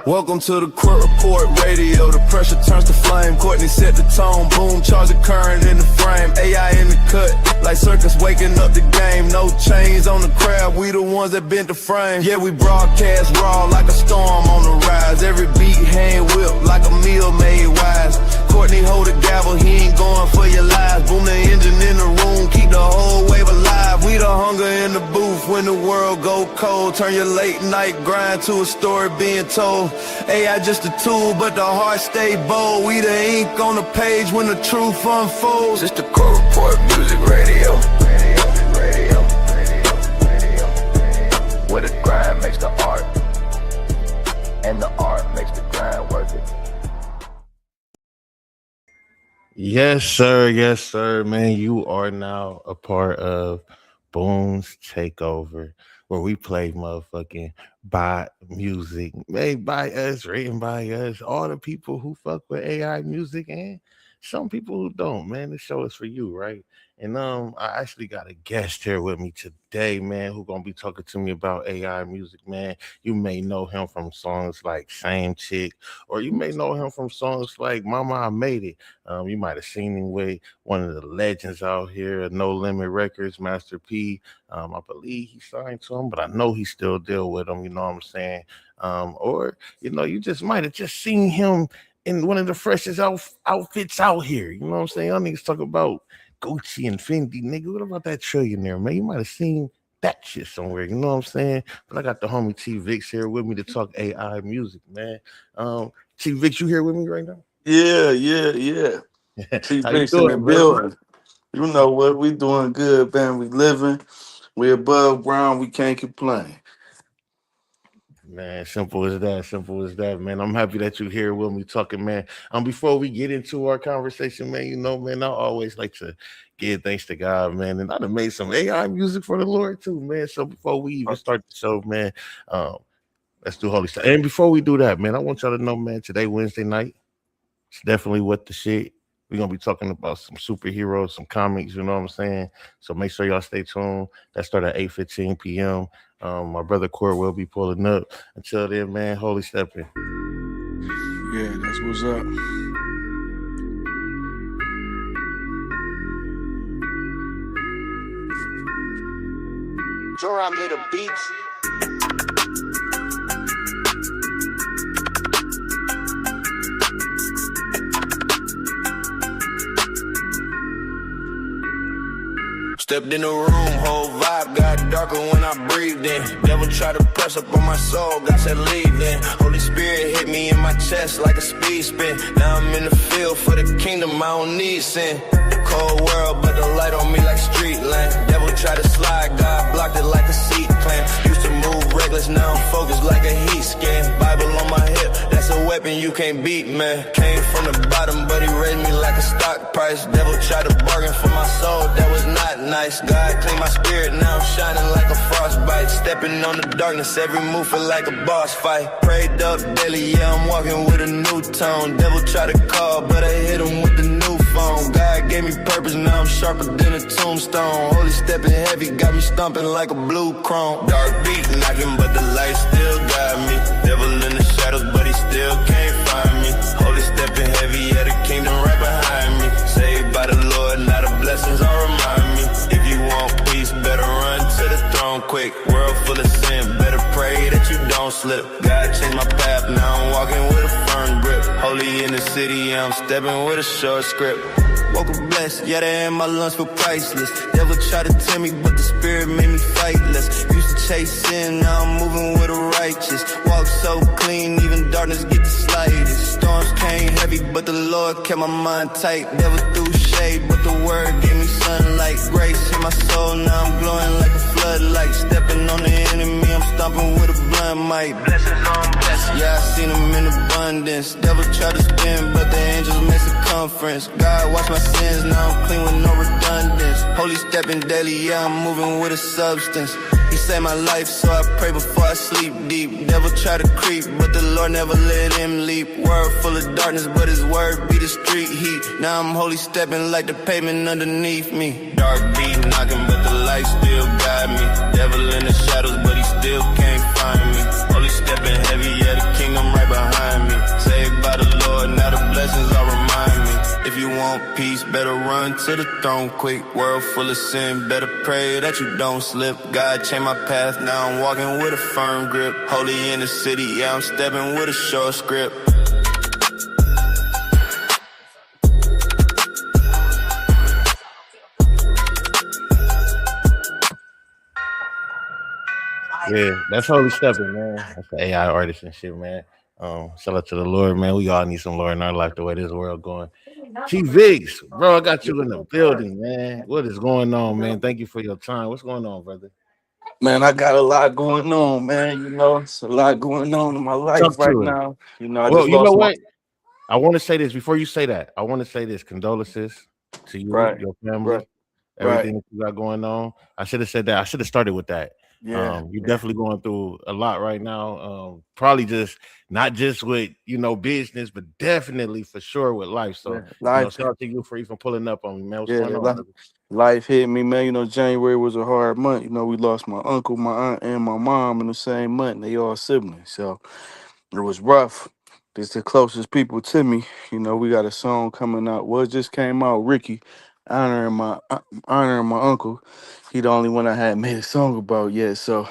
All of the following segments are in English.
Welcome to the Court Report Radio. The pressure turns to flame. Courtney set the tone. Boom, charge the current in the frame. AI in the cut, like circus waking up the game. No chains on the crowd. We the ones that bent the frame. Yeah, we broadcast raw like a storm on the rise. Every beat hand whipped like a meal made wise. Courtney hold the gavel. He ain't going for your lives. Boom the engine in the room. Keep the whole wave alive. We the hunger in the booth when the world go cold. Turn your late night grind to a story being told. AI just a tool, but the heart stay bold. We the ink on the page when the truth unfolds. It's the Court Report Music Radio. Where the grind makes the art, and the art makes the grind worth it. Yes, sir, man. You are now a part of Boom's Takeover, where we play motherfucking bot music made by us, written by us, all the people who fuck with AI music and some people who don't, man. This show is for you, right? And I actually got a guest here with me today, man, who gonna be talking to me about AI music, man. You may know him from songs like Same Chick, or you may know him from songs like Mama I Made It. You might have seen him with one of the legends out here, No Limit Records, Master P. I believe he signed to him, but I know he still deal with him, you know what I'm saying? Or, you know, you just might have just seen him in one of the freshest outfits out here. You know what I'm saying? Y'all niggas talk about Gucci and Fendi, nigga. What about that trillionaire, man? You might have seen that shit somewhere. You know what I'm saying? But I got the homie T Vix here with me to talk AI music, man. T Vix, you here with me right now? Yeah. T Vix in the building. You know what? We doing good, man. We living. We above ground. We can't complain. Man, simple as that, man. I'm happy that you're here with me talking, man. Before we get into our conversation, man, you know, man, I always like to give thanks to God, man. And I done made some AI music for the Lord too, man. So before we even start the show, man, let's do holy stuff. And before we do that, man, I want y'all to know, man, today, Wednesday night, it's definitely what the shit. We're going to be talking about some superheroes, some comics, you know what I'm saying? So make sure y'all stay tuned. That start at 8:15 p.m. My brother Court will be pulling up. Until then, man, holy stepping. Yeah, that's what's up. Drum little beats. Stepped in the room, whole vibe got darker when I breathed in. Devil tried to press up on my soul, God said leave then. Holy Spirit hit me in my chest like a speed spin. Now I'm in the field for the kingdom, I don't need sin. Cold world, but the light on me like street lamp. Devil tried to slide, God blocked it like a seat clamp. Used to move reckless, now I'm focused like a heat scan. Bible on my hip, that's a weapon you can't beat, man. Came from the bottom, but he raised me like a stock price. Devil tried to bargain for my soul, that was not nice. God clean my spirit, now I'm shining like a frostbite. Stepping on the darkness, every move feel like a boss fight. Prayed up daily, yeah, I'm walking with a new tone. Devil tried to call, but I hit him with the new phone. God gave me purpose, now I'm sharper than a tombstone. Holy stepping heavy, got me stomping like a blue chrome. Dark beat knocking, but the light still got me. Devil in the shadows, but he still can't find me. Holy stepping heavy, yeah, the kingdom right behind me. Saved by the Lord, now the blessings all remind me. If you want peace, better run to the throne quick. World full of sin, better pray that you don't slip. God changed my path, now I'm walking with a firm grip. Holy in the city, yeah, I'm stepping with a short script. Woke up blessed, yeah, they in my lungs feel priceless. Devil tried to tell me, but the spirit made me fightless. Used to chase sin, now I'm moving with the righteous. Walk so clean, even darkness get the slightest. Storms came heavy, but the Lord kept my mind tight. Devil threw shade, but the word gave me sunlight. Grace in my soul, now I'm glowing like a floodlight. Stepping on the enemy, I'm stomping with a blunt mic. Blessings on blessings, yeah, I seen them in abundance. Devil tried to spin, but the angels made circumference. God watch my sins, now I'm clean with no redundance. Holy stepping daily, yeah, I'm moving with a substance. He saved my life, so I pray before I sleep deep. Devil try to creep, but the Lord never let him leap. Word full of darkness, but his word be the street heat. Now I'm holy stepping like the pavement underneath me. Dark beat knocking, but the light still guide me. Devil in the shadows, but he still can't find me. Holy stepping heavy, yeah, the kingdom right behind me. peace, better run to the throne quick. World full of sin, better pray that you don't slip. God changed my path, now I'm walking with a firm grip. Holy in the city, yeah, I'm stepping with a short script. Yeah, that's Holy Stepping, man. That's the AI artist and shit, man. Shout out to the Lord, man. We all need some Lord in our life the way this world going. T Viggs, bro, I got you in the building, man. What is going on, man? Thank you for your time. What's going on, brother? Man, I got a lot going on, man. You know, it's a lot going on in my life Talk right to us. now. You know, I Well, just you know lost my what? I want to say this before you say that. I want to say this. Condolences to you, right, your right, family, right. everything that you got going on. I should have said that. I should have started with that. Yeah, You're yeah, definitely going through a lot right now. Probably just not just with business, but definitely for sure with life. So, yeah. Life, shout out to you for even pulling up on me, man. What's yeah, going on, life, brother? life hit me, man. You know, January was a hard month. You know, we lost my uncle, my aunt, and my mom in the same month. They all siblings, so it was rough. It's the closest people to me. You know, we got a song coming out. Well, it just came out. Ricky, honoring my uncle. He the only one I had made a song about yet. So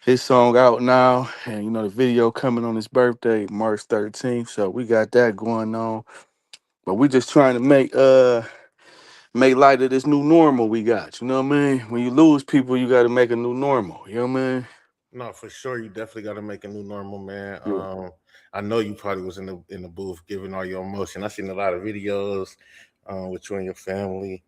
his song out now, and you know the video coming on his birthday, March 13th. So we got that going on. But we just trying to make light of this new normal we got. You know what I mean? When you lose people, you got to make a new normal. You know what I mean? No, for sure. You definitely got to make a new normal, man. Yeah. I know you probably was in the booth giving all your emotion. I seen a lot of videos with you and your family.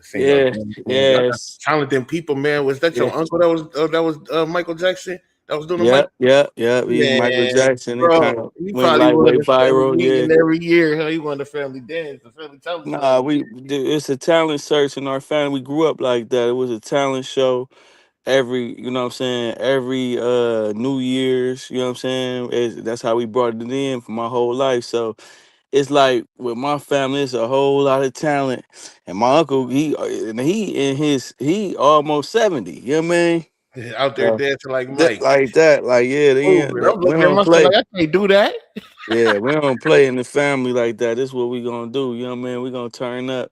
Seeing y'all Yeah. doing things. Y'all got Yes. talented people, man. Was that Yeah. your uncle that was Michael Jackson that was doing the Yeah. mic? Yeah. Yeah. He Michael Man, Jackson and kind bro, of he went probably won lightweight the family viral. Yeah. meeting every year. Huh? He won the family dance, the family talent show Nah, every we year. it's a talent search in our family. We grew up like that. It was a talent show every, you know what I'm saying, every New Year's, you know what I'm saying? That's how we brought it in for my whole life. So it's like with my family, it's a whole lot of talent. And my uncle, he almost 70, you know what I mean? Out there So dancing like Mike. like that, like yeah, Moving. I'm we looking at don't my son play. like I can't do that. Yeah, we don't play in the family like that. This is what we gonna do. You know what I mean? We gonna turn up.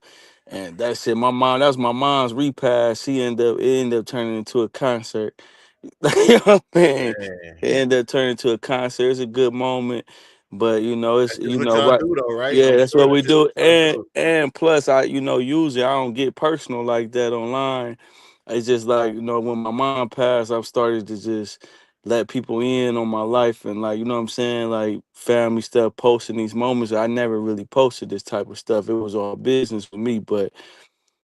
And that's it. That was my mom's repass. It ended up turning into a concert. You know what I mean? Man, It ended up turning into a concert. It's a good moment. But it's that's just what y'all what do, though, right? yeah, I'm that's sure what we that's just do. what y'all do. And plus usually I don't get personal like that online. It's just like, when my mom passed, I've started to just let people in on my life and like, you know what I'm saying? Like family stuff, posting these moments. I never really posted this type of stuff. It was all business for me. But,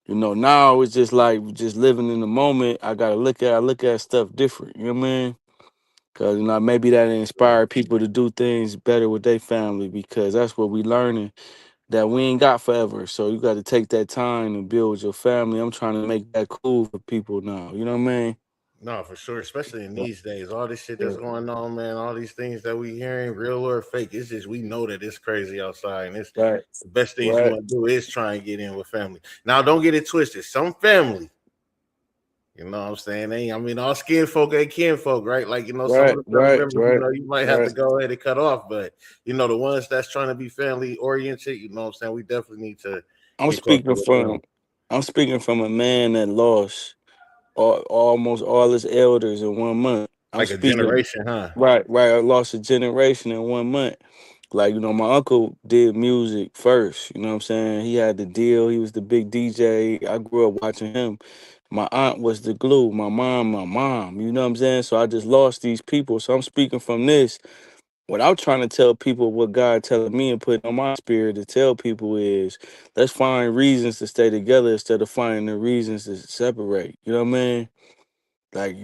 now it's just like just living in the moment. I look at stuff different. You know what I mean? Cause maybe that inspire people to do things better with their family because that's what we learning that we ain't got forever. So you got to take that time and build your family. I'm trying to make that cool for people now. You know what I mean? No, for sure, especially in Yeah. these days, all this shit that's Yeah. going on, man, all these things that we hearing, real or fake, it's just we know that it's crazy outside, and it's Right. the best things you Right. want to do is try and get in with family. Now, don't get it twisted. Some family, you know what I'm saying? I mean, all skin folk ain't kin folk, right? Like, some of Right. the family Right. members, Right. you might have to Right. go ahead and cut off, but the ones that's trying to be family oriented, you know what I'm saying? We definitely need to I'm get closer speaking with them. from I'm speaking from a man that lost almost all his elders in 1 month. I'm Like a speaking generation, huh? right. Right. I lost a generation in 1 month. Like, my uncle did music first. You know what I'm saying? He had the deal. He was the big DJ. I grew up watching him. My aunt was the glue. My mom. You know what I'm saying? So I just lost these people. So I'm speaking from this. What I'm trying to tell people, what God telling me and putting on my spirit to tell people is, let's find reasons to stay together instead of finding the reasons to separate. You know what I mean? Like,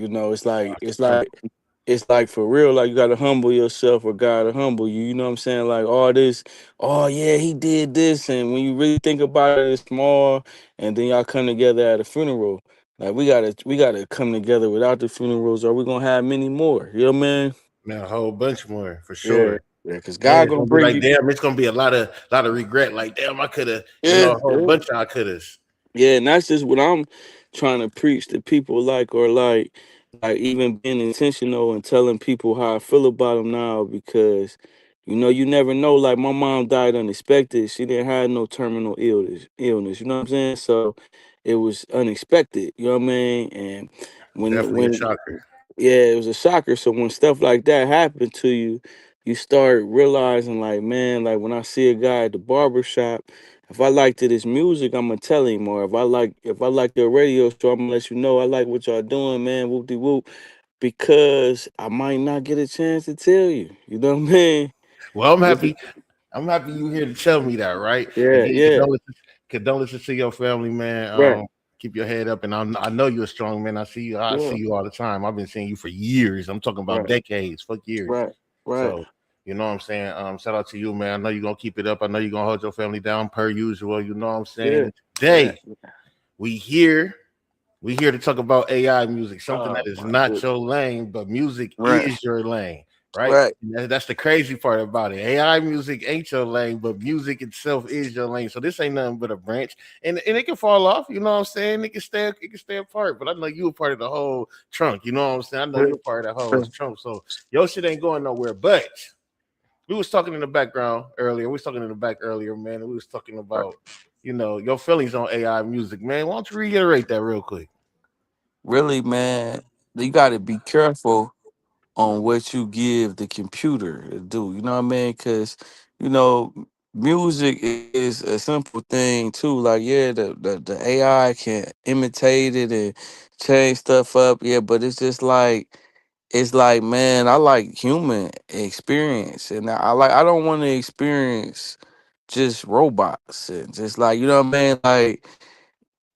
it's like for real, like you gotta humble yourself or God to humble you. You know what I'm saying? Like all this, oh yeah, he did this. And when you really think about it, it's small, and then y'all come together at a funeral. Like we gotta come together without the funerals, or we're gonna have many more. You know what I mean? Man, a whole bunch more for Yeah. sure. Yeah, because Then God it's gonna gonna be bring like, you. damn, it's gonna be a lot of regret. Like, damn, I could have, Yeah, a whole yeah. bunch of I could have. Yeah, and that's just what I'm trying to preach to people, like even being intentional and telling people how I feel about them now, because You know, you never know. Like my mom died unexpected. She didn't have no terminal illness. You know what I'm saying? So it was unexpected. You know what I mean? And Definitely a when shocker. yeah, it was a shocker. So when stuff like that happened to you, you start realizing like, man, like when I see a guy at the barber shop, if I like to this music, I'm gonna tell him. Or if I like your radio show, I'm gonna let you know I like what y'all doing, man. Whoop de whoop. Because I might not get a chance to tell you. You know what I mean? Well, I'm This happy. I'm happy you here to tell me that, right? Yeah, Again, yeah, condolences to your family, man. right, Keep your head up, and I know you're a strong man. I see you. I see yeah, you all the time. I've been seeing you for years. I'm talking about right, decades, fuck years. right, right. So, you know what I'm saying? Shout out to you, man. I know you're gonna keep it up. I know you're gonna hold your family down per usual. You know what I'm saying? Yeah, And yeah. today we here. We here to talk about AI music, something that Oh is my not goodness. your lane, but music Right, is your lane, right? right. That's the crazy part about it. AI music ain't your lane, but music itself is your lane. So this ain't nothing but a branch, and it can fall off. You know what I'm saying? It can stay apart. But I know you a part of the whole trunk. You know what I'm saying? I know you're part of the whole trunk. So your shit ain't going nowhere. But we was talking in the background earlier. We was talking in the back earlier, man. And we was talking about your feelings on AI music, man. Why don't you reiterate that real quick? Really, man, you got to be careful on what you give the computer to do. You know what I mean? Because you know, music is a simple thing too. Like, yeah, the AI can imitate it and change stuff up. Yeah, but it's like, man, I like human experience, and I don't want to experience just robots and just like you know what I mean, like.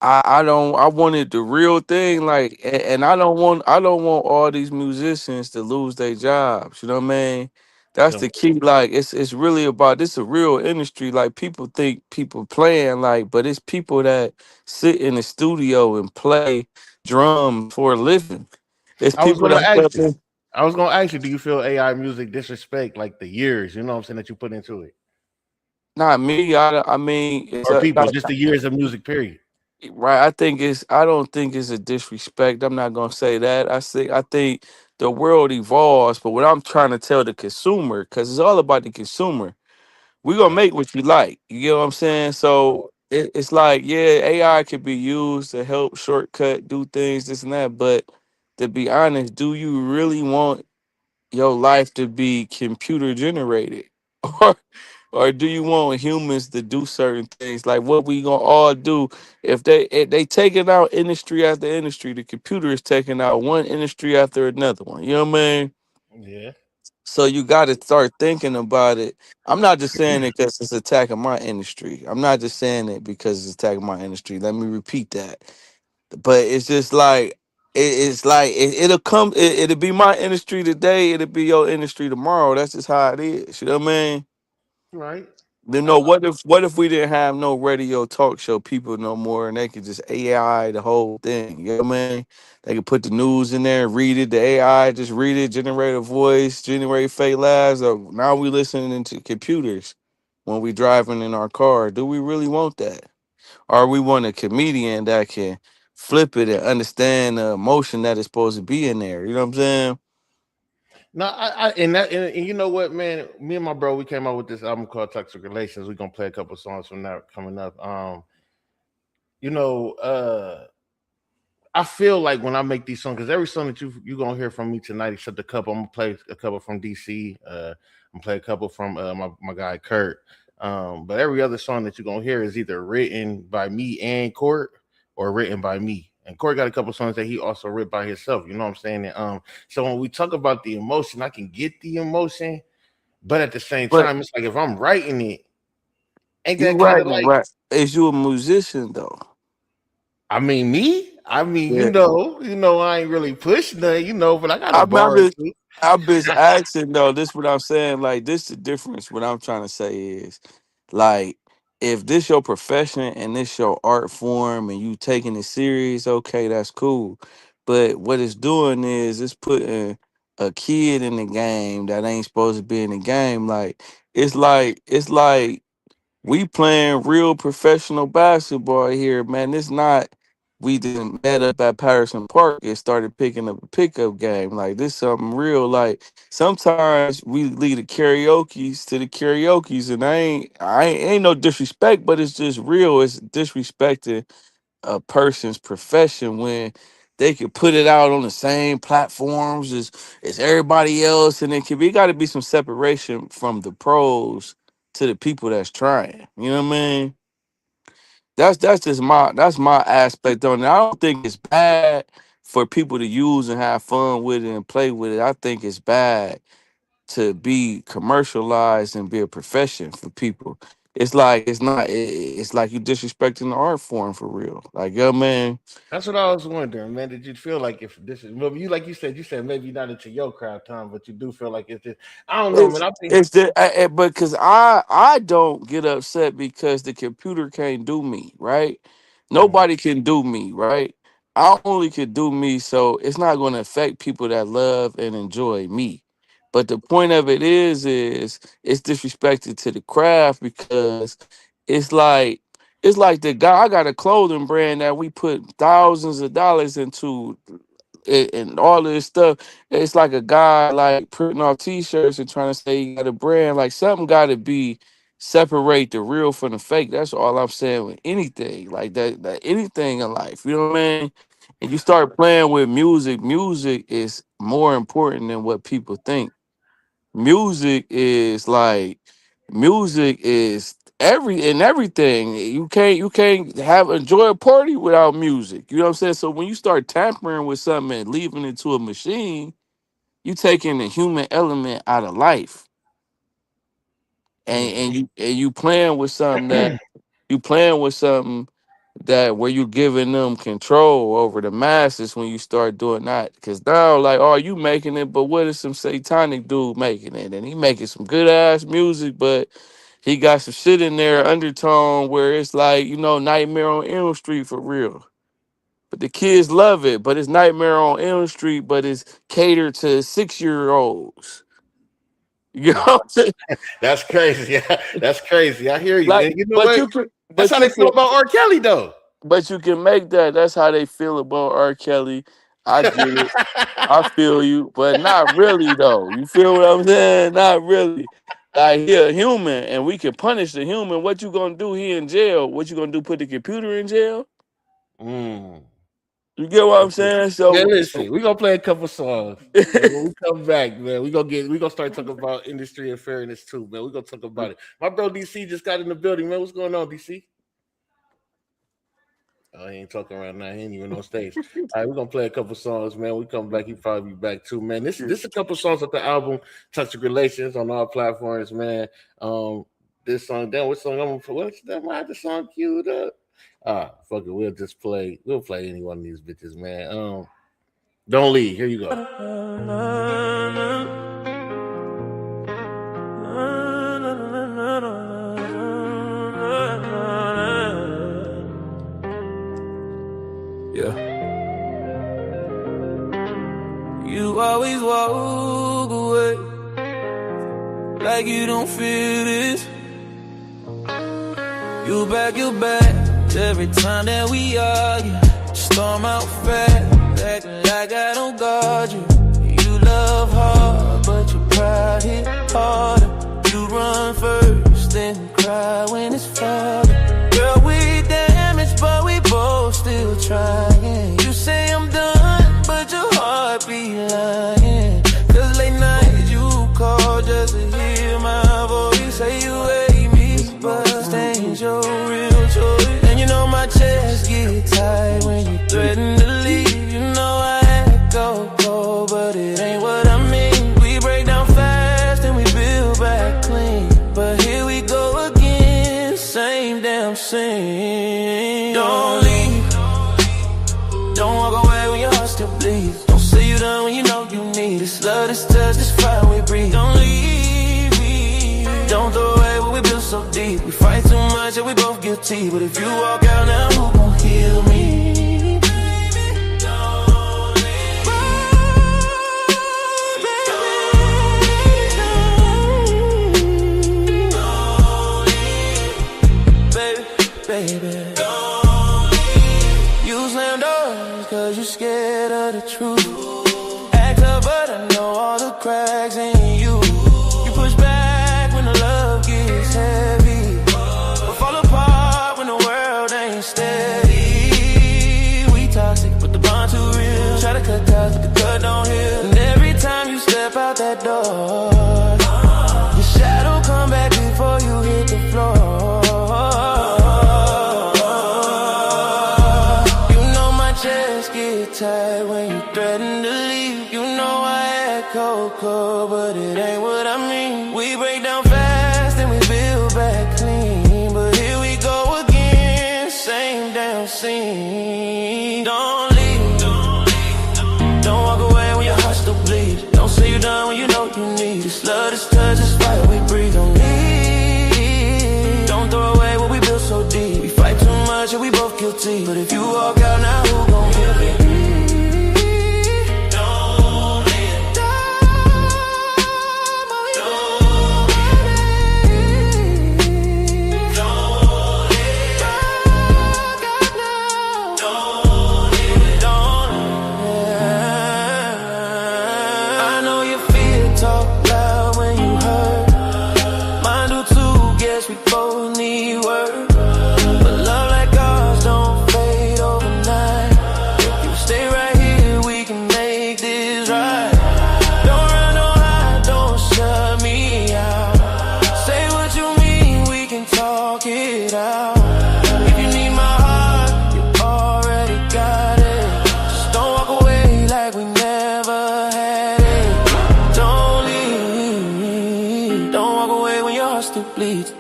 I wanted the real thing, like, and I don't want all these musicians to lose their jobs. You know what I mean? That's So the key. Like, it's really about this a real industry. Like people think people playing, like, but it's people that sit in the studio and play drums for a living. It's I was people gonna that ask you. I was gonna ask you, do you feel AI music disrespect like the years, you know what I'm saying, that you put into it? not me. I mean, it's Or people, like just the years of music, period. right. I don't think it's a disrespect. I'm not gonna say that. I think the world evolves, but what I'm trying to tell the consumer, because it's all about the consumer, we gonna Right. make what you like. You get what I'm saying? So it's like, yeah, AI could be used to help shortcut, do things, this and that. But to be honest, do you really want your life to be computer generated? or or do you want humans to do certain things like what we gonna all do if they taking out industry after industry, the computer is taking out one industry after another one, you know what I mean? Yeah. So you got to start thinking about it. I'm not just saying it because it's attacking my industry. I'm not just saying it because it's attacking my industry. Let me repeat that. But it's just like it's like it'll come. It'll be my industry today. It'll be your industry tomorrow. That's just how it is. You know what I mean? Right. You know, what if we didn't have no radio talk show people no more, and they could just AI the whole thing? You know what I mean? They could put the news in there, read it. The AI just read it, generate a voice, generate fake lives. Now we listening to computers when we driving in our car. Do we really want that? Or we want a comedian that can flip it and understand the emotion that is supposed to be in there? You know what I'm saying? No, and you know what, man? Me and my bro, we came out with this album called Toxic Relations. We're gonna play a couple songs from that coming up. You know, I feel like when I make these songs, because every song that you gonna hear from me tonight, except a couple, I'm gonna play a couple from DC. I'm gonna play a couple from my guy Kurt. But every other song that you're gonna hear is either written by me and Court or written by me. And Court got a couple songs that he also wrote by himself. You know what I'm saying? And, so when we talk about the emotion, I can get the emotion, but at the same But time, it's like if I'm writing it, ain't you that kind right, of like right? Is you a musician though? I mean, me. I mean, Yeah. I ain't really pushing nothing, but I got a I mean, bar or two. I'm just asking though. This what I'm saying. Like this, the difference. What I'm trying to say is, like, if this your profession and this your art form and you taking it serious, okay, that's cool. But what it's doing is it's putting a kid in the game that ain't supposed to be in the game. Like it's like we playing real professional basketball here, man. It's not. we then met up at Patterson Park and started picking up a pickup game. Like this something real. Like sometimes we lead the karaoke's to the karaoke's, and I ain't no disrespect, but it's just real. It's disrespecting a person's profession when they could put it out on the same platforms as everybody else, and it got to be some separation from the pros to the people that's trying. You know what I mean? That's just my aspect on it. I don't think it's bad for people to use and have fun with it and play with it. I think it's bad to be commercialized and be a profession for people. It's like it's not. It's like you disrespecting the art form for real. Like, yo, man, That's what I was wondering, man. Did you feel like if this is well, you like you said maybe not into your crowd time, but you do feel like it's just I don't know, man. I think it's the because I don't get upset because the computer can't do me right. Mhm. Nobody can do me right. I only can do me, so it's not going to affect people that love and enjoy me. But the point of it is it's disrespected to the craft because it's like it's like the guy I got a clothing brand that we put thousands of dollars into and all of this stuff. It's like a guy like printing off T-shirts and trying to say he got a brand. Like something got to be separate the real from the fake. That's all I'm saying with anything like that anything in life. You know what I mean? And you start playing with music. Music is more important than what people think. Music is like music is everything. You can't have enjoy a party without music. You know what I'm saying? So when you start tampering with something and leaving it to a machine, you taking the human element out of life. And Mhm. you playing with something that you playing with something that where you giving them control over the masses when you start doing that. Because now, like, oh, you making it, but what is some satanic dude making it? And he making some good ass music, but he got some shit in there, undertone, where it's like, Nightmare on Elm Street for real. But the kids love it, but it's Nightmare on Elm Street, but it's catered to 6-year-olds. You know what I'm saying? That's crazy. Yeah, that's crazy. I hear you. Like, And you know but what? you can, That's but how you they feel can, about R. Kelly though. but you can make that. That's how they feel about R. Kelly. I get it. I feel you, but not really though. You feel what I'm saying? Not really. Like he a human, and we can punish the human. What you gonna do? He in jail. What you gonna do? Put the computer in jail? Mm. You get what I'm Okay. saying? Man, So listen, we're gonna play a couple songs. And when we come back, man, we're gonna start talking about industry and fairness too, man. We're gonna talk about it. My bro DC just got in the building, man. What's going on, DC? Oh, he ain't talking right now. He ain't even on stage. All right, we're gonna play a couple songs, man. We come back, he probably be back too, man. This a couple songs of the album Toxic Relations on all platforms, man. This song, damn, what song I'm gonna put? What's that? I had the song queued up. Fuck it, we'll play any one of these bitches, man. Don't leave. Here you go. Yeah. You always walk away like you don't feel this. You back every time that we argue. Storm out fast, acting like I don't guard you. You love hard, but your pride hit harder. You run first, then cry when it's farther. Girl, we damaged, but we both still trying. You say I'm done, but your heart be lying. Cause late night you call just to hear my voice. Say you hate me, but stains your real choice. And you know my chest get tight when you threaten to leave. You know I echo cold, but it ain't what I mean. We break down fast and we build back clean. But here we go again, same damn scene. Don't leave, don't walk away when your heart still bleeds. Don't say you done when you know you need this love, this touch, this fire we breathe. Don't leave me, don't throw away what we built so deep. We fight too much and we both guilty, but if you walk out now, who gon' heal me? Baby, you slammed We break down fast and we build back clean. But here we go again, same damn scene. Don't leave, don't walk away when your heart still bleeds. Don't say you're done when you know you need. This love, this touch, this fire we breathe. Don't leave, don't throw away what we built so deep. We fight too much and we both guilty. But if you walk out now, who gon' feel it?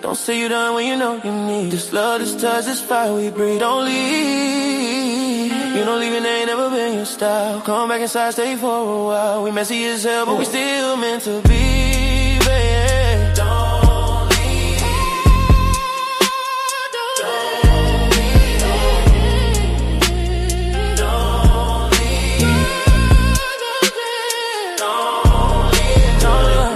Don't say you're done when you know you need. This love, this touch, this fire we breathe. Don't leave. You know leaving ain't never been your style. Come back inside, stay for a while. We messy as hell, but we still meant to be, baby. Don't leave. Don't leave. Don't leave. Don't leave. Don't leave.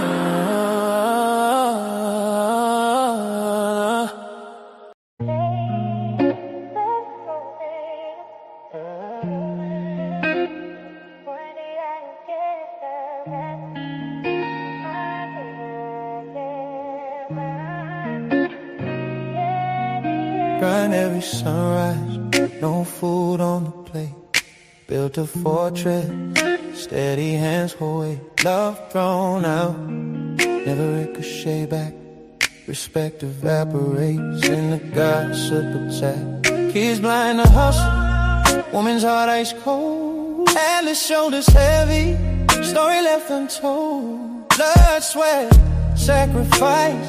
Grind every sunrise, no food on the plate. Built a fortress, steady hands hold weight. Love thrown out, never ricochet back. Respect evaporates in the gossip attack. Kids blind to hustle, woman's heart ice cold. Atlas shoulders heavy, story left untold. Blood, sweat, sacrifice,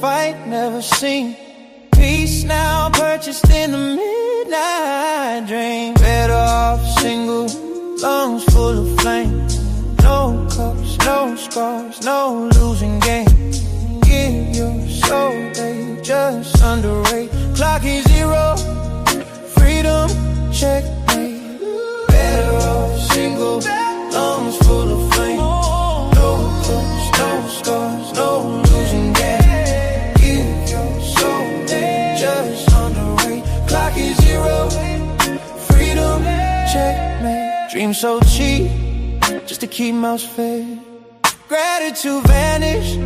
fight never seen. Peace now purchased in the midnight dream. Better off single, lungs full of flame. No cups, no scars, no losing game. Give your soul, they just underrate. Clock is zero, freedom, checkmate. Better off single, lungs full of flame. No cups, no scars, no losing game. Clock is zero, freedom, checkmate. Dream so cheap, just to keep mouths fed. Gratitude vanished,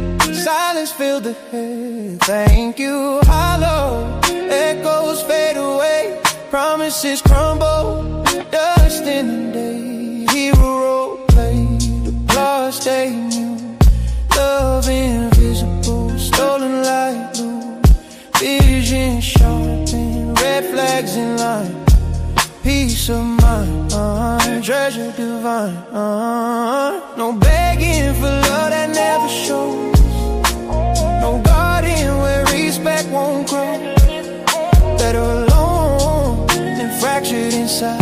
silence filled the head. Thank you, hollow, echoes fade away. Promises crumble, dust in the day. Hero role played, applause stay new. Love invisible, stolen light blue. Vision sharpened, red flags in line. Peace of mind, treasure divine. No begging for love that never shows. No guarding where respect won't grow. Better alone than fractured inside.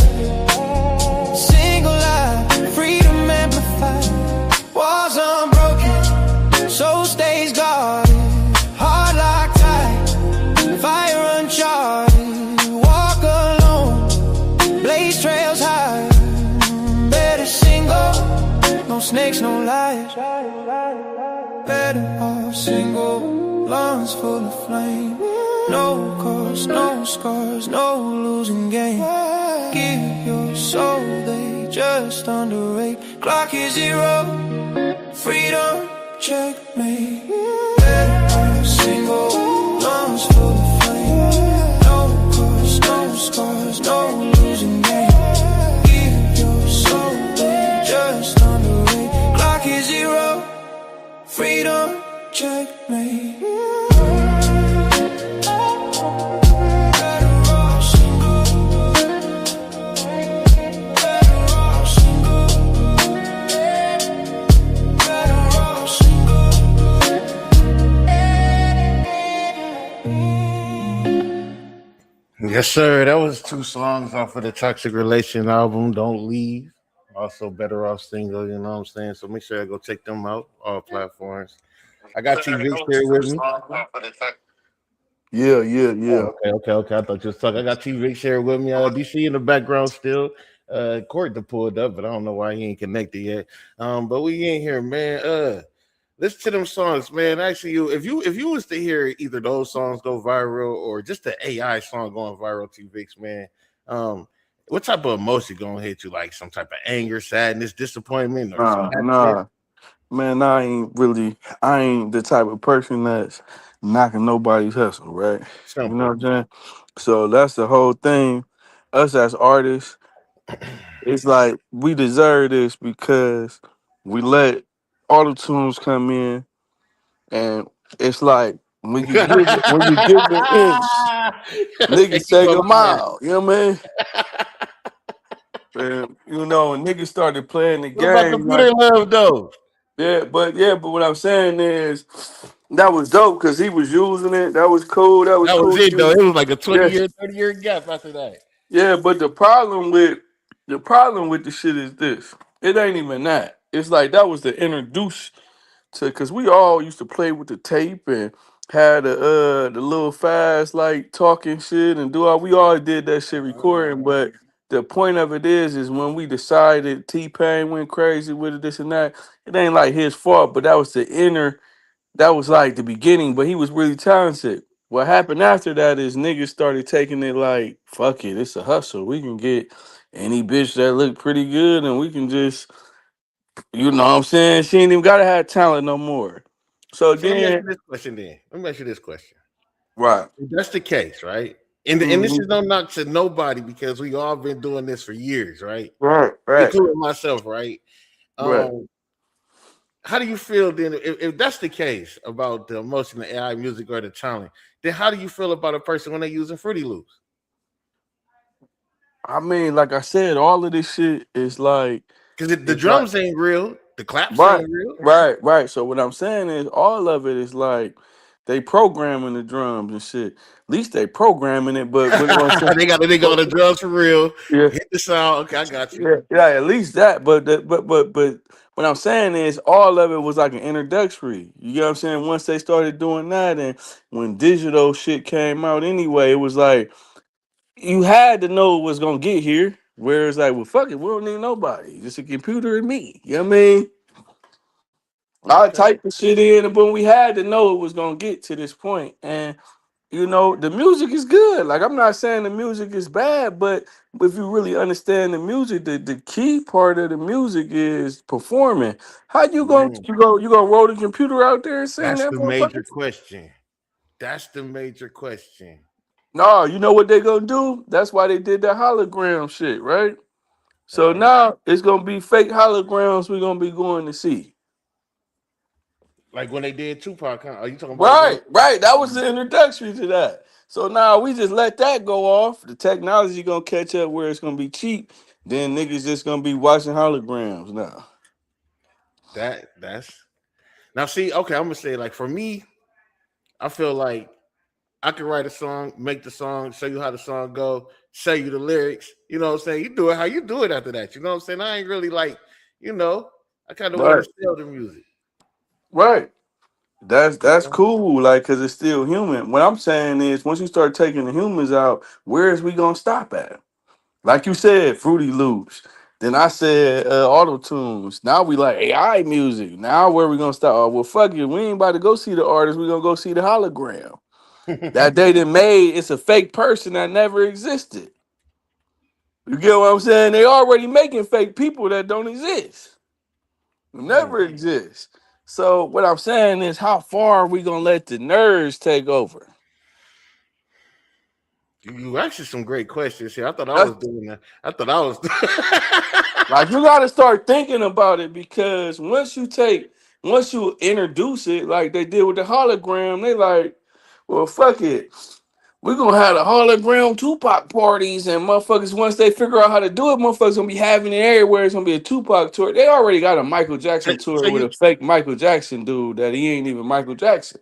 Single life, freedom amplified. Walls unbroken, soul stays guarded. Heart locked tight, fire uncharted. Walk alone, blaze trails high. Better single, no snakes, no lies. Better off single, lungs full of flame. No cause, no scars, no losing game. Give your soul, they just underrate. Clock is zero, freedom, checkmate. Better off single, lungs full of flame. No cause, no scars, no losing game. Give your soul, they just underrate. Clock is zero, freedom, checkmate. Yes, sir. That was two songs off of the Toxic Relation album, Don't Leave. Also, Better Off single, you know what I'm saying? So make sure I go check them out, all platforms. I got T Vix here with me. Yeah, yeah, yeah. Oh, okay. I thought you was talking. I got T Vix here with me. DC in the background still. Court to pulled up, but I don't know why he ain't connected yet. But we in here, man. Listen to them songs, man. Actually, if you was to hear either those songs go viral or just the AI song going viral, T Vix, man, what type of emotion gonna hit you? Like some type of anger, sadness, disappointment, or some happiness? Nah. Man, I ain't the type of person that's knocking nobody's hustle, right? You know Simple. what I'm saying? So that's the whole thing. Us as artists, it's like we deserve this because we let auto tunes come in, and it's like when you give an inch, Okay, niggas keep take up a mine. mile. You know what I mean? And, you know, when niggas started playing the What about game, like computer love though? but what I'm saying is that was dope because he was using it. That was cool. That was That was cool. it though. It was like a 20 Yeah, year, 30-year gap after that. yeah. But the problem with the shit is this. It ain't even that. It's like that was the introduce to because we all used to play with the tape and had the little fast like talking shit and do all we all did that shit recording. But the point of it is when we decided T Pain went crazy with it, this and that. It ain't like his fault, but that was the inner. That was like the beginning, but he was really talented. What happened after that is niggas started taking it like, fuck it, it's a hustle. We can get any bitch that look pretty good and we can just, you know what I'm saying? She ain't even gotta have talent no more. So So let me ask then, you this question then. Let me ask you this question. right. If that's the case, right? And this Hmm. is no knock to nobody because we all been doing this for years, right? Right, right, Including myself, right? right. Um, how do you feel then if that's the case about the emotion, the AI music or the talent? Then how do you feel about a person when they're using Fruity Loops? I mean, like I said, all of this shit is like, Because the it's like, drums ain't real, the claps right, ain't real. right. So what I'm saying is all of it is like they programming the drums and shit. At least they programming it, but what I'm saying, They got the nigga on but the drums for real. yeah, Hit the sound. Okay, I got you. yeah, at least that. But what I'm saying is all of it was like an introductory. You get what I'm saying? Once they started doing that, and when digital shit came out anyway, it was like you had to know it was gonna get here. Whereas like, well, fuck it, we don't need nobody, just a computer and me. You know what I mean? I Okay. typed the shit in, but we had to know it was gonna get to this point, and you know the music is good. Like I'm not saying the music is bad, but if you really understand the music, the key part of the music is performing. How Man, you gonna roll the computer out there and sing that's that the motherfucker? major question. That's the major question. No, you know what they gonna do? That's why they did that hologram shit, right? So Right. now it's gonna be fake holograms we're gonna be going to see. Like when they did Tupac, huh? Are you talking about when? Right, right. That was the introduction to that. So now we just let that go off. The technology gonna catch up where it's gonna be cheap. Then niggas just gonna be watching holograms now. That's now see, okay, I'm gonna say like for me, I feel like I can write a song, make the song, show you how the song go, show you the lyrics. You know what I'm saying? You do it how you do it after that. You know what I'm saying? I ain't really like, you know, I kind of want to Right, sell the music. right. You That's know? cool, like, cause it's still human. What I'm saying is, once you start taking the humans out, where is we gonna stop at? Like you said, Fruity Loops. Then I said auto tunes. Now we like AI music. Now where we gonna stop? Oh, well, fuck it. We ain't about to go see the artist. We gonna go see the hologram. That they done made it's a fake person that never existed. You get what I'm saying? They already making fake people that don't exist. Hmm. Never exist. So what I'm saying is how far are we gonna let the nerds take over? You actually some great questions here. I thought I was That's doing that. I thought I was. like you gotta start thinking about it because once you introduce it, like they did with the hologram, they like, well, fuck it. We're gonna have the hologram Tupac parties and motherfuckers once they figure out how to do it, motherfuckers gonna be having it everywhere. It's gonna be a Tupac tour. They already got a Michael so, Jackson so tour with you a fake Michael Jackson dude that he ain't even Michael Jackson.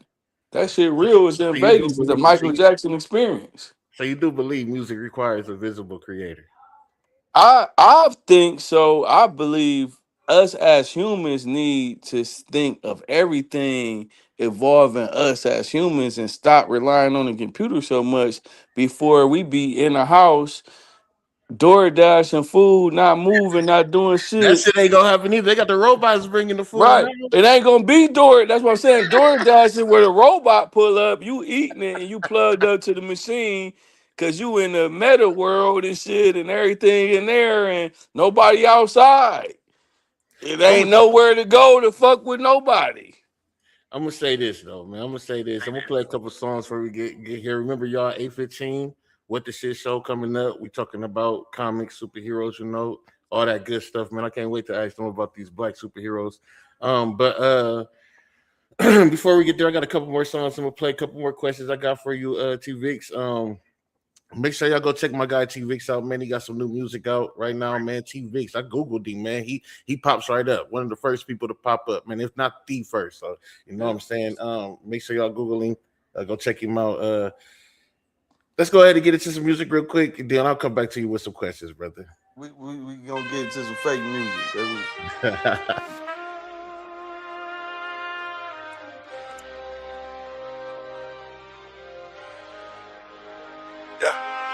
That shit real was so in you do Vegas. It's a believe Michael Jackson experience. So you do believe music requires a visible creator? I think so. I believe us as humans need to think of everything evolving us as humans and stop relying on the computer so much before we be in a house, door dashing food, not moving, not doing That shit. shit ain't gonna happen either. They got the robots bringing the food Right. now. It ain't gonna be door. That's what I'm saying. Door dashing where the robot pull up, you eating it and you plugged up to the machine because you in the meta world and shit and everything in there and nobody outside. It ain't nowhere to go to fuck with nobody. I'm gonna say this though, man. I'm gonna play a couple songs before we get here. Remember, y'all, 8:15. What the shit show coming up? We talking about comics, superheroes, all that good stuff, man. I can't wait to ask them about these black superheroes. But before we get there, I got a couple more songs. I'm gonna play a couple more questions I got for you, T Vix. Make sure y'all go check my guy T Vix out, man. He got some new music out right now, man. T Vix, I googled him, man. He pops right up. One of the first people to pop up, man. If not the first, so you know what I'm saying. Make sure y'all Google him. Go check him out. Let's go ahead and get into some music real quick, and then I'll come back to you with some questions, brother. We gonna get into some fake music, baby.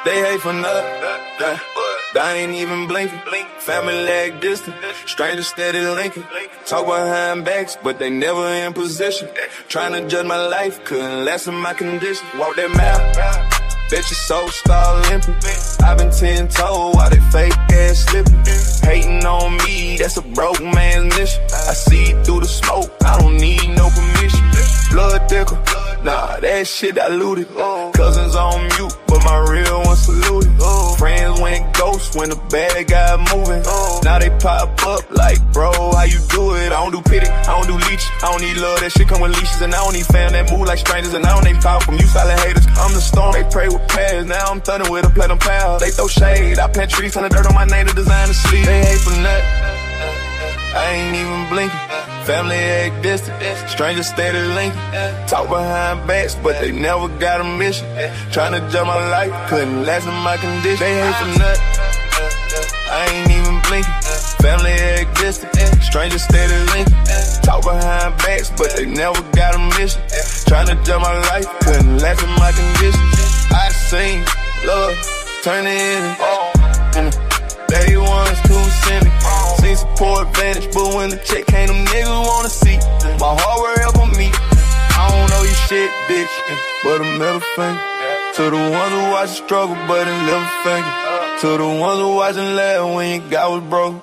They hate for nothing. I ain't even blinking. Family leg distant. Strangers steady linking. Talk behind backs, but they never in position. Trying to judge my life, couldn't lessen my condition. Walk that mile. Bet your soul start limping. I've been 10 told while they fake ass slipping. Hating on me, that's a broke man's mission. I see through the smoke, I don't need no permission. Blood thicker, nah, that shit diluted. Cousins on mute, but my real one saluted. Friends went ghost when the bad guy moving. Now they pop up like, bro, how you do it? I don't do pity, I don't do leech. I don't need love, that shit come with leashes. And I don't need fam that move like strangers. And I don't need power from you silent haters. I'm the storm, they pray with prayers. Now I'm thunder with a platinum pal. They throw shade, I plant trees, turn the dirt on my name to design the sleep. They hate for nothing, I ain't even blinking. Family act distant, strangers steady linking. Talk behind backs, but they never got a mission. Tryna judge my life, couldn't last in my condition. They hate for nothing, I ain't even blinking. Family act distant, strangers steady linking. Talk behind backs, but they never got a mission. Tryna judge my life, couldn't last in my condition. I seen love turn in day one's too cynic. Seen support advantage, but when the check came, them niggas wanna see my hard work help on me. I don't know you shit, bitch, but a middle finger to the ones who watch the struggle, but a little finger to the ones who watching laugh when your guy was broke.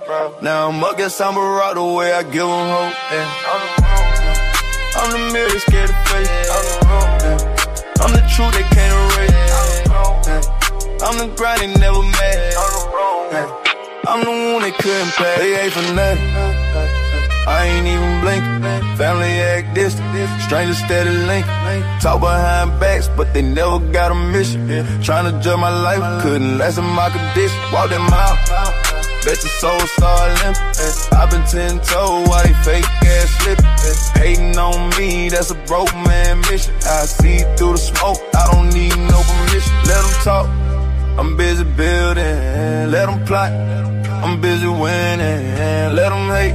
Now I'm up, guess I'm a rock the way I give them hope. I'm the mirror, scared to face. I'm the truth they can't erase. I'm the grind they never made. I'm the one they couldn't pay. They hate for nothing, I ain't even blinking. Family act distant, strangers steady linking. Talk behind backs, but they never got a mission. Tryna judge my life, couldn't last in my condition. Walk that mile, bet your soul start limping. I've been 10 told why they fake ass slipping. Hating on me, that's a broke man mission. I see through the smoke, I don't need no permission. Let them talk, I'm busy building, let them plot. I'm busy winning, let them hate.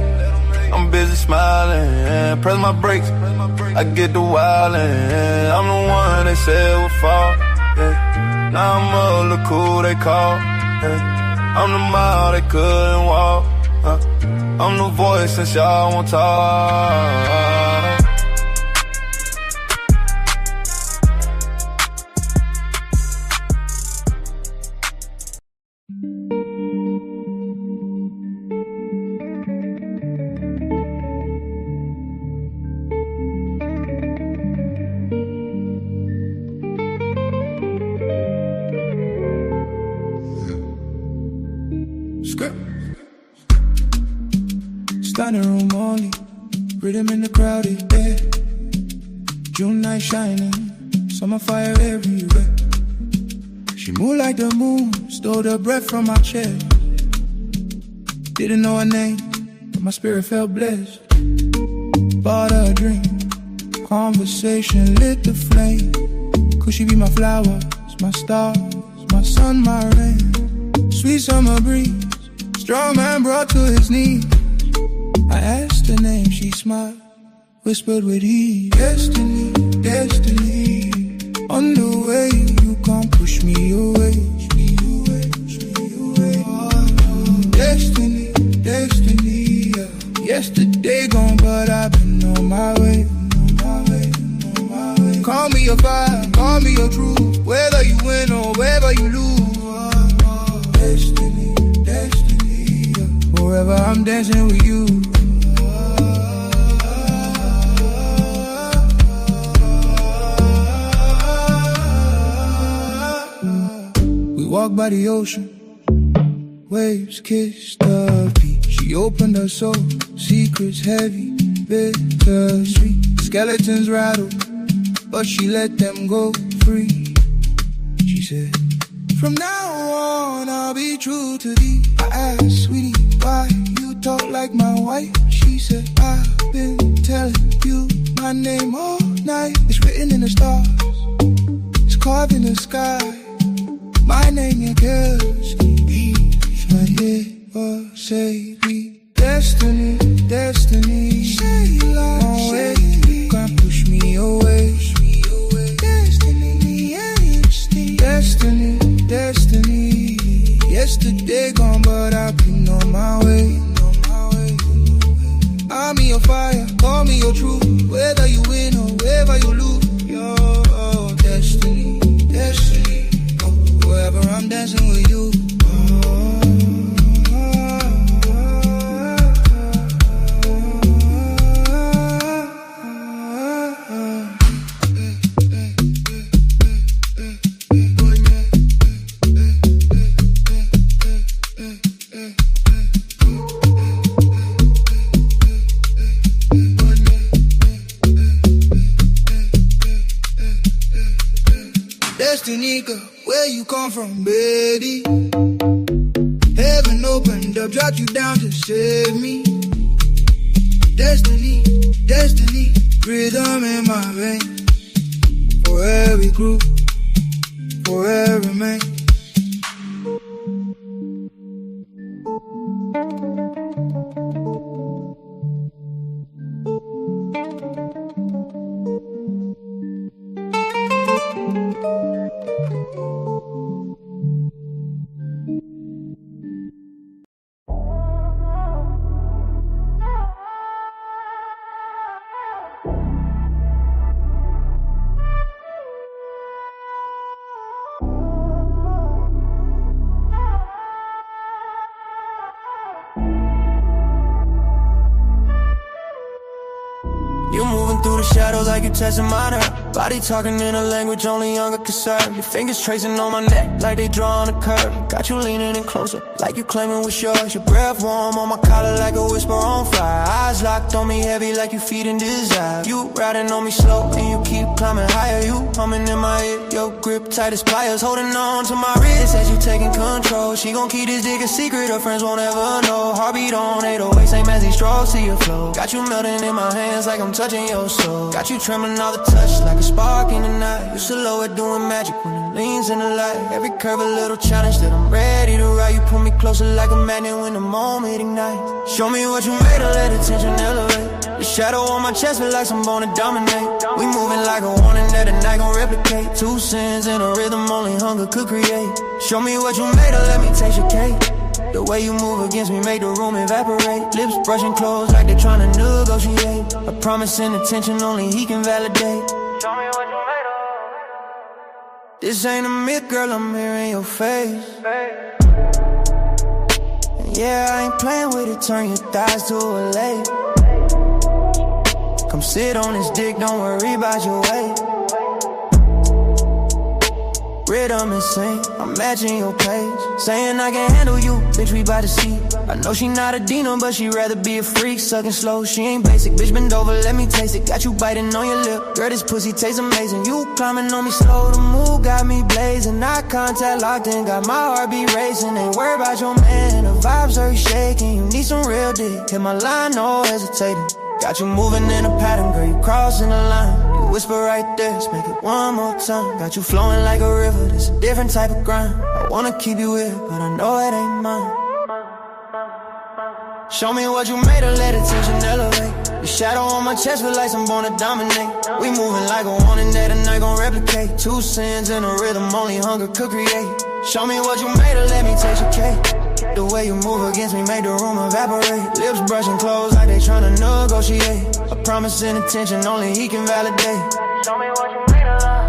I'm busy smiling, press my brakes, I get the wildin'. I'm the one they said would fall, yeah. Now I'm up, look who they call, yeah. I'm the mile they couldn't walk, I'm the voice since y'all won't talk. Standing room only, rhythm in the crowded air. June night shining, summer fire everywhere. She moved like the moon, stole the breath from my chest. Didn't know her name, but my spirit felt blessed. Bought her a drink, conversation lit the flame. Could she be my flowers, my stars, sun, my rain. Sweet summer breeze, strong man brought to his knees. I asked her name, she smiled, whispered with ease. Destiny, destiny, on the way, you can't push me away. Destiny, destiny, yeah. Yesterday gone, but I've been on my way. Call me your fire, call me your truth. Whether you win or whether you lose. Destiny, destiny, yeah. Forever I'm dancing with you. We walk by the ocean, waves kiss the beach. She opened her soul, secrets heavy, bittersweet. Skeletons rattle, but she let them go free. She said, from now on I'll be true to thee. I asked, sweetie, why you talk like my wife? She said, I've been telling you my name all night. It's written in the stars, it's carved in the sky. My name you kills me. Say we destiny, destiny. Say love, say you can't push me away. Destiny, destiny, destiny. Yesterday gone, but I've been on my way. I'm in your fire, call me your truth. Whether you win or whether you lose, your destiny, destiny. Wherever I'm dancing with you. Destiny, girl, where you come from, baby? Heaven opened up, dropped you down to save me. Destiny, destiny, rhythm in my veins. For every group, for every man. You moving through the shadows like you testing my nerve. Body talking in a language only younger can serve. Your fingers tracing on my neck like they drawing a curve. Got you leaning in closer like you claiming what's yours. Your breath warm on my collar like a whisper on fire. Eyes locked on me heavy like you feeding desire. You riding on me slow and you keep climbing higher. You humming in my ear, your grip tight as pliers. Holding on to my wrist as you taking control. She gon' keep this dick a secret, her friends won't ever know. Heartbeat on 808, same as these strokes to your flow. Got you melting in my hands like I'm touching your soul. Got you trembling all the touch like a spark in the night. You slow it doing magic when it leans in the light. Every curve a little challenge that I'm ready to ride. You pull me closer like a magnet when the moment ignites. Show me what you made of, let attention elevate. The shadow on my chest feel like I'm born to dominate. We moving like a warning that the night gon' replicate. Two sins in a rhythm only hunger could create. Show me what you made of, let me taste your cake. The way you move against me make the room evaporate. Lips brushing clothes like they're trying to negotiate. A promise and attention only he can validate. Show me what you made of. This ain't a myth, girl, I'm hearing your face. And yeah, I ain't playing with it, turn your thighs to a lake. Come sit on this dick, don't worry about your weight. Rhythm and sing, I'm matching your pace. Saying I can handle you, bitch, we bout to see. I know she not a demon, but she rather be a freak. Sucking slow, she ain't basic. Bitch, bend over, let me taste it. Got you biting on your lip. Girl, this pussy tastes amazing. You climbing on me slow, the move got me blazing. Eye contact locked in, got my heart be racing. Ain't worried about your man, the vibes are shaking. You need some real dick, hit my line, no hesitating. Got you moving in a pattern, girl, you crossing the line. You Whisper right there, let's make it one more time. Got you flowing like a river, it's a different type of grind. I wanna keep you here, but I know it ain't mine. Show me what you made of, let attention elevate. The shadow on my chest feel like I'm born to dominate. We moving like a warning that a night gon' replicate. Two sins in a rhythm, only hunger could create. Show me what you made of, let me taste your cake. The way you move against me make the room evaporate. Lips brushing clothes like they tryna negotiate. A promise and attention only he can validate. Show me what you made of.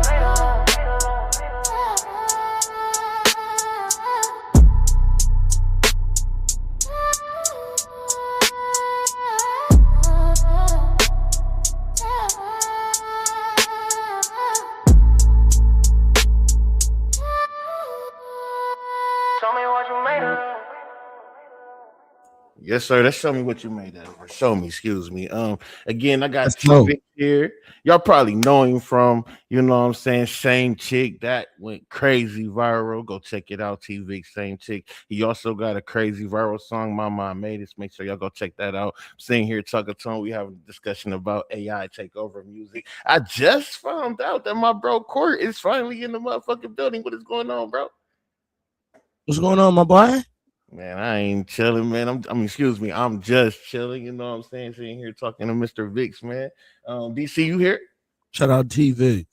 Yes, sir. Let's show me what you made of. Or show me, excuse me. Again, I got Let's T go. Vic here. Y'all probably know him from, you know what I'm saying, Same Chick. That went crazy viral. Go check it out, T Vic, Same Chick. He also got a crazy viral song, Mama I Made It. Make sure y'all go check that out. I'm sitting here talking to him. We having a discussion about AI take over music. I just found out that my bro Court is finally in the motherfucking building. What is going on, bro? What's going on, my boy? Man, I ain't chilling, man. Excuse me, I'm just chilling. You know what I'm saying? Sitting here talking to Mr. Vix, man. DC, you here? Shout out TV.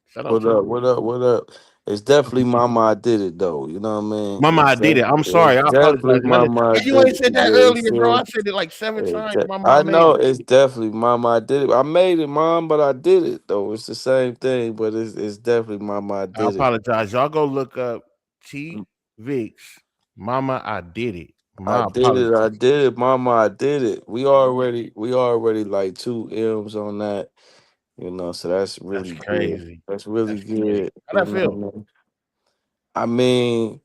Shout out What to up? What up? What up? It's definitely Mama I did it though. You know what I mean? Mama. I did it. I'm It's sorry. I definitely apologize. Mama I You did ain't it. said that Yeah, earlier, bro. see? I said it like 7 times. Mama, I I made know it. it's definitely Mama I did it. I made it, Mom, but I did it though. It's the same thing, but it's definitely Mama I I did it. apologize. Y'all go look up T Vix. Mama, I did it. I My did it. apologies. I did it, Mama. I did it. We already like 2 M's on that. So that's That's really good. crazy. That's really That's crazy. good. How'd that feel? I mean,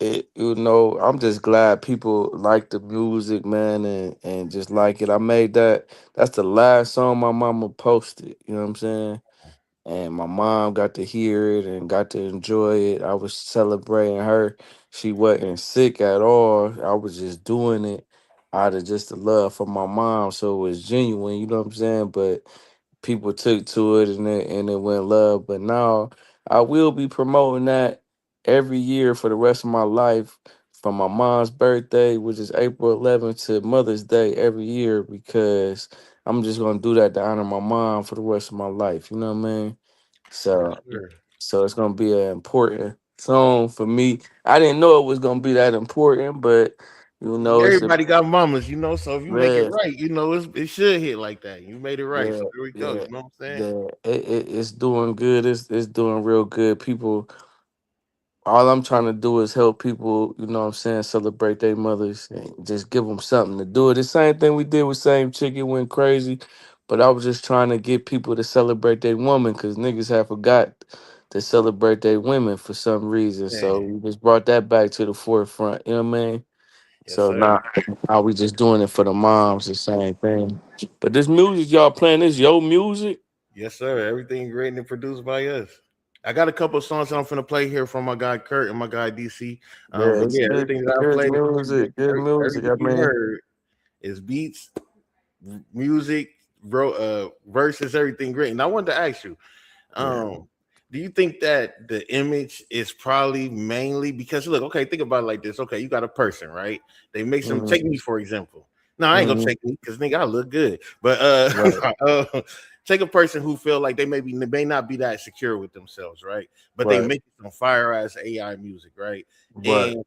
I'm just glad people like the music, man, and just like it. I made that. That's the last song my mama posted. You know what I'm saying? And my mom got to hear it and got to enjoy it. I was celebrating her. She wasn't sick at all. I was just doing it out of just the love for my mom. So it was genuine, you know what I'm saying? But people took to it and it went love. But now I will be promoting that every year for the rest of my life from my mom's birthday, which is April 11th, to Mother's Day every year because I'm just gonna do that to honor my mom for the rest of my life. You know what I mean? Yes, So sir. so it's gonna be an important song for me. I didn't know it was gonna be that important, but it's a Everybody got mamas, so if you make it yeah, right, it should hit like that. You made it right. yeah, So there we go. yeah, You know what I'm saying? yeah. It's doing good. It's doing real good. People, all I'm trying to do is help people, you know what I'm saying, celebrate their mothers and just give them something to do. The same thing we did with Same Chick, it went crazy. But I was just trying to get people to celebrate their woman because niggas have forgot to celebrate their women for some reason. So Man. we just brought that back to the forefront. You know what I mean? Yes, So sir. now we just doing it for the moms, the same thing. But this music y'all playing, this your music? Yes, sir. Everything written and produced by us. I got a couple of songs that I'm finna play here from my guy Kurt and my guy DC. Yeah, But it's yeah, good, everything that I good played, music, good music. everything I you mean, heard is beats, music, verses, everything great. And I wanted to ask you, yeah. do you think that the image is probably mainly because look, okay, think about it like this. Okay, you got a person, right? They make some Mhm, take me for example. No, I ain't gonna mhm, take me because nigga, I look good. But right, take a person who feel like they may not be that secure with themselves, right? But they right, make some fire ass AI music, right? right. And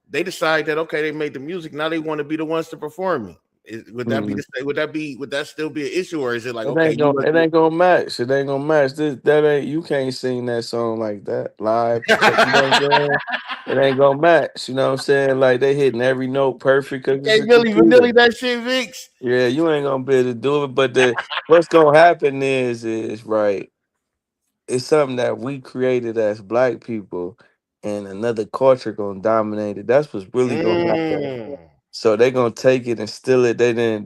they decide that okay, they made the music. Now they want to be the ones to perform it. Mhm. Would that still be an issue, or is it like It okay, ain't you gonna, look it ain't gonna match. It ain't gonna match. That ain't. You can't sing that song like that live. You know what I'm saying? It ain't gonna match. You know what I'm saying? Like they hitting every note perfect because it's Hey, a Millie computer. Vanilli, that shit, Vix. Yeah, you ain't gonna be able to do it. But what's gonna happen is right. It's something that we created as black people, and another culture gonna dominate it. That's what's really gonna happen. Mm, So they gonna take it and steal it. They didn't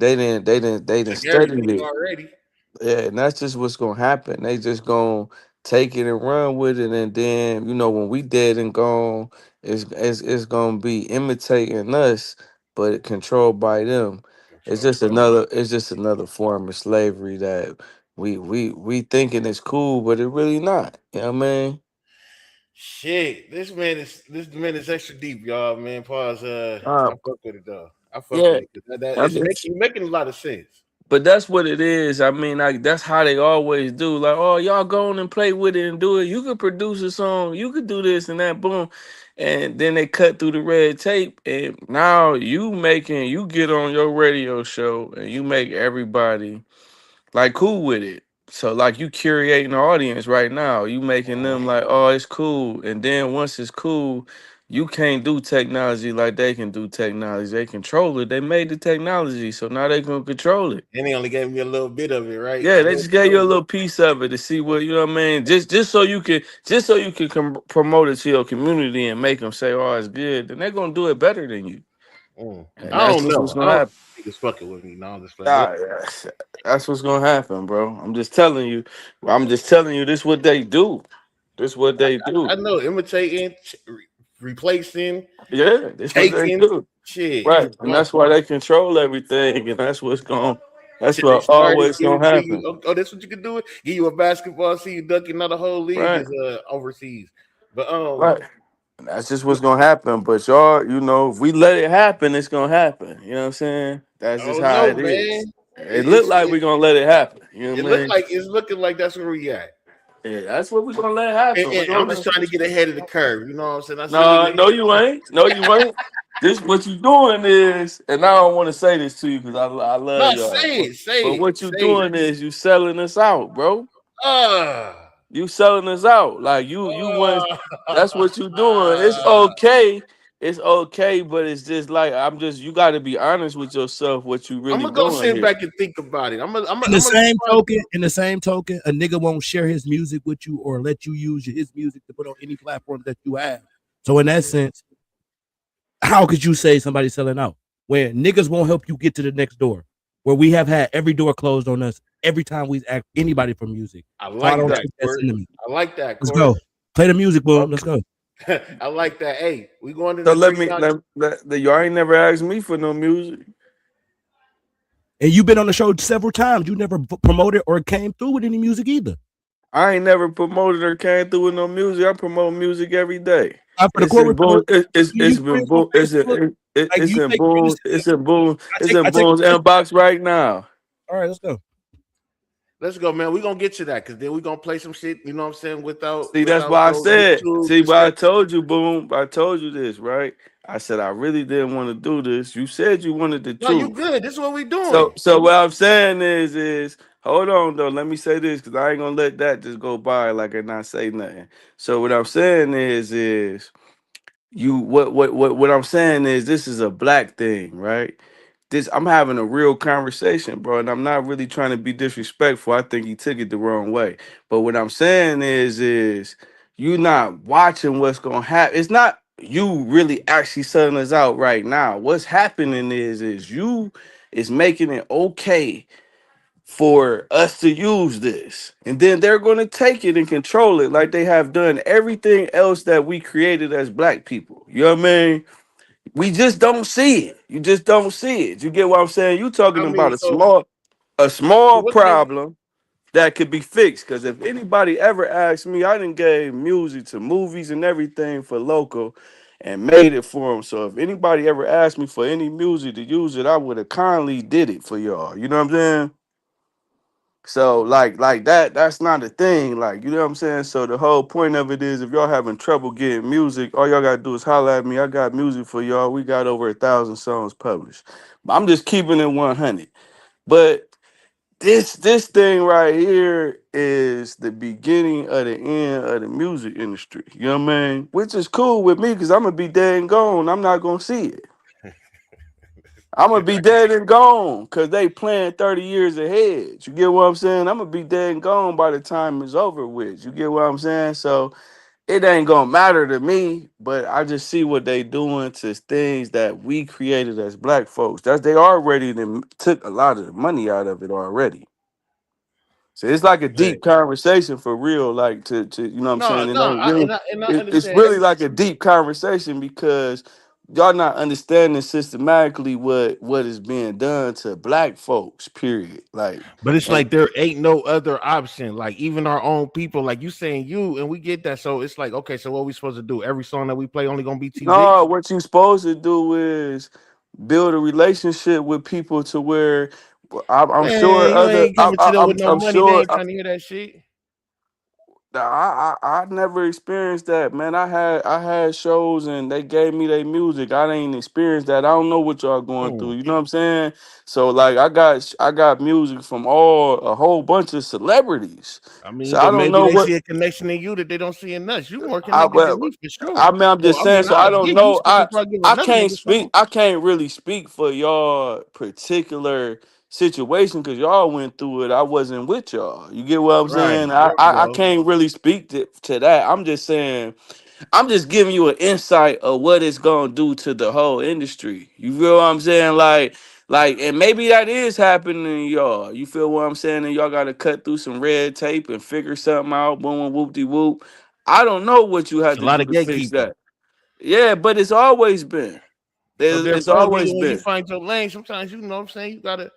took study everything it. already. Yeah, and that's just what's gonna happen. They just gonna take it and run with it, and then when we dead and gone, it's gonna be imitating us, but controlled by them. It's Control. just another form of slavery that we thinking it's cool, but it really not. You know what I mean? Shit, this man is extra deep, y'all. Man, pause. I Uh, fuck with it though. I fuck yeah. with it because that I it's mean, making a lot of sense. but that's what it is. I mean, like that's how they always do. Like, oh, y'all go on and play with it and do it. You could produce a song, you could do this and that, boom. And then they cut through the red tape, and now you get on your radio show and you make everybody like cool with it. So like you curating the audience right now. You making them like, oh, it's cool. And then once it's cool, you can't do technology like they can do technology. They control it. They made the technology, so now they can control it. And he only gave me a little bit of it, right? Yeah, A they little just gave bit you a of it. little piece of it to see what you know what I mean. Just so you can promote it to your community and make them say, "Oh, it's good." Then they're gonna do it better than you, and I that's don't just what's know. I gonna don't happen. think it's fucking with me. No, I'm just playing. But Ah, yeah, that's what's gonna happen, bro. I'm just telling you. I'm just telling you. This what they do. This what they I do. know imitating, replacing, Yeah, this what they taking do. shit. Right, and that's why they control everything, and that's what's going. That's Shit, they what started always gonna give you. happen. Oh, that's what you can do. It. Give you a basketball, see you dunking. Not the whole league Right, is overseas. But right. And that's just what's gonna happen. But y'all, if we let it happen, it's gonna happen. You know what I'm saying? That's I just don't how know, it man. is. It look like we're gonna let it happen. You know It what I look mean? like it's looking like that's where we at. Yeah, that's what we're gonna let happen. We're And I'm gonna. just trying to get ahead of the curve. You know what I'm saying? I see what No, they. no, you ain't. No, you ain't. This what you doing is, and I don't want to say this to you because I love No, y'all. say it, But say it, what you say it. doing is you selling us out, bro. Ah, You selling us out. Like you want. That's what you doing. It's ah. okay. It's okay, but it's just like you got to be honest with yourself. What you I'm really gonna go doing sit here? back and think about it. In the I'm gonna same respond. token, a nigga won't share his music with you or let you use his music to put on any platform that you have. So in that sense, how could you say somebody's selling out when niggas won't help you get to the next door? Where we have had every door closed on us every time we ask anybody for music. I So I like don't that, take that Court. sentiment. I like that, Let's Court. go. Play the music, boom. Let's Okay. go. I like that. Hey, we going to So the let three me down. y'all ain't never asked me for no music. And you've been on the show several times. You never promoted or came through with any music either. I ain't never promoted or came through with no music. I promote music every day. For the It's core in report, boom. It's do you it's put been it on boom. Facebook? Like, do It's you in take real boom. estate? It's in boom. It's in I take boom's inbox right now. all right, let's go. Let's go, man. We're gonna get to that because then we're gonna play some shit, you know what I'm saying, See, that's without why I no said. YouTube See, and why stuff. I told you, boom. I told you this, right? I said I really didn't want to do this. You said you wanted the No, you truth. good. This is what we So doing. so what I'm saying is hold on though. Let me say this because I ain't gonna let that just go by like and not say nothing. So what I'm saying is you what I'm saying is this is a black thing, right? This I'm having a real conversation, bro, and I'm not really trying to be disrespectful. I think he took it the wrong way. But what I'm saying is you not watching what's gonna happen. It's not you really actually selling us out right now. What's happening is you is making it okay for us to use this. And then they're going to take it and control it like they have done everything else that we created as black people. You know what I mean? We just don't see it. You just don't see it. You get what I'm saying? You talking I about mean, a small what they problem that could be fixed. Because if anybody ever asked me, I done gave music to movies and everything for local and made it for them. So if anybody ever asked me for any music to use it, I would have kindly did it for y'all. You know what I'm saying? So like that's not a thing. Like, you know what I'm saying? So the whole point of it is if y'all having trouble getting music, all y'all gotta do is holler at me. I got music for y'all. We got over 1,000 songs published. I'm just keeping it 100. But this thing right here is the beginning of the end of the music industry. You know what I mean? Which is cool with me because I'm gonna be dead and gone. I'm not gonna see it. I'm gonna be dead and gone because they plan 30 years ahead. You get what I'm saying? I'm gonna be dead and gone by the time it's over with. You get what I'm saying? So it ain't gonna matter to me, but I just see what they doing to things that we created as black folks. That's they already took a lot of the money out of it already. So it's like a man. deep conversation for real, like to you know what I'm No, saying? It no, ain't really and I it's understand really every like a deep conversation because y'all not understanding systematically what is being done to black folks. Period. Like, But it's and like there ain't no other option. Like even our own people, like you saying you, and we get that. So it's like, okay, so what we supposed to do? Every song that we play only gonna be T no, Vicks? what you supposed to do is build a relationship with people to where I'm sure Man, you other ain't coming to them with no I'm money. They sure ain't trying to hear that shit. I never experienced that, man. I had shows and they gave me their music. I didn't experience that. I don't know what y'all going through. Mm. You know what I'm saying? So like I got music from a whole bunch of celebrities. I So mean, I but don't maybe know they what see a connection in you that they don't see in us. You more I connected than well, me for I sure. mean I'm So just I saying. mean, So I'll I don't give you know. some before I give I another can't nigga speak. some. I can't really speak for y'all particular situation because y'all went through it. I wasn't with y'all. You get what I'm Right. saying? There we I go. can't really speak to that. I'm just saying. I'm just giving you an insight of what it's gonna do to the whole industry. You feel what I'm saying? And maybe that is happening to y'all. You feel what I'm saying? And y'all gotta cut through some red tape and figure something out. Boom, whoop de whoop. I don't know what you It's have a to lot do of to fix gatekeeping. that. Yeah, but it's always been. So It's therefore, always nigga, when you been. find your lane, sometimes you know what I'm saying, you gotta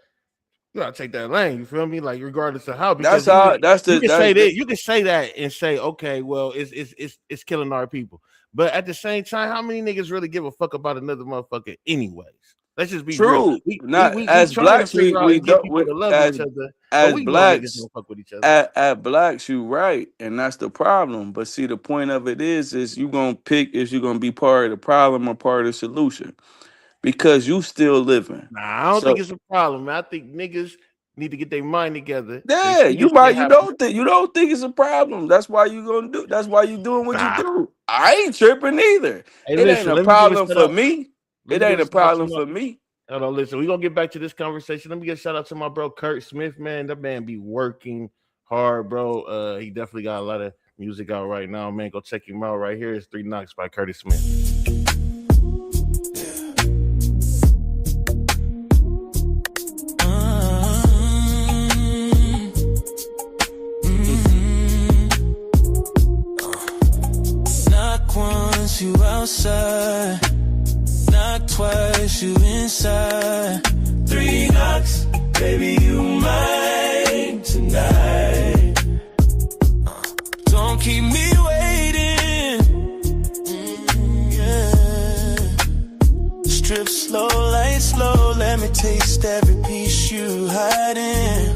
take that lane. You feel me? Like regardless of how, That's because even how. That's you the. can say That's that, you can say that and say, okay, well, it's killing our people. But at the same time, how many niggas really give a fuck about another motherfucker, anyways? Let's just be real. true. We we Not we, we as trying to blacks. figure out We and get don't. people to love As each other, but as we know niggas blacks. don't fuck with each other. At blacks, you right, and that's the problem. But see, the point of it is you gonna pick if you gonna be part of the problem or part of the solution because you still living. Nah, I don't think So it's a problem, man. I think niggas need to get their mind together. They yeah, see you this might shit happen. you don't think it's a problem. That's why you gonna do. That's why you doing what you Nah. do. I ain't tripping either. Hey, It ain't listen, a let me give a problem shout for out. me. Let It me give ain't a a shout out to problem my. for me. Hold on, listen, we're gonna get back to this conversation. Let me get a shout out to my bro Kurt Smith, man. That man be working hard, bro. He definitely got a lot of music out right now, man. Go check him out right here. It's 3 Knocks by Curtis Smith. Knock once, you outside. Knock twice, you inside. 3 knocks, baby, you mine tonight. Don't keep me waiting. Yeah. Strip slow, light slow. Let me taste every piece you hiding.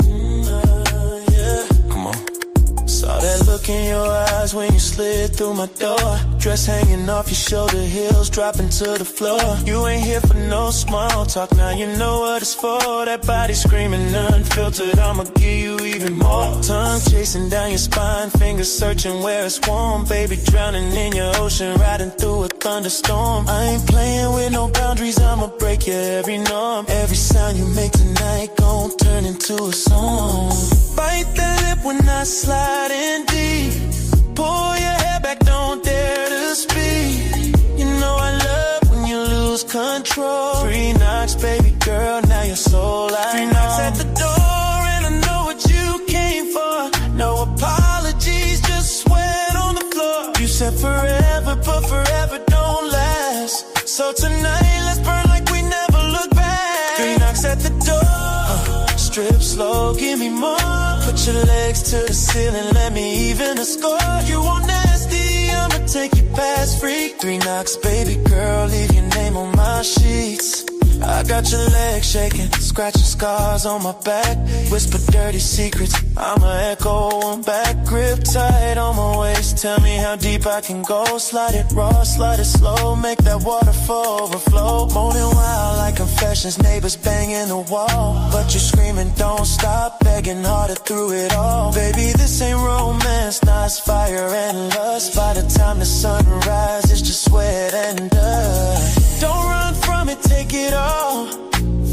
Yeah. Come on. Saw that look in your eyes when you slid through my door. Dress hanging off your shoulder, heels dropping to the floor. You ain't here for no small talk, now you know what it's for. That body screaming unfiltered, I'ma give you even more. Tongue chasing down your spine, fingers searching where it's warm. Baby drowning in your ocean, riding through a thunderstorm. I ain't playing with no boundaries, I'ma break your every norm. Every sound you make tonight gon' turn into a song. Bite that lip when I slide in deep. Pull your hair back, don't dare to speak. You know I love when you lose control. 3 knocks, baby girl, now you're so light. 3 knocks at the door and I know what you came for. No apologies, just sweat on the floor. You said forever, but forever don't last. So tonight, let's burn like we never look back. 3 knocks at the door. Strip slow, give me more. Put your legs to the ceiling, let me even a score. You want nasty, I'ma take you past freak. 3 knocks, baby girl, leave your name on my sheets. I got your legs shaking, scratching scars on my back. Whisper dirty secrets, I'ma echo one back. Grip tight on my waist, tell me how deep I can go. Slide it raw, slide it slow, make that waterfall overflow. Moaning wild like confessions, neighbors banging the wall. But you screaming, don't stop, begging harder through it all. Baby, this ain't romance, nah, it's fire and lust. By the time the sun rises, it's just sweat and dust. Don't run from it, take it all.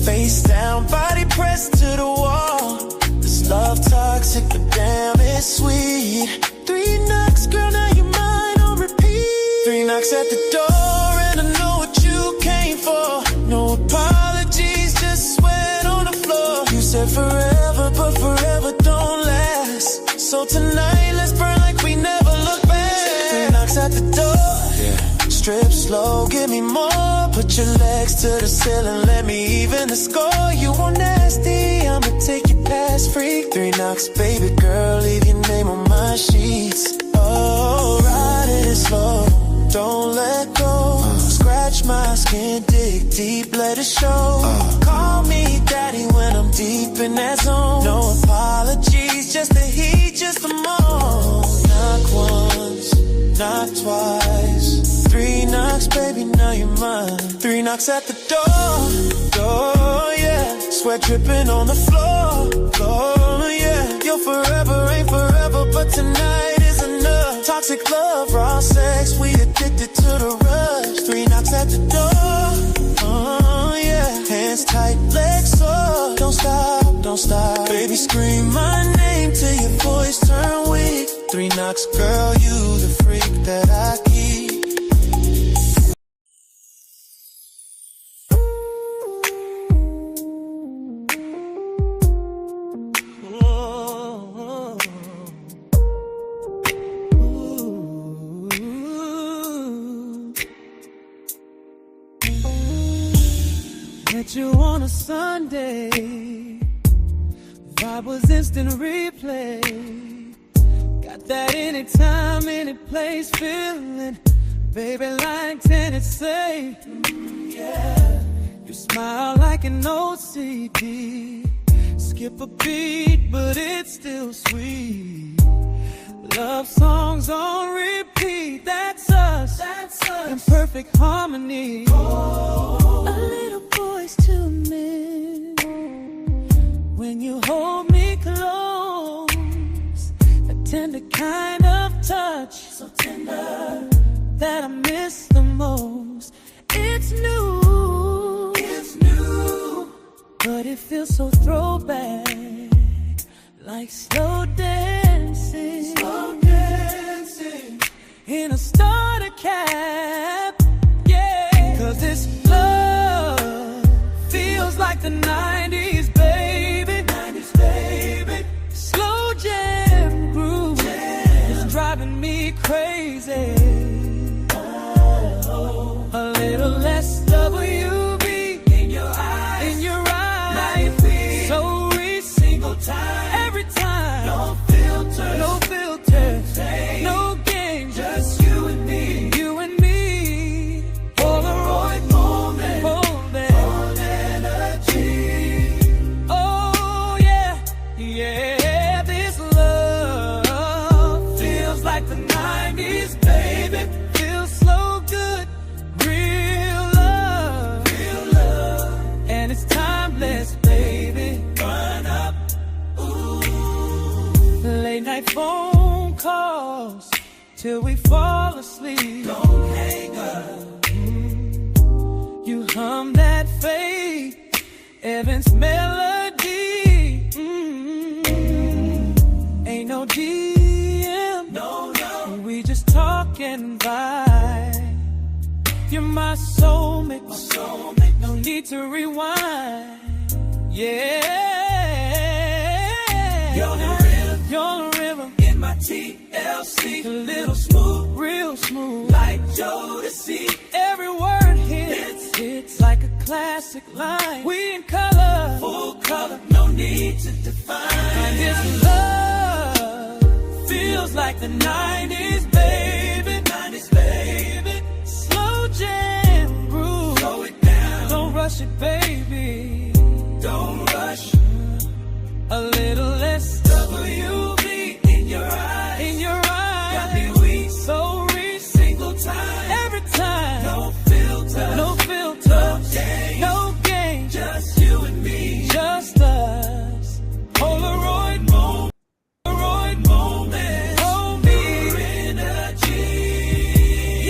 Face down, body pressed to the wall. This love toxic, but damn, it's sweet. 3 knocks, girl, now you're mine on repeat. 3 knocks at the door, and I know what you came for. No apologies, just sweat on the floor. You said forever, but forever don't last. So tonight, let's burn like we never look back. 3 knocks at the door. Yeah. strip slow, give me more. Put your legs to the ceiling, let me even the score. You want nasty, I'ma take you past freak. 3 knocks, baby girl, leave your name on my sheets. Oh, ride it slow, don't let go. Scratch my skin, dig deep, let it show. Call me daddy when I'm deep in that zone. No apologies, just the heat, just the moan. Knock once, knock twice. 3 knocks, baby, now you're mine. 3 knocks at the door, yeah. Sweat dripping on the floor, yeah. Your forever ain't forever, but tonight is enough. Toxic love, raw sex, we addicted to the rush. 3 knocks at the door, yeah. Hands tight, legs sore. Don't stop, don't stop. Baby, scream my name till your voice turn weak. 3 knocks, girl, you the freak that I keep. Met you on a Sunday, vibe was instant replay. Got that anytime, any place feeling, baby, like Tennessee. Yeah, you smile like an old CD. Skip a beat, but it's still sweet. Love songs on repeat, that's us, in perfect harmony. Oh. A little voice to me when you hold me close. A tender kind of touch, so tender, that I miss the most. It's new, but it feels so throwback, like slow dancing in a starter cap. Yeah, 'cause this love feels like the 90s, baby. 90s, baby. Slow jam groove is driving me crazy. A little less love will you be in your eyes, in your eyes. Life is so real, single time, every time. No filters, no filters, no games, just you and me, you and me. Polaroid moment, full energy. Oh yeah, yeah. This love feels like the 90s, baby. Feels so good. Real love, and it's timeless, baby. Burn up, ooh. Late night phone calls till we fall asleep. Don't hang up. You hum that Faith Evans melody. Ain't no DM, no. We just talk and vibe. You're my soulmate, no need to rewind. Yeah, you're the rhythm in my TLC. A little smooth, real smooth, like Jodeci. Every word hits like a classic line. We in color, full color, no need to define. And this love feels like the 90s, baby. 90s, baby. Slow jam groove, slow it down. Don't rush it, baby. Don't rush. A little less WB in your eyes, in your eyes. Got me weak, so real, single time, every time. No filter, no filter, no game, just you and me, just us. Polaroid moment, Polaroid moment. Hold me, energy.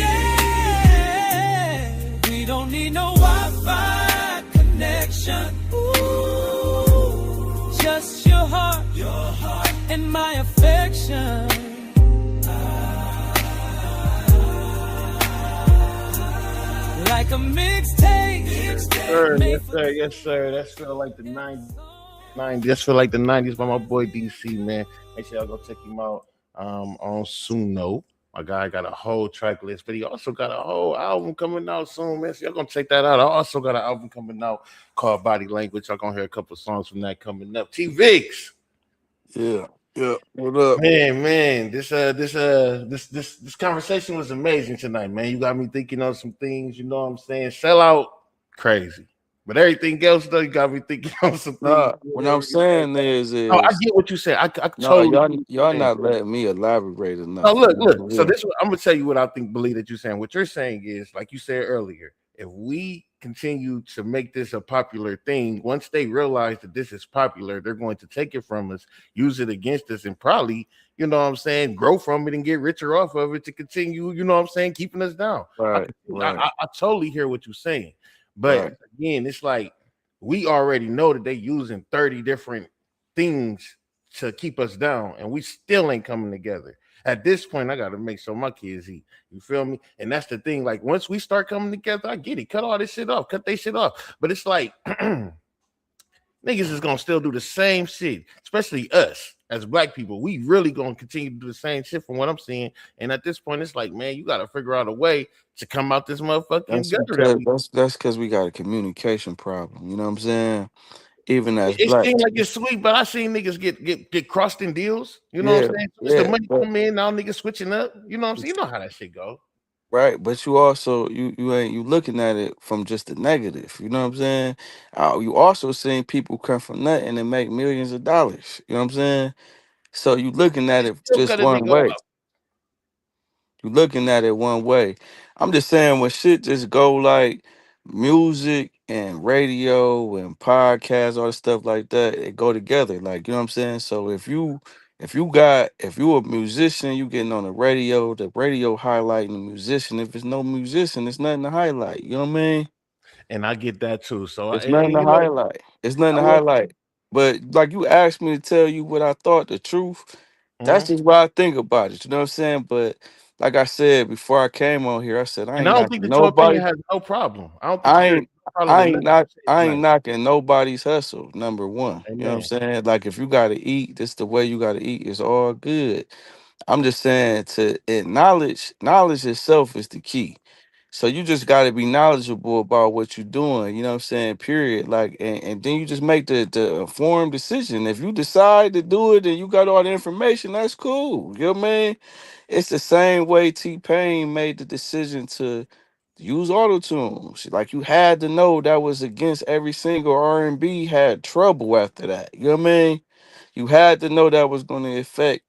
Yeah, we don't need no Wi-Fi connection. Just your heart, and my affection. Like a mixtape. Yes, sir. That's feel like the 90s. That's feel like the 90s by my boy DC, man. Make sure y'all go check him out on Suno. My guy got a whole track list, but he also got a whole album coming out soon, man. So y'all gonna check that out. I also got an album coming out called Body Language. Y'all gonna hear a couple songs from that coming up. T Vix. Yeah. What up? Man, this conversation was amazing tonight, man. You got me thinking on some things, you know what I'm saying? Sell out, crazy. But everything else, though, you got me thinking on some things. Nah, what I'm saying is, I get what you said. I no, totally y'all not letting me elaborate enough. Oh, look. So this, I'm gonna tell you what I believe that you're saying. What you're saying is, like you said earlier, if we continue to make this a popular thing, once they realize that this is popular, they're going to take it from us, use it against us, and probably, you know what I'm saying, grow from it and get richer off of it to continue, you know what I'm saying, keeping us down. Right. I totally hear what you're saying. But again, it's like we already know that they're using 30 different things to keep us down, and we still ain't coming together. At this point, I got to make sure my kids eat. You feel me? And that's the thing. Like, once we start coming together, I get it. Cut all this shit off. Cut they shit off. But it's like, niggas is going to still do the same shit, especially us as black people. We really going to continue to do the same shit from what I'm seeing. And at this point, it's like, man, you got to figure out a way to come out this motherfucking gutter. That's because we got a communication problem. You know what I'm saying? Even as it black, seems like it's sweet, but I seen niggas get crossed in deals. You know what I'm saying? So the money come in, now niggas switching up. You know what I'm saying? You know how that shit go. Right, but you also you ain't you looking at it from just the negative. You know what I'm saying? You also seeing people come from nothing and make millions of dollars. You know what I'm saying? So you looking at it just one way. You looking at it one way. I'm just saying when shit just go like music and radio and podcasts, all the stuff like that, it go together. Like, you know what I'm saying? So if you a musician, you getting on the radio highlighting the musician. If it's no musician, it's nothing to highlight. You know what I mean? And I get that too. So it's nothing to highlight. It's nothing to highlight. But like you asked me to tell you what I thought, the truth. That's just what I think about it. You know what I'm saying? But like I said before I came on here, I said I don't think that your opinion has no problem. I ain't knocking nobody's hustle. Number one, you know what I'm saying? Like if you gotta eat, this the way you gotta eat. It's all good. I'm just saying knowledge itself is the key. So you just got to be knowledgeable about what you're doing, you know what I'm saying, period. Like, and then you just make the informed decision. If you decide to do it and you got all the information, that's cool. You know what I mean? It's the same way T-Pain made the decision to use auto-tune. Like, you had to know that was against every single R&B had trouble after that. You know what I mean? You had to know that was going to affect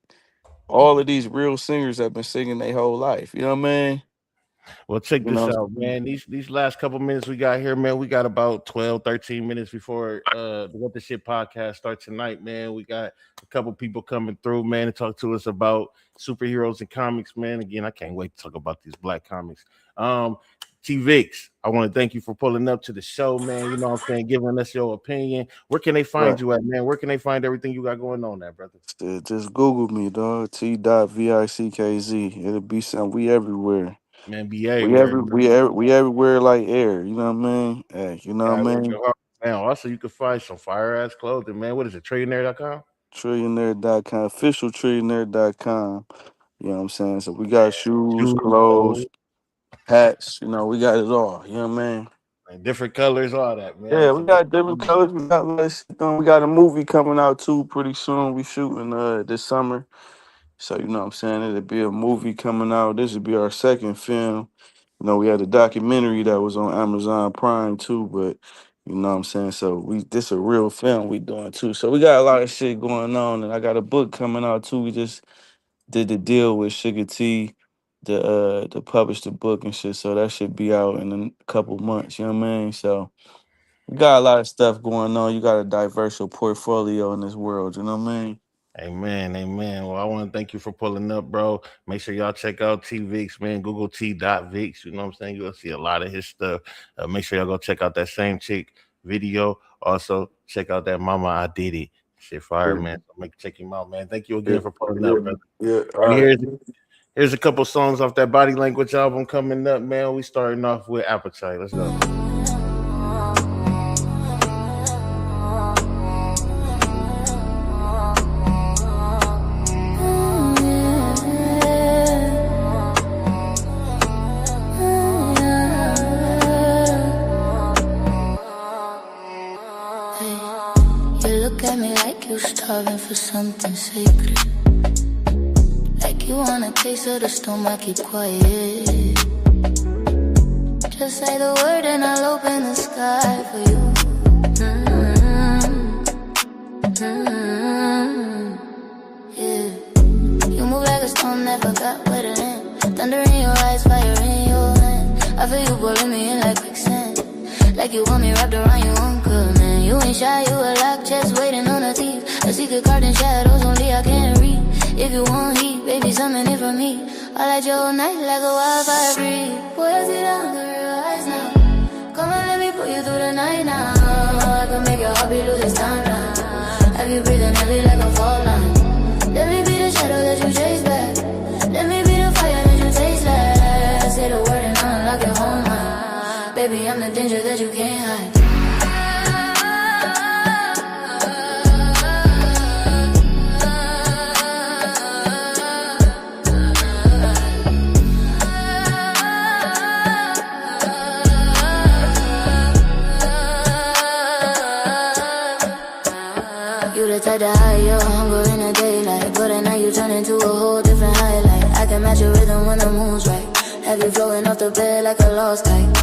all of these real singers that have been singing their whole life. You know what I mean? Well, check this out, man. These last couple minutes we got here, man. We got about 12, 13 minutes before the What the Shit podcast starts tonight, man. We got a couple people coming through, man, to talk to us about superheroes and comics, man. Again, I can't wait to talk about these black comics. T Vix, I want to thank you for pulling up to the show, man. You know what I'm saying, giving us your opinion. Where can they find you at, man? Where can they find everything you got going on there, brother? Just Google me, dog. T.Vickz. It'll be something. We everywhere. Man, be everywhere. We everywhere like air. You know what I mean? Hey, you know what I mean? Now, also, you can find some fire ass clothing, man. What is it? Trillionaire.com? Trillionaire.com. Official Trillionaire.com. You know what I'm saying? So we got shoes, clothes, hats. You know, we got it all. You know what I mean? And different colors, all that, man. Yeah, we got different colors. We got a movie coming out too pretty soon. We shooting this summer. So, you know what I'm saying? It'll be a movie coming out. This will be our second film. You know, we had a documentary that was on Amazon Prime too, but you know what I'm saying? So this a real film we doing too. So we got a lot of shit going on, and I got a book coming out too. We just did the deal with Sugar T to publish the book and shit. So that should be out in a couple months, you know what I mean? So we got a lot of stuff going on. You got a diverse portfolio in this world, you know what I mean? Amen. Well, I want to thank you for pulling up, bro. Make sure y'all check out T Vix, man. Google T.Vix. You know what I'm saying? You'll see a lot of his stuff. Make sure y'all go check out that same chick video. Also, check out that Mama I Did It. Shit fire, man. So check him out, man. Thank you again for pulling up, brother. Yeah. Here's a couple songs off that Body Language album coming up, man. We starting off with Appetite. Let's go. something sacred. Like you want a taste of the storm, I keep quiet. Just say the word and I'll open the sky for you. Yeah. You move like a stone, never got where to land. Thunder in your eyes, fire in your hand. I feel you pulling me in like quicksand. Like you want me wrapped around your uncle, man. You ain't shy, you a lock, just waiting on a thief. A secret card in shadows, only I can read. If you want heat, baby, summon it from me. I light your whole night like a wildfire breeze. Boy, I see down the real eyes now. Come on, let me put you through the night now. I can make your heartbeat lose its time now. Have you breathing heavy like a fall line. Let me be the shadow that you chase back. Let me be the fire that you taste like. Say the word and I'll unlock your whole mind. Baby, I'm the danger that you can't hide. You the type to hide your hunger in the daylight, but at night you turn into a whole different highlight. I can match your rhythm when the moon's right. Have you floating off the bed like a lost kite.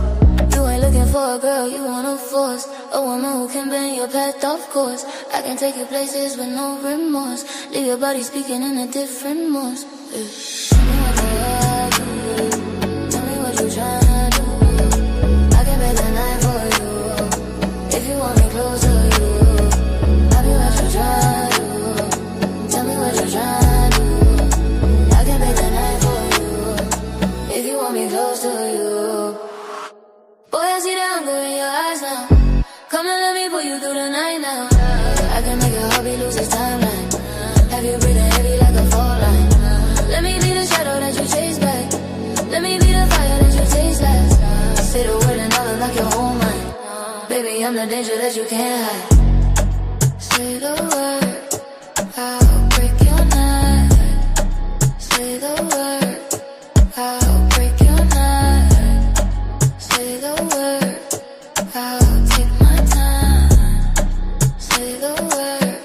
You ain't looking for a girl, you want a force. A woman who can bend your path off course. I can take you places with no remorse. Leave your body speaking in a different Morse. Yeah. Tell me what you tryna do. I can bet the night for you. If you want me close to you, I'll be what you tryna do. Tell me what you tryna do. I can bet the night for you. If you want me close to you. Boy, I see the hunger in your eyes now. Come and let me pull you through the night now. I can make your heartbeat lose its timeline. Have you breathing heavy like a fall line. Let me be the shadow that you chase back. Let me be the fire that you taste last. Say the word and I'll unlock your whole mind. Baby, I'm the danger that you can't hide. Say the word, I'll break your night. Say the word, I'll break your night. Say the word, I'll take my time. Say the word,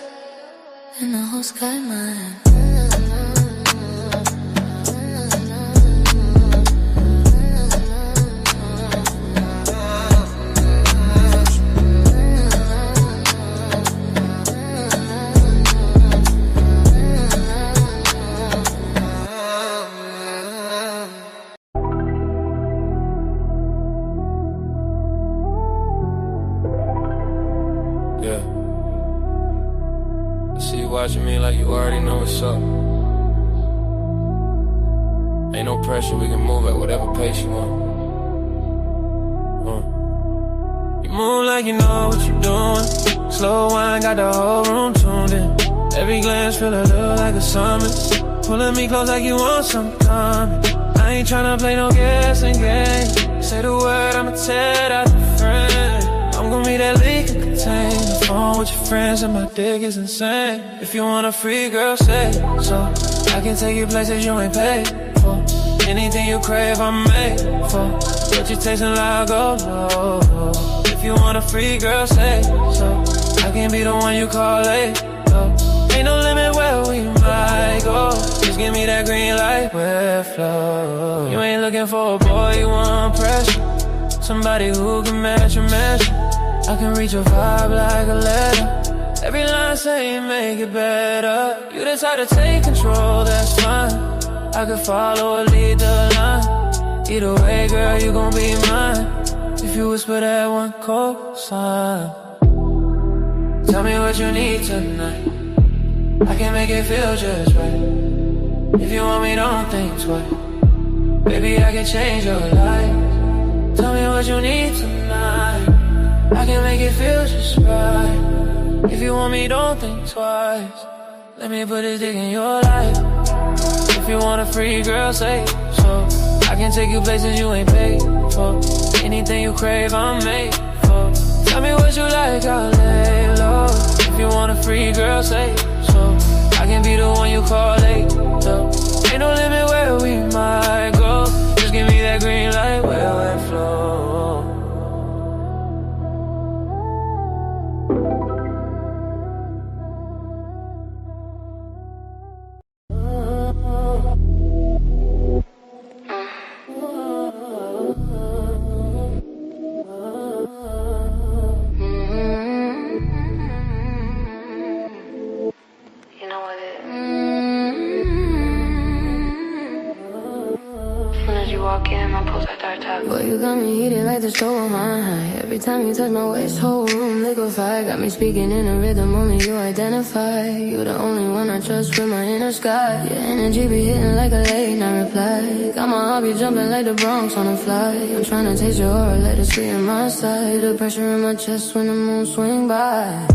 and the whole sky mine. Yeah. I see you watching me like you already know what's up. Ain't no pressure, we can move at whatever pace you want. You move like you know what you're doing. Slow wine got the whole room tuned in. Every glance feel a little like a summons. Pulling me close like you want some coming. I ain't tryna play no guessing game. Say the word, I'ma tear out the frame. I'm gon' be that leak and contain the phone with your friends and my dick is insane. If you want a free girl, say so. I can take you places you ain't paid for. Anything you crave, I'm made for. But you tasting like go low. If you want a free girl, say so. I can be the one you call late. Ain't no limit where we might go. Just give me that green light, where flow. You ain't looking for a boy, you want pressure. Somebody who can match your measure. I can read your vibe like a letter. Every line saying make it better. You decide to take control, that's fine. I could follow or lead the line. Either way, girl, you gon' be mine. If you whisper that one cosign. Tell me what you need tonight. I can make it feel just right. If you want me, don't think twice. Baby, I can change your life. Tell me what you need tonight. I can make it feel just right. If you want me, don't think twice. Let me put this dick in your life. If you want a free girl, say so. I can take you places you ain't paid for. Anything you crave, I'm made for. Tell me what you like, I'll lay low. If you want a free girl, say so. I can be the one you call late, though. Ain't no limit where we might go. Just give me that green light, where it flow. you walk in, my pulse like dark top. Boy, you got me heated like the stove on my high. Every time you touch my waist, whole room liquefied. Got me speaking in a rhythm only you identify. You the only one I trust with my inner sky. Your energy be hitting like a late night reply. Got my heart be jumping like the Bronx on a fly. I'm trying to taste your aura, let it sweet in my side. The pressure in my chest when the moon swing by.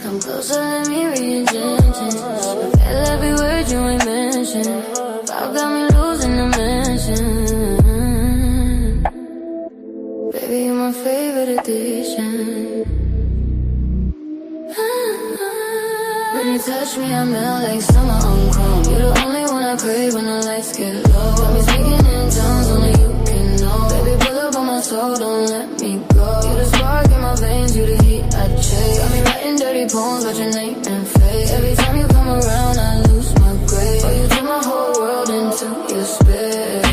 Come closer, let me read your intentions. I feel every word you ain't mentioned. Vibe got me losing dimension. Baby, you're my favorite addiction. When you touch me, I melt like summer on chrome. You're the only one I crave when the lights get low. Got me speaking in tongues, only you can know. Baby, pull up on my soul, don't let me go. You're the spark in my veins, you the heat I chase. Got me writing dirty poems about your name and face. Every time you come around, I lose my grace. Oh, you turn my whole world into your space.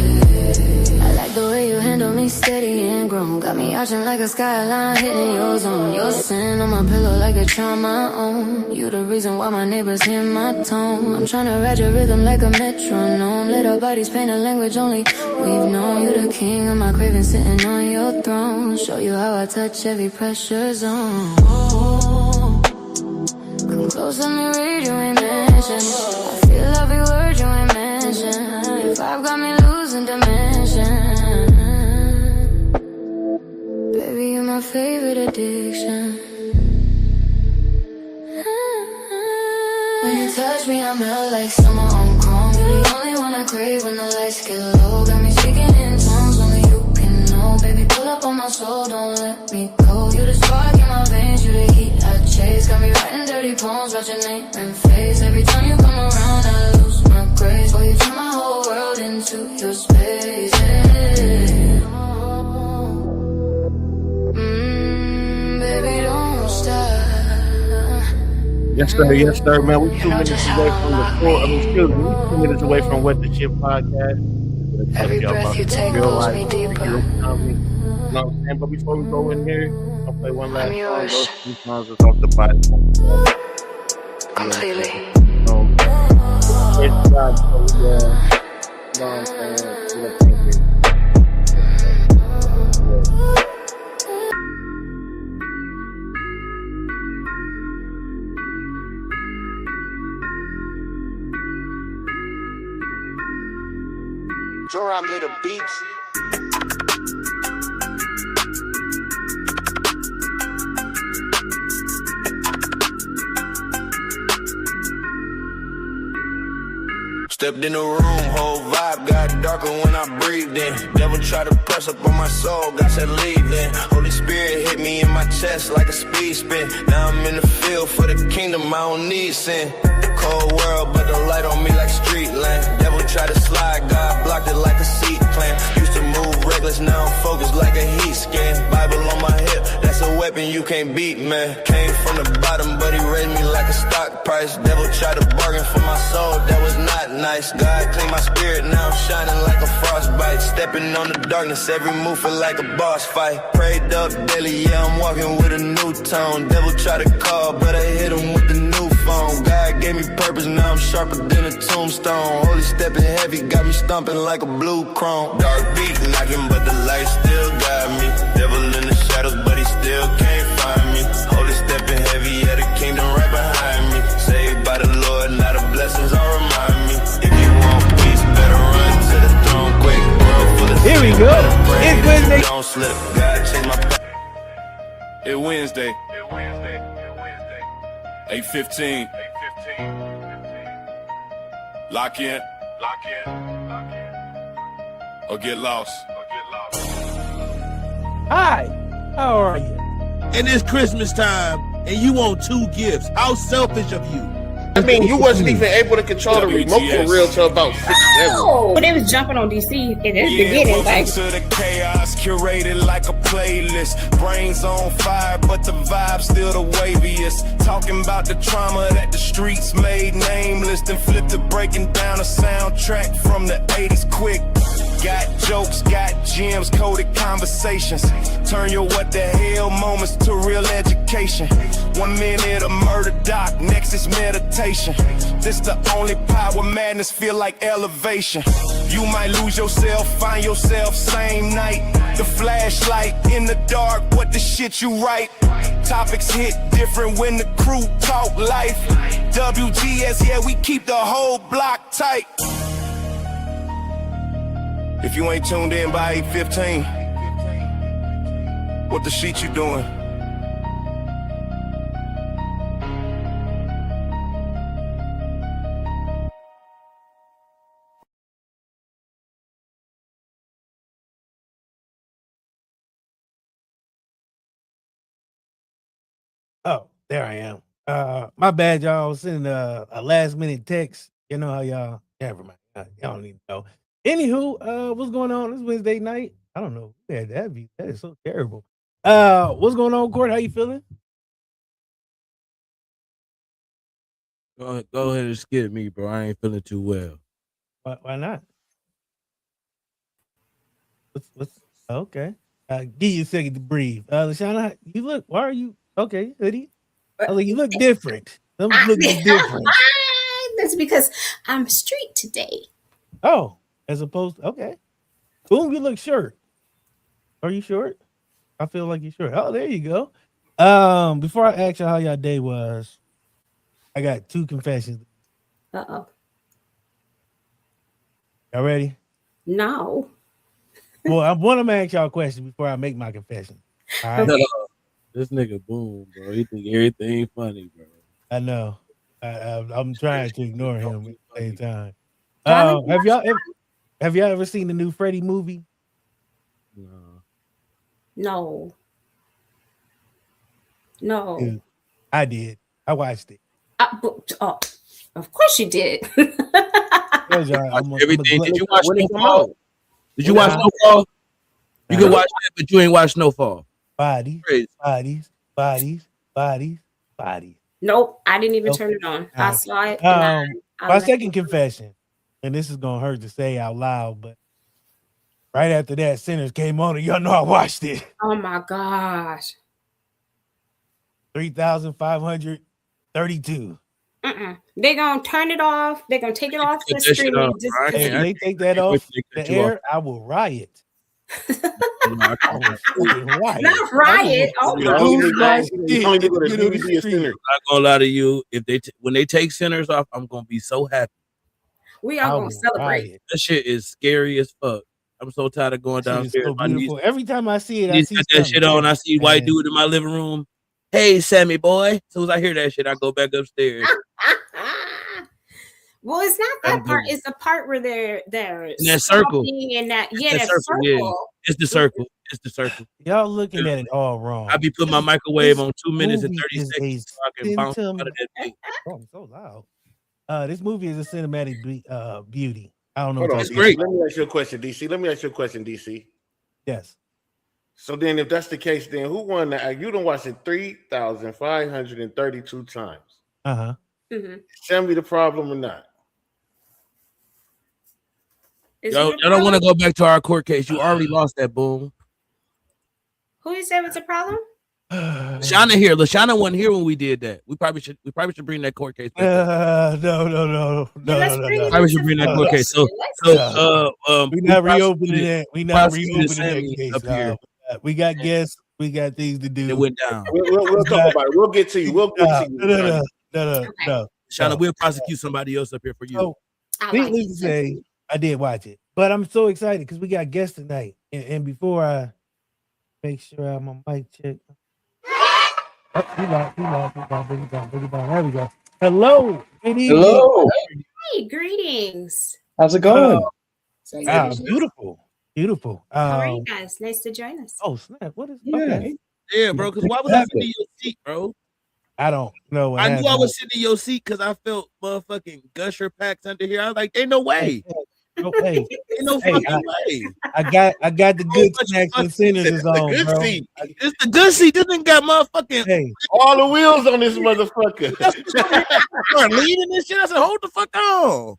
I like the way you handle me steady and grown. Got me arching like a skyline, hitting your zone. Your sin on my pillow like a charm I own. You the reason why my neighbors hear my tone. I'm tryna ride your rhythm like a metronome. Let our bodies paint a language only we've known. You the king of my craving, sitting on your throne. Show you how I touch every pressure zone. Come close, let me read you ain't mentioned. I feel every word you ain't mentioned. Your vibe got me losing dimension. Baby, you're my favorite addiction. When you touch me, I melt like summer on chrome. You're the only one I crave when the lights get low. Got me speaking in tongues, only you can know. Baby, pull up on my soul, don't let me go. You're the spark in my veins, you the heat I chase. Got me writing dirty poems about your name and face. Every time you come around, I lose my grace. Boy, you turn my whole world into your space. Baby, don't stop. Yes, sir, man. We're 2 minutes away from the full. Excuse me, we're 2 minutes away from What the Shit podcast. Every breath you take pulls me deeper. You know what I'm saying? But before we go in here, I'll play one last song. yours. Those 2 songs is off the body. Completely. It's God, so yeah. You know what I'm saying? Drum little beats. Stepped in the room, whole vibe got darker when I breathed in. Devil tried to press up on my soul, God said leave then. Holy Spirit hit me in my chest like a speed spin. Now I'm in the field for the kingdom, I don't need sin. Cold world, but the light on me like street lamp. Devil tried to slide, God blocked it like a seat clamp. Used to move reckless, now I'm focused like a heat scan. Bible on my hip, that's a weapon you can't beat, man. Came from the bottom, but he raised me like a stock price. Devil tried to bargain for my soul, that was not nice. God cleaned my spirit, now I'm shining like a frostbite. Stepping on the darkness, every move feel like a boss fight. Prayed up daily, yeah, I'm walking with a new tone. Devil tried to call, but I hit him with the new phone. God gave me purpose, now I'm sharper than a tombstone. Holy stepping heavy, got me stomping like a blue chrome. Dark beat knocking, but the light still got me. Devil in the shadows, but he still can't find me. Holy stepping heavy, yeah, the kingdom right behind me. Saved by the Lord, now the blessings all remind me. If you want peace, better run to the throne quick. World full of Here we sin, go. better pray It's that Wednesday. you don't slip. God changed my It's Wednesday. 8:15. Lock in. Or get lost. Hi, how are you? And it's Christmas time, and you want 2 gifts. How selfish of you. I mean, you wasn't even able to control the remote for real till about 6 7. Oh, they was jumping on DC at the beginning. Welcome Like, to the chaos, curated like a playlist. Brains on fire, but the vibe still the waviest. Talking about the trauma that the streets made nameless. Then flipped to breaking down a soundtrack from the 80s quick. Got jokes, got gems, coded conversations. Turn your what the hell moments to real education. 1 minute of murder doc, next is meditation. This the only power madness feel like elevation. You might lose yourself, find yourself same night. The flashlight in the dark, what the shit you write. Topics hit different when the crew talk life. WGS, yeah, we keep the whole block tight. If you ain't tuned in by 8:15, what the shit you doing? Oh, there I am. My bad, y'all. I was sending a last minute text. You know how y'all never mind. Y'all don't need to know. Anywho, what's going on? This Wednesday night. I don't know. Yeah, that is so terrible. What's going on, Court? How you feeling? Go ahead and skip me, bro. I ain't feeling too well. Why not? What's okay? Give you a second to breathe. Lashana, you look. Why are you okay, hoodie? You look different. Some look different. That's because I'm street today. Oh, as opposed to, okay. Boom, you look short. Are you short? I feel like you're short. Oh, there you go. Before I ask you how y'all day was, I got 2 confessions. Uh-oh. Y'all ready? No. Well, I want to ask y'all a question before I make my confession. All right. No, this nigga Boom, bro. He think everything funny, bro. I know. I'm trying to ignore him at the same time. Have y'all ever seen the new Freddy movie? No. Dude, I did. I watched it. Of course you did. Everything. Did you watch Snowfall? Did you watch Snowfall? You can watch that, but you ain't watch Snowfall. Bodies. Nope, I didn't even turn it on. I saw it. My second confession, and this is gonna hurt to say out loud, but right after that, Sinners came on, and y'all know I watched it. Oh my gosh. 3,532. They're gonna turn it off. They're gonna take it off the streaming. If they take that off the air, I will riot. Not riot. I'm not gonna lie to you. If when they take Sinners off, I'm gonna be so happy. We are gonna celebrate. That shit is scary as fuck. I'm so tired of going downstairs. So beautiful. Every time I see it, I see that shit on. I see white dude in my living room. Hey, Sammy boy. As soon as I hear that shit, I go back upstairs. Well, it's not that part. It's the part where they're in that circle. And that circle. Yeah. It's the circle. It's the circle. Y'all looking at it all wrong. I be putting my microwave on 2 minutes and 30 seconds so I can bounce out of that thing. Oh, I'm so loud. This movie is a cinematic beauty. I don't know. Hold on, it's great. Let me ask you a question, DC. Yes. So then, if that's the case, then who won that? You done watched it 3,532 times. Tell me the problem or not. Y'all don't want to go back to our court case. You already lost that, Boom. Who you said was a problem? Lashana here. Lashana wasn't here when we did that. We probably should bring that court case back. No. Probably should bring that court case. So we're not reopening that. We're not reopening that case up here. We got guests. We got things to do. It went down. We'll talk about it. We'll get to you. No. Lashana, we'll prosecute somebody else up here for you. So, needless to say, I did watch it, but I'm so excited because we got guests tonight. And before I make sure I'm on mic check. Bring it down. There we go. Hello. Good evening. Hello. Hey, greetings. How's it going? Beautiful. How are you guys? Nice to join us. Oh, snap. What is Yeah, bro. Because why was I sitting in your seat, bro? I don't know. I knew I was sitting in your seat because I felt motherfucking gusher packs under here. I was like, ain't no way. No way. Ain't no fucking way. I got the good snacks and Sinners is on, bro. It's the good seat. This nigga got motherfucking all the wheels on this motherfucker. Start leading this shit. I said, hold the fuck on.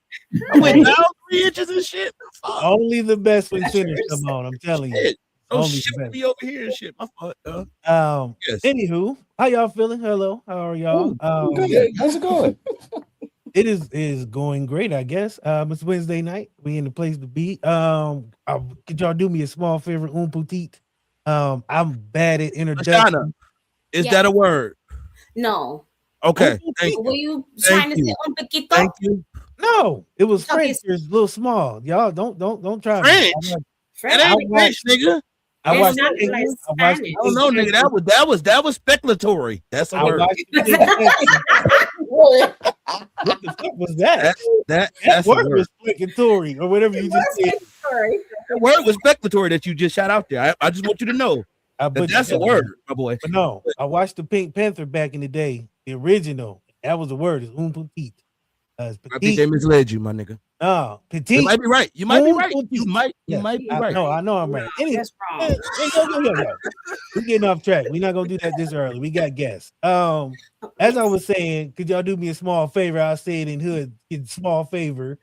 I went down 3 inches and shit. Fuck. Only the best when sinners come on. I'm telling you. Shit. Oh Only shit, the best. be over here and shit. My fault. Yes. Anywho, how y'all feeling? Hello, how are y'all? Good. How's it going? It is going great, I guess. It's Wednesday night. We in the place to be. Could y'all do me a small favor, petite? I'm bad at introduction. Is that a word? No. Okay. Thank you. Were you Thank trying to you. say un poquito? Thank you. No, it was Okay. French. It's a little small. Y'all don't try French? me. That ain't French, nigga. I watched. not the like Pink- I watched. Spanish. the I don't know, Pink nigga. Panther. That was speculatory. That's a I word. watched the Pink Panther. What the fuck was that? That's a word word. was speculatory or whatever you just said. Sorry. That word was speculatory that you just shot out there. I just want you to know I that butchered that's a that word, one. my boy. But no, I watched the Pink Panther back in the day, the original. That was the word. It's petite. It's I think they petite. misled you, my nigga. No, You petite. might be right. You might be right. Petite. You might Yes, be right. I know I'm right. Anyway, That's wrong. yo. We're getting off track. We're not gonna do that this early. We got guests. As I was saying, could y'all do me a small favor? I'll say it in hood, in small favor.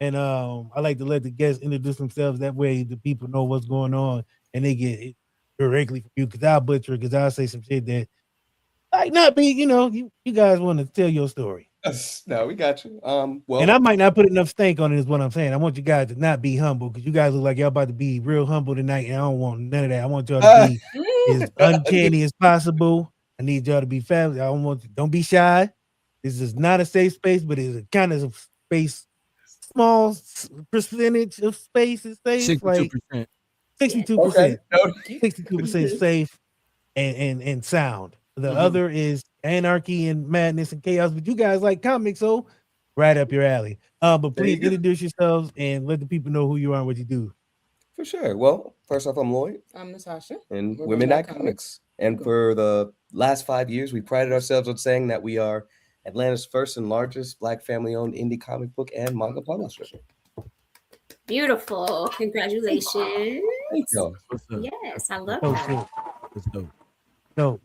And I like to let the guests introduce themselves. That way the people know what's going on and they get it directly from you. Cause I'll butcher it, because I'll say some shit that might not be, you guys want to tell your story. No, we got you. Well, And I might not put enough stank on it, is what I'm saying. I want you guys to not be humble, because you guys look like y'all about to be real humble tonight, and I don't want none of that. I want y'all to be as uncanny as possible. I need y'all to be family. Don't be shy. This is not a safe space, but it's a kind of space, small percentage of space is safe, 62%. like 62%. okay. 62% safe and sound. The Mhm. other is anarchy and madness and chaos. But you guys like comics, so right up your alley. But There please you go. introduce yourselves and let the people know who you are and what you do. For sure. Well, first off, I'm Lloyd I'm Natasha. and We're Women Women Not Comics. And for the last 5 years, we prided ourselves on saying that we are Atlanta's first and largest Black family-owned indie comic book and manga publisher. Beautiful. Congratulations. Thank y'all. What's up? Yes, I love Oh that. shit. What's up? So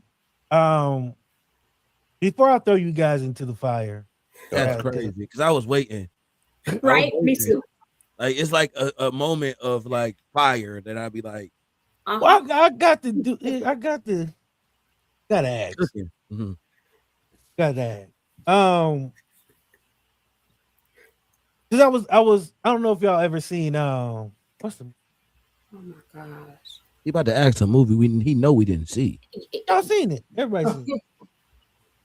before I throw you guys into the fire, That's crazy. Because I was waiting. Right? Me too. Like it's like a moment of like fire that I'd be like, well, I got to do it. Gotta ask. Mhm. Gotta ask. Because I don't know if y'all ever seen what's the Oh my gosh. He about to ask a movie he know we didn't see. y'all seen it? Everybody seen it.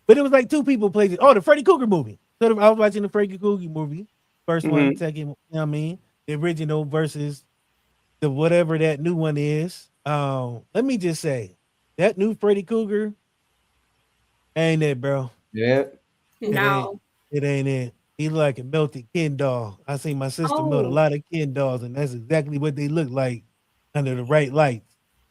But it was like two people played it. Oh, the Freddy Krueger movie. So I was watching the Freddy Krueger movie. First one, second, you know what I mean? The original versus the whatever that new one is. Let me just say, that new Freddy Krueger ain't it, bro. Yeah. No. It ain't it. He like a melted Ken doll. I seen my sister melt a Oh. lot of Ken dolls, and that's exactly what they look like under the right light.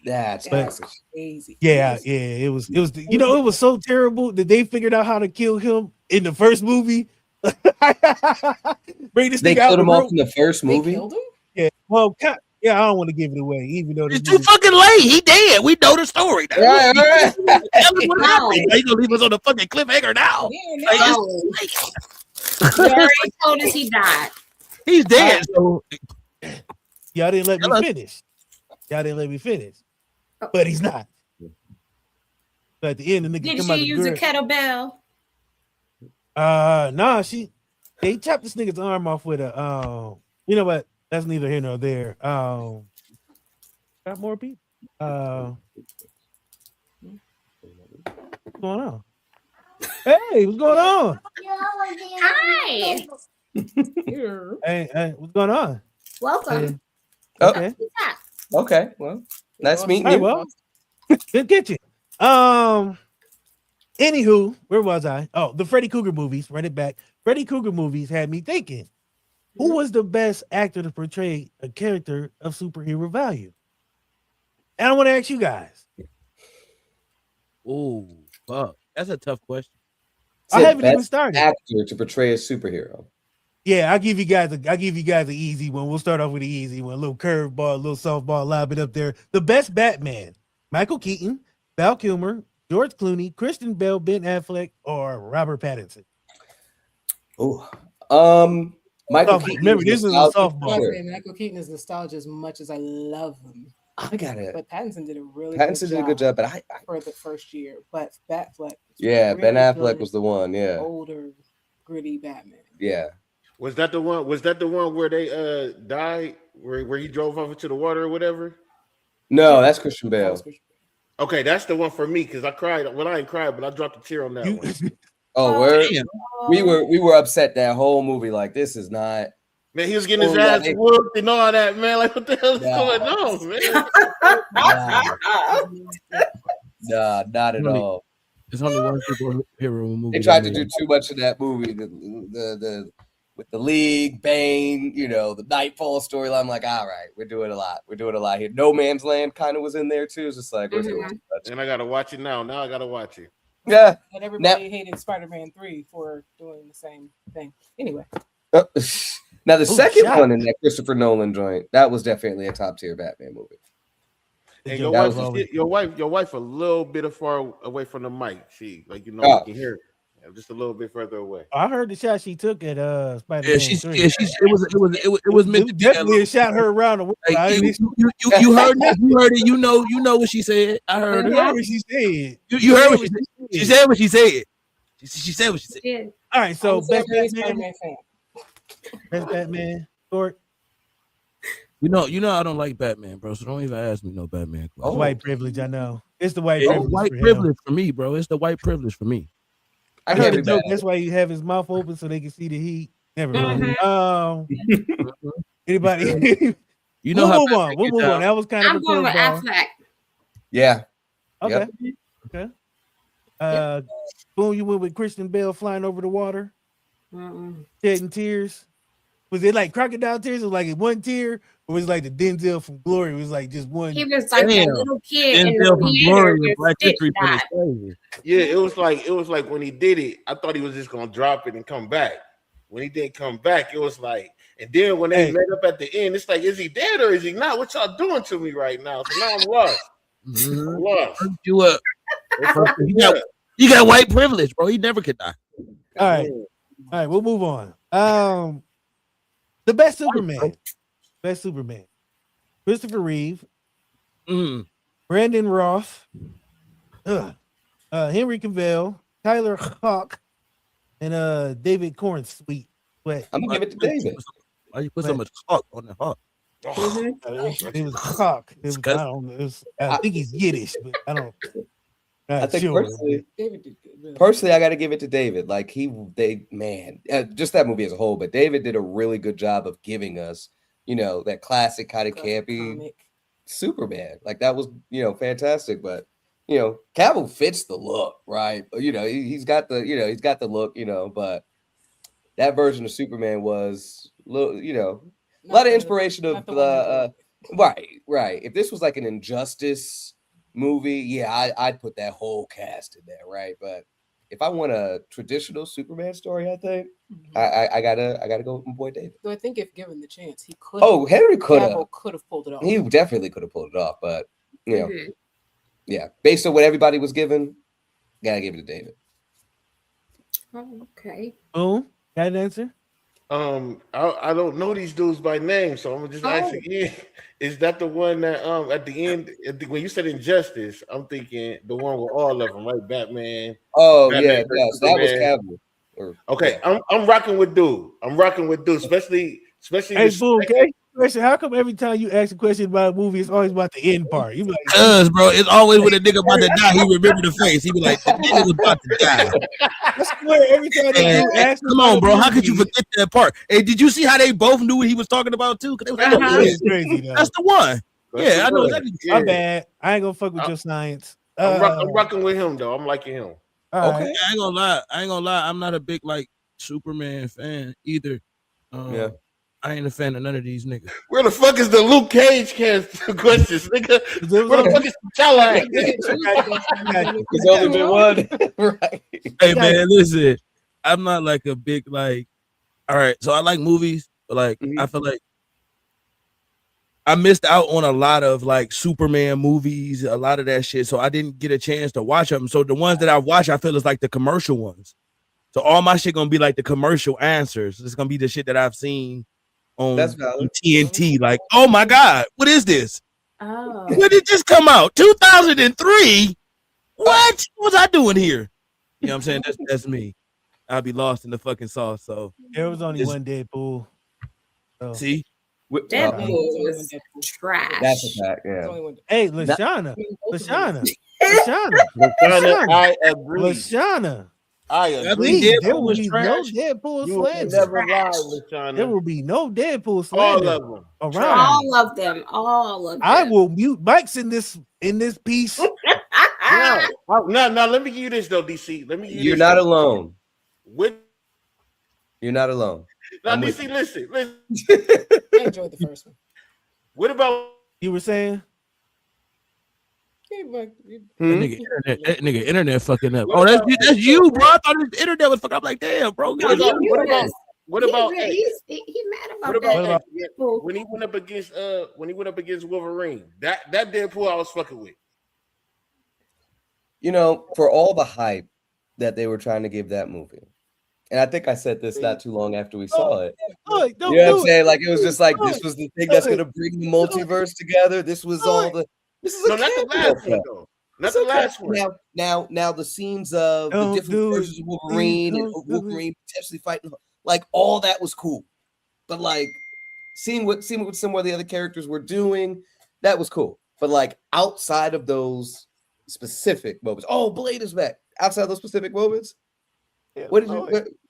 That's That's classic. crazy. Yeah, it was it was so terrible that they figured out how to kill him in the first movie. Bring this They nigga out killed the him off room. in the first They movie. killed him? Yeah, well, yeah, I don't want to give it away, even though this It's too movie- fucking late. He dead. We know the story now. Right, right. Tell us what No. happened. Now you gonna leave us on the fucking cliffhanger now? Yeah, Like, no. You already told us he died. He's dead. So y'all didn't let Tell me us. finish. Y'all didn't let me finish. But he's not. So at the end, the nigga Did come she out the use a grave. kettlebell? Nah, they chopped this nigga's arm off with a you know what? That's neither here nor there. Got more people. What's going on? Hey, what's going on? Hi. Hey, what's going on? Welcome. Oh. Okay. What's that? Okay. Well, nice meeting All right, you. well, good kitchen. Anywho, where was I? Oh, the Freddy Krueger movies. Run it back. Freddy Krueger movies had me thinking, who was the best actor to portray a character of superhero value? And I want to ask you guys. oh fuck. That's a tough question. I Said haven't even best started. actor to portray a superhero. Yeah, I'll give you guys an easy one. We'll start off with the easy one. A little curveball, a little softball, lob it up there. The best Batman: Michael Keaton, Val Kilmer, George Clooney, Christian Bale, Ben Affleck, or Robert Pattinson. Oh, Michael Softball. Keaton. Remember, this is a softball. Sure. Michael Keaton is nostalgia as much as I love him. I got it. But Pattinson did a really Pattinson did a good job, but I for the first year. But Batfleck. yeah, really Ben Affleck good, was the one. Yeah, older, gritty Batman. yeah. Was that the one? Was that the one where they died? Where he drove off into the water or whatever? No, that's Christian Bale. Okay, that's the one for me because I cried. Well, I ain't cried, but I dropped a tear on that one. Oh, word. We were upset that whole movie. Like, this is not. Man, he was getting his ass whooped and all that, man. Like, what the hell is going on, man? Nah, not at all. There's only one superhero movie. They tried to do too much in that movie. The with the League, Bane, you know, the Nightfall storyline. I'm like, all right, we're doing a lot. We're doing a lot here. No Man's Land kind of was in there too. It's just like, we're doing too much. And I gotta watch it now. Now I gotta watch it. Yeah. But everybody hated Spider-Man 3 for doing the same thing. Anyway. Now the second one in that Christopher Nolan joint, that was definitely a top tier Batman movie. And your wife a little bit far away from the mic. She you can hear it. Just a little bit further away. I heard the shot she took at Spider-Man. Yeah, it was meant to be definitely a shot her around the world. Like, you heard that? You heard it. You know what she said. I heard I heard what she said. You heard what she said. She said what she said. She said what she said. Yeah. All right, so best Batman fan. Best Batman. Short. You know I don't like Batman, bro. So don't even ask me no Batman. White privilege, I know. It's the white privilege for me, bro. It's the white privilege for me. I heard the joke. That's why you have his mouth open so they can see the heat. Never mind. Anybody? You know we'll move on. We'll move on. That was kind of. I'm going with Affleck. Yeah. Okay. Yep. Okay. Boom, you went with Christian Bale flying over the water, shedding tears. Was it like crocodile tears? Or like one tear, or was it like the Denzel from Glory? It was like just one. He was like a little kid in the theater with Stitch died. Yeah, it was like when he did it, I thought he was just gonna drop it and come back. When he didn't come back, it was like, and then when they met up at the end, it's like, is he dead or is he not? What y'all doing to me right now? So now I'm lost. I'm lost. You up? You got white privilege, bro. He never could die. All right, we'll move on. The best Superman. Christopher Reeve, Brandon Roth, Henry Cavill, Tyler Hawk, and David Corn. Sweet. Wait, I'm gonna give it to David. Why you put so much Hawk on the Hawk? It was Hawk. I think he's Yiddish, but I don't. I think sure. personally, I got to give it to David. Like just that movie as a whole. But David did a really good job of giving us, that classic kind of campy Superman. Like that was, fantastic. But Cavill fits the look, right? He's got the look, But that version of Superman was, a lot of inspiration of right. If this was like an Injustice movie, yeah, I'd put that whole cast in there, right? But if I want a traditional Superman story, I think I gotta go with my boy David. So I think if given the chance, he could. Oh, Henry could have pulled it off. He definitely could have pulled it off, but yeah, based on what everybody was given, gotta give it to David. Oh, okay. Oh, got an answer? I don't know these dudes by name, so I'm gonna just ask again. Is that the one that at the end when you said Injustice, I'm thinking the one with all of them, right? Batman. Oh, Batman yes, that was Cavill. Okay, yeah. I'm rocking with dude. Especially. Hey, Boo, okay. Question: how come every time you ask a question about a movie, it's always about the end part? You like, cause bro, it's always when a nigga about to die, he remember the face. He be like, the nigga was about to die. I swear, every time they ask, come on, bro, how could you forget that part? Hey, did you see how they both knew what he was talking about too? Cause they was like, it's crazy, though. That's the one. I know exactly. My bad. I ain't gonna fuck with your science. I'm rocking with him though. I'm liking him. Okay. I ain't gonna lie. I'm not a big Superman fan either. I ain't a fan of none of these niggas. Where the fuck is the Luke Cage questions, nigga? Where the fuck is T'Challa? There's only been one. Right. Hey man, listen. I'm not like a big all right. So I like movies, but I feel like I missed out on a lot of Superman movies, a lot of that shit. So I didn't get a chance to watch them. So the ones that I watch, I feel is like the commercial ones. So all my shit gonna be like the commercial answers. It's gonna be the shit that I've seen on TNT. Like, oh my God, what is this? Oh. When did this come out? 2003? What was I doing here? You know what I'm saying? That's me. I'll be lost in the fucking sauce. So there was only one Deadpool. So. See? Deadpool was trash. That's a fact, yeah. Hey, Lashana. I agree. Lashana. I agree. There will be no Deadpool You will slander. never lie, Lashana. There will be no Deadpool slander. All of them. Around. All of them. I will mute Mike's in this piece. Now, let me give you this though, DC. Let me. Give you You're this not though. alone. With You're not alone. now, DC, listen. I enjoyed the first one. What about you were saying? That nigga internet fucking up. Oh, that's you, bro. I thought the internet was fucking up. Like, damn, bro. What about he's mad about that? Deadpool. When he went up against Wolverine, that Deadpool I was fucking with. You know, for all the hype that they were trying to give that movie, and I think I said this not too long after we saw it. You know what I'm saying? Like, it was just like, this was the thing that's going to bring the multiverse together. This was all the. This is not the last one though. Not the last one. Now the scenes of the different versions of Wolverine and Wolverine potentially fighting, like all that was cool. But like seeing what some of the other characters were doing, that was cool. But like outside of those specific moments, Blade is back. Outside of those specific moments, what did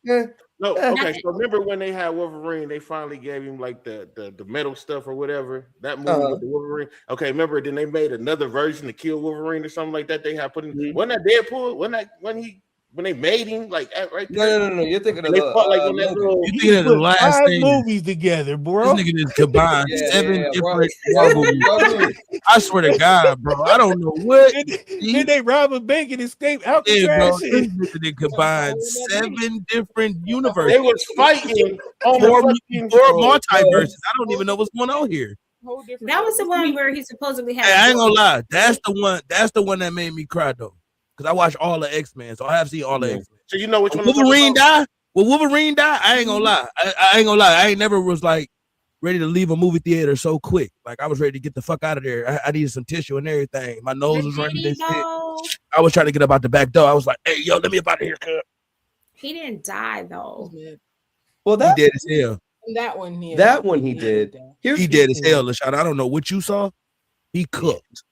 you? No, okay. So remember when they had Wolverine, they finally gave him like the metal stuff or whatever. That movie with the Wolverine. Okay, remember then they made another version to kill Wolverine or something like that. They had put in. Wasn't that Deadpool? When they made him like right there? No. You're thinking of they fought like on that little. You thinking of the last thing? Movies together, bro. This nigga just combined 7 different Marvel movies. I swear to God, bro. I don't know what. Did they rob a bank and escape Alcatraz? Yeah, bro. This nigga did combine 7 different universes. They was fighting on four the multiverses. I don't even know what's going on here. That was the one where he supposedly had. Hey, I ain't gonna lie. That's the one that made me cry though. Because I watched all the X-Men, so I have seen all the X-Men. So you know which one Wolverine died? Well, Wolverine died. I ain't gonna lie. I ain't gonna lie. I ain't never was like ready to leave a movie theater so quick. Like I was ready to get the fuck out of there. I needed some tissue and everything. My nose was running this shit. I was trying to get up out the back door. I was like, "Hey, yo, let me up out of here, cuz." He didn't die though. Well, he did as hell. That one, he did. He did as hell, LaShawn. I don't know what you saw. He cooked.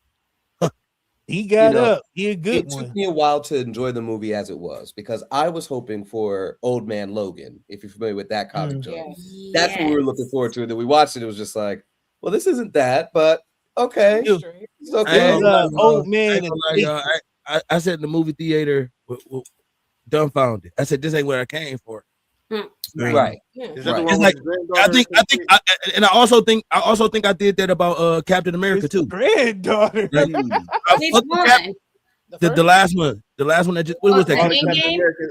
He got up. He a good one. It took one. me a while to enjoy the movie as it was because I was hoping for Old Man Logan, if you're familiar with that comic joke. That's what we were looking forward to. And then we watched it. It was just like, well, this isn't that, but okay. It's okay. Old man. I said in the movie theater, dumbfounded. I said, this ain't what I came for. Right. Is that the one It's like, I also think I did that about Captain America too. Granddaughter. The last one that just what was that?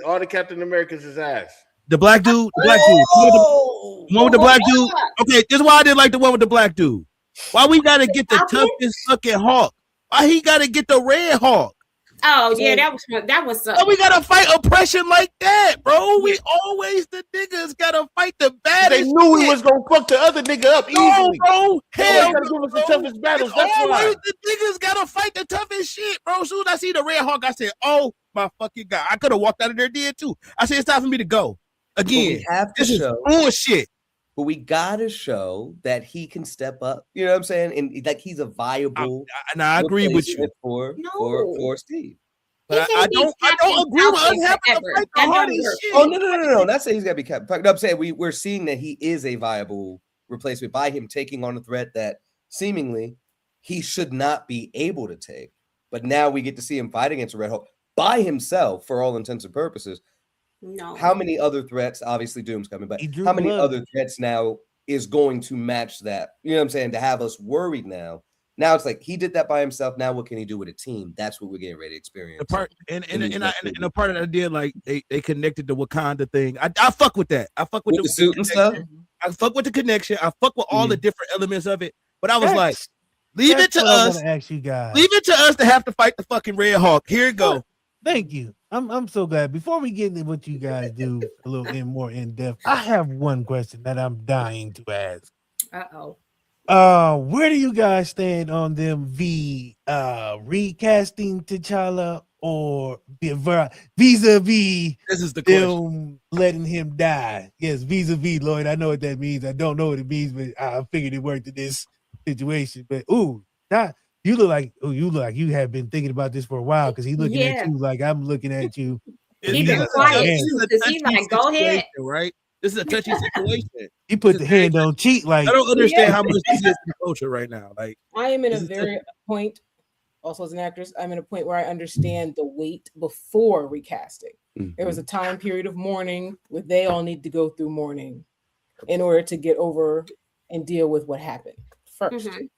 All the Captain Americans is ass. The black dude, the one with the black dude. Okay, this is why I didn't like the one with the black dude. Why we gotta get the toughest fucking Hawk? Why he gotta get the red Hawk? Oh yeah, that was. Why we gotta fight oppression like that, bro? We always the niggas gotta fight the baddest. They knew we was gonna fuck the other nigga up easily. Bro. Hell, gotta give us the toughest battles. That's always why the niggas gotta fight the toughest shit, bro. As soon as I see the red Hawk, I said, "Oh my fucking God!" I could have walked out of there dead too. I said, "It's time for me to go again." This is bullshit. But we gotta show that he can step up. You know what I'm saying? And like he's a viable. And I agree with you for Steve. But I don't agree with us having to fight the hardest shit. Oh no! Not saying he's gotta be kept. No, I'm saying we're seeing that he is a viable replacement by him taking on a threat that seemingly he should not be able to take. But now we get to see him fight against a Red Hulk by himself for all intents and purposes. No. How many other threats? Obviously, Doom's coming, but how many other threats now is going to match that? You know what I'm saying? To have us worried now. Now it's like he did that by himself. Now what can he do with a team? That's what we're getting ready to experience. The part and the part that I did, like they connected the Wakanda thing. I fuck with that. I fuck with the suit and stuff. I fuck with the connection. I fuck with all the different elements of it. But I was like, leave it to us. Ask you guys. Leave it to us to have to fight the fucking Red Hawk. Here it go. Thank you. I'm so glad. Before we get into what you guys do a little more in depth, I have one question that I'm dying to ask. Uh-oh. Where do you guys stand on them recasting T'Challa or vis-a-vis This is the question. them letting him die? Yes, vis-a-vis, Lloyd. I know what that means. I don't know what it means, but I figured it worked in this situation. But you look like you have been thinking about this for a while because he's looking at Yeah. you like I'm looking at you. He been quiet Man, too, because he like, go ahead. Right? This is a touchy situation. he put the hand on cheek like I don't understand how much this is in the culture right now. Like, I am in a this is very point, also as an actress, I'm in a point where I understand the wait before recasting. There was a time period of mourning where they all need to go through mourning in order to get over and deal with what happened 1st.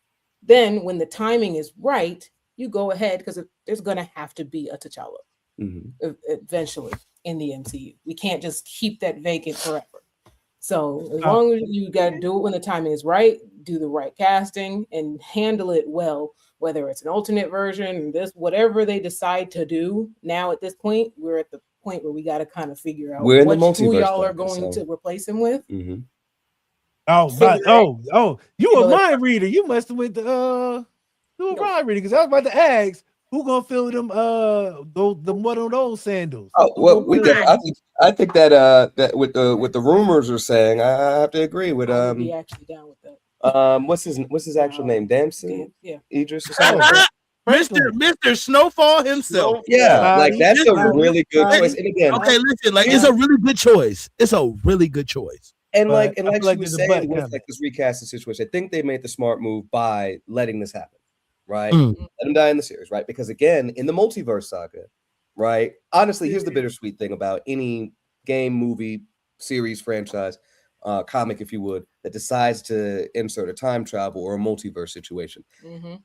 Then when the timing is right, you go ahead because there's going to have to be a T'Challa eventually in the MCU. We can't just keep that vacant forever. So as long as you got to do it when the timing is right, do the right casting and handle it well, whether it's an alternate version, this, whatever they decide to do. Now at this point, we're at the point where we got to kind of figure out who y'all are going to replace him with. You a mind reader. You must have went to you a mind reader because I was about to ask who gonna fill them the one of those sandals. Oh well, I think that that with the rumors are saying, I have to agree with Be actually down with that. what's his actual name? Damson? Yeah. Idris or something like that? Mr. Snowfall himself. Yeah, like that's a really good choice. And again, okay, listen, like it's a really good choice. It's a really good choice. And like she was saying with like this recasting situation, I think they made the smart move by letting this happen, right? Let him die in the series, right? Because again, in the multiverse saga, right? Honestly, here's the bittersweet thing about any game, movie, series, franchise, comic, if you would, that decides to insert a time travel or a multiverse situation.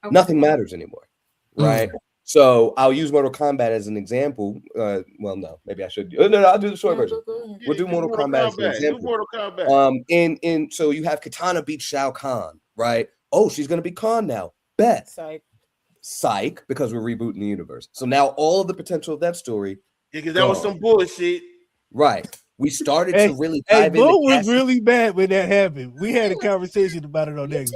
Nothing matters anymore, right? So I'll use Mortal Kombat as an example. Well, no, maybe I should. No, I'll do the short version. We'll do Mortal Kombat as an example. Mortal Kombat. And so you have Katana beat Shao Kahn, right? Oh, she's gonna be Khan now. Bet. Psych, because we're rebooting the universe. So now all of the potential of that story. Yeah, because that was some bullshit. Right. We started to really dive into. Boo was really bad when that happened. We had a conversation about it on next.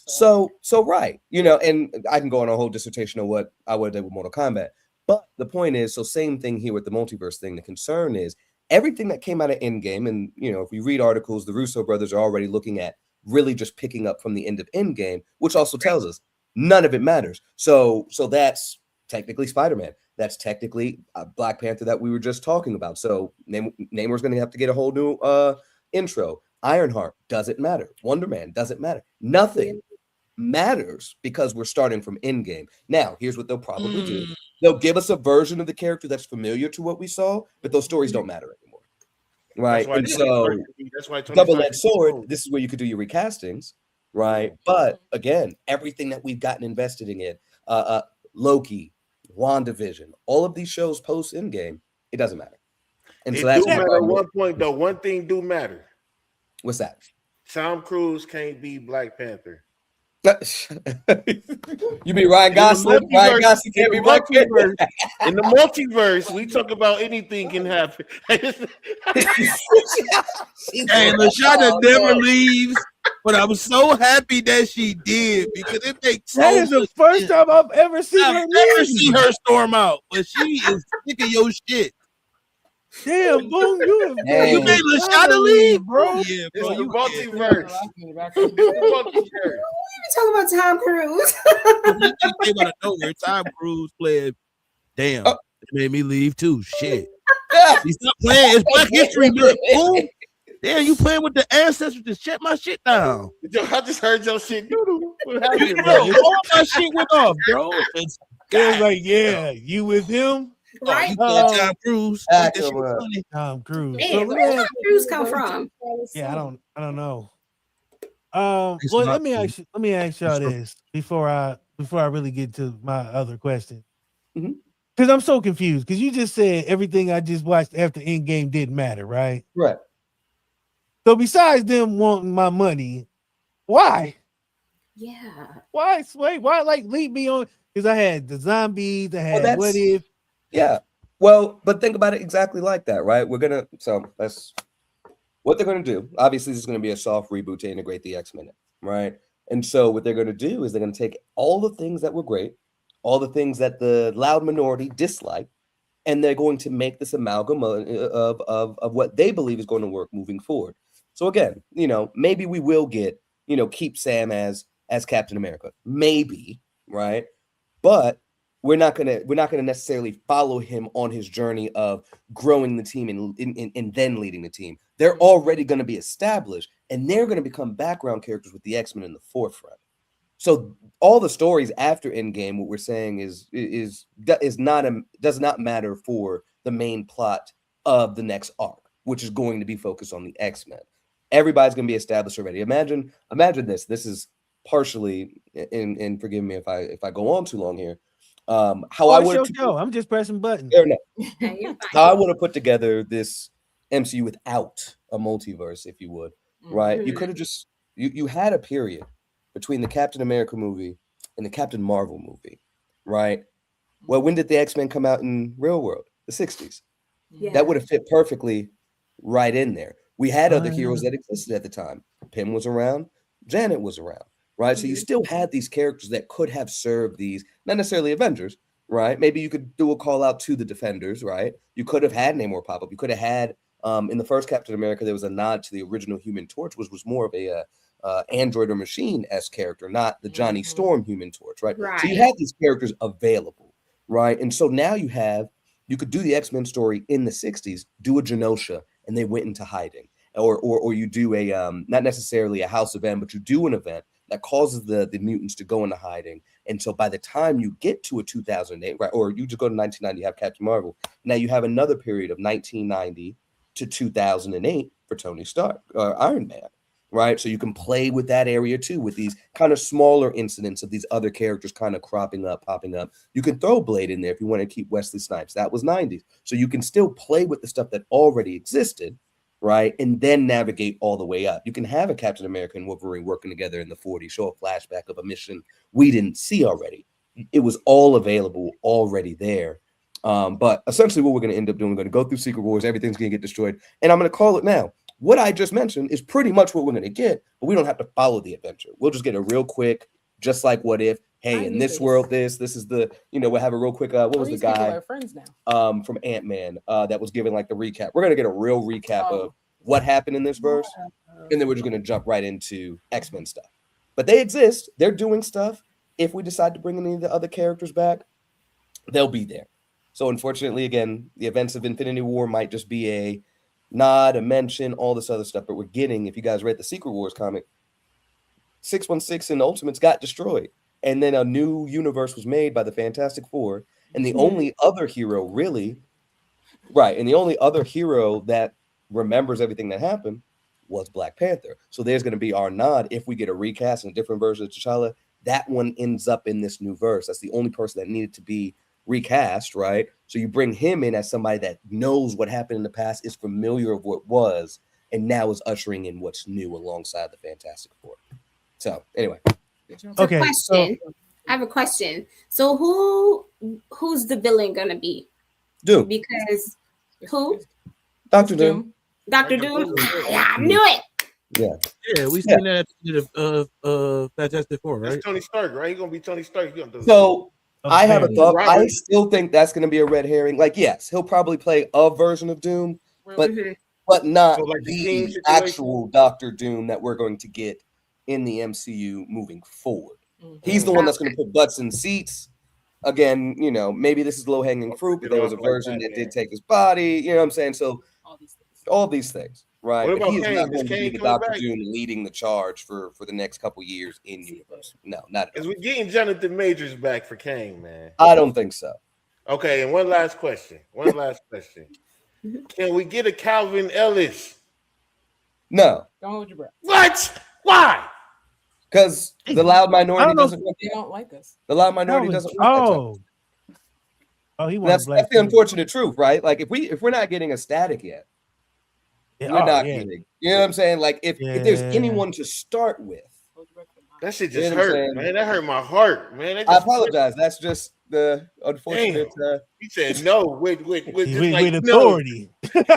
So right, and I can go on a whole dissertation of what I would have did with Mortal Kombat. But the point is, so same thing here with the multiverse thing. The concern is everything that came out of Endgame, and if we read articles, the Russo brothers are already looking at really just picking up from the end of Endgame, which also tells us none of it matters. So that's technically Spider-Man. That's technically Black Panther that we were just talking about. So Namor's going to have to get a whole new intro. Ironheart doesn't matter. Wonder Man doesn't matter. Nothing matters because we're starting from Endgame. Now, here's what they'll probably do. They'll give us a version of the character that's familiar to what we saw, but those stories don't matter anymore. Right? And so double-edged sword, this is where you could do your recastings, right? But again, everything that we've gotten invested in, Loki, WandaVision, all of these shows post Endgame, it doesn't matter. And so that's matter at one point though. One thing do matter. What's that? Tom Cruise can't be Black Panther. You mean Ryan Gosling? Ryan Gosling can't be Black Panther. In the multiverse, we talk about anything can happen. Hey, Lashana never leaves, but I'm so happy that she did because it makes that is the first time I've ever seen her. Never see her storm out, but she is sick of your shit. Damn, boom, you made Lashana leave, bro. Yeah, bro, you multiverse. We talking about Tom Cruise. They about to know where Tom Cruise played. Damn, it made me leave too. Shit. He's not playing. It's Black History Month. Boom. Damn, you playing with the ancestors? Just shut my shit down. Yo, I just heard your shit. What happened, bro? All my shit went off, bro. It was like, yeah, you with him? Right? Tom Cruise. Tom Cruise. Man, where did Tom Cruise come from? Yeah, I don't know. Well, let me ask y'all this before I really get to my other question. Because I'm so confused. Because you just said everything I just watched after Endgame didn't matter, right? Right. So besides them wanting my money, why? Yeah. Why, Sway? Why like leave me on? Because I had the zombies, I Well, had what if. Yeah. Well, but think about it exactly like that, right? That's what they're gonna do. Obviously, this is gonna be a soft reboot to integrate the X-Men, right? And so what they're gonna do is they're gonna take all the things that were great, all the things that the loud minority disliked, and they're going to make this amalgam of what they believe is going to work moving forward. So again, maybe we will get, keep Sam as Captain America, maybe, right? But we're not gonna necessarily follow him on his journey of growing the team and then leading the team. They're already going to be established, and they're going to become background characters with the X-Men in the forefront. So all the stories after Endgame, what we're saying does not matter for the main plot of the next arc, which is going to be focused on the X-Men. Everybody's going to be established already. Imagine this. This is partially, and forgive me if I go on too long here. How I would show. I'm just pressing buttons. How I would have put together this MCU without a multiverse, if you would, right? You could have just you had a period between the Captain America movie and the Captain Marvel movie, right? Well, when did the X-Men come out in real world? The 60s. Yeah. That would have fit perfectly right in there. We had other heroes that existed at the time. Pym was around, Janet was around, right? So you still had these characters that could have served these, not necessarily Avengers, right? Maybe you could do a call out to the Defenders, right? You could have had Namor pop up. You could have had, in the first Captain America, there was a nod to the original Human Torch, which was more of a android or machine-esque character, not the Johnny Storm Human Torch, right? So you had these characters available, right? And so now you could do the X-Men story in the 60s, do a Genosha, and they went into hiding. Or you do a, not necessarily a House event, but you do an event that causes the mutants to go into hiding. And so by the time you get to a 2008, right, or you just go to 1990, you have Captain Marvel. Now you have another period of 1990 to 2008 for Tony Stark, Iron Man, right? So you can play with that area too, with these kind of smaller incidents of these other characters kind of popping up. You can throw Blade in there if you want to keep Wesley Snipes. That was 90s. So you can still play with the stuff that already existed, right? And then navigate all the way up. You can have a Captain America and Wolverine working together in the 40s, show a flashback of a mission we didn't see already. It was all available already there. But essentially what we're going to end up doing, we're going to go through Secret Wars, everything's going to get destroyed. And I'm going to call it now. What I just mentioned is pretty much what we're going to get, but we don't have to follow the adventure. We'll just get a real quick, just like what if, hey, in this world, this is the, we'll have a real quick, what was the guy from Ant-Man that was giving like the recap. We're going to get a real recap of what happened in this verse, and then we're just going to jump right into X-Men stuff. But they exist. They're doing stuff. If we decide to bring any of the other characters back, they'll be there. So unfortunately, again, the events of Infinity War might just be a nod, a mention, all this other stuff. But we're getting, if you guys read the Secret Wars comic, 616 and Ultimates got destroyed. And then a new universe was made by the Fantastic Four. And the only other hero really, right, and the only other hero that remembers everything that happened was Black Panther. So there's going to be our nod. If we get a recast and a different version of T'Challa, that one ends up in this new verse. That's the only person that needed to be recast, right? So you bring him in as somebody that knows what happened in the past, is familiar with what was, and now is ushering in what's new alongside the Fantastic Four. So anyway, okay. I have a question. So who's the villain gonna be? Doom. Because who? Dr. Doom. Dr. Doom. Yeah, I knew it. Yeah, we seen that at Fantastic Four, right? That's Tony Stark, right? He's gonna be Tony Stark. So I have a thought. I still think that's going to be a red herring. Like, yes, he'll probably play a version of Doom, but not so like the actual Dr. Doom that we're going to get in the MCU moving forward. He's the one that's going to put butts in seats. Again, maybe this is low hanging fruit, but there was a version that did take his body. You know what I'm saying? So all these things. Right, what about he's Kane? not going to be the Dr. Back? Doom leading the charge for the next couple years in universe. No, not at all. Because we're getting Jonathan Majors back for Kane, man. I don't think so. Okay, and one last question. Can we get a Calvin Ellis? No. Don't hold your breath. What? Why? Because the loud minority doesn't. They don't like us. The loud minority doesn't. Oh, that's the unfortunate truth, right? Like if we're not getting a Static yet. We're not getting. You know what I'm saying? Like if there's anyone to start with, That shit You just know what I'm hurt, saying? man. That hurt my heart, man. That I just apologize. That's just the unfortunate. He said no with just like with no. authority. Ain't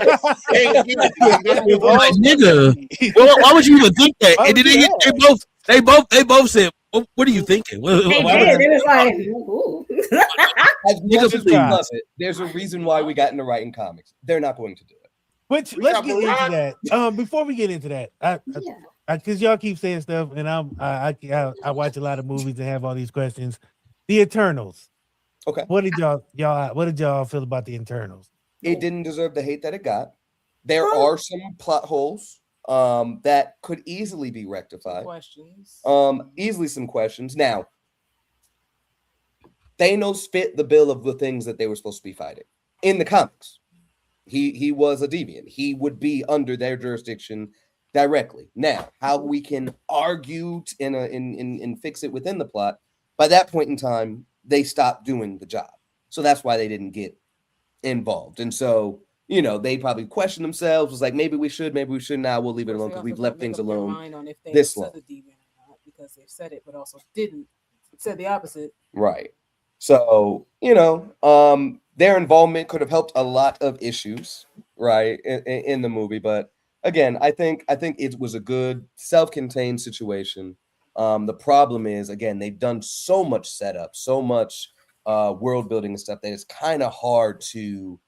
give it to me. Don't With give Like, all me nigga, authority. why would you even think that? Why And would then you ask? they both said, what are you thinking? They Why would did. you? It was like, ooh. As Nigga, much as we please. love it, there's a reason why we got into writing comics. They're not going to do it. Which We let's got get into Mariah. that. Before we get into that, because y'all keep saying stuff, and I watch a lot of movies and have all these questions. The Eternals. Okay. What did y'all feel about the Eternals? It didn't deserve the hate that it got. There are some plot holes that could easily be rectified. Questions. Easily some questions. Now, Thanos fit the bill of the things that they were supposed to be fighting in the comics. He was a deviant. He would be under their jurisdiction directly. Now, how we can argue and fix it within the plot, by that point in time, they stopped doing the job. So that's why they didn't get involved. And so, you know, they probably questioned themselves, was like, maybe we should, maybe we shouldn't. Now we'll leave it alone because we've left things alone On if they this said long. the deviant or not, because they said it, but also didn't. Said the opposite. Right. So, you know, their involvement could have helped a lot of issues, right, in the movie. But again, I think it was a good self-contained situation. The problem is, again, they've done so much setup, so much world building and stuff that it's kind of hard to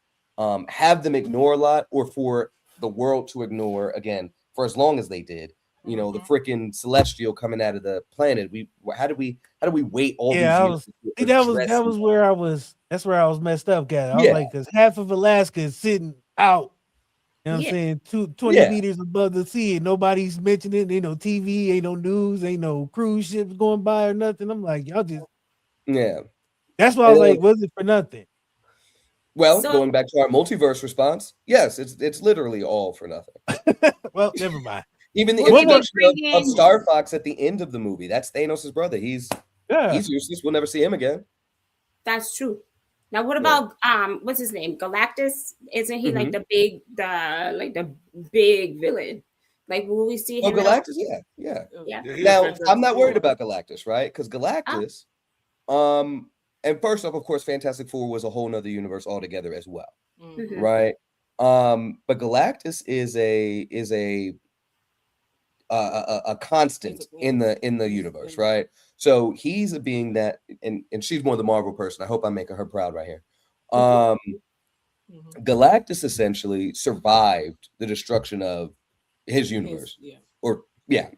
have them ignore a lot, or for the world to ignore, again, for as long as they did. You know, the freaking celestial coming out of the planet. How do we wait all these years? That was where I was. That's where I was messed up, guy. I was like, because half of Alaska is sitting out. You know what I'm saying? 20 meters above the sea, and nobody's mentioning it. Ain't no TV, ain't no news, ain't no cruise ships going by or nothing. I'm like, y'all just That's why I was like, was it for nothing? Well, going back to our multiverse response, yes, it's literally all for nothing. Well, never mind. Even the introduction of Star Fox at the end of the movie, that's Thanos' brother. He's useless. We'll never see him again. That's true. Now, what about what's his name? Galactus? Isn't he like the big villain? Like, will we see him? Oh, Galactus? Yeah. Now, I'm not worried about Galactus, right? Because Galactus, and first off, of course, Fantastic Four was a whole nother universe altogether as well, right? But Galactus is a constant in the universe, right? So he's a being that, and she's more the Marvel person. I hope I'm making her proud right here. Galactus essentially survived the destruction of his universe,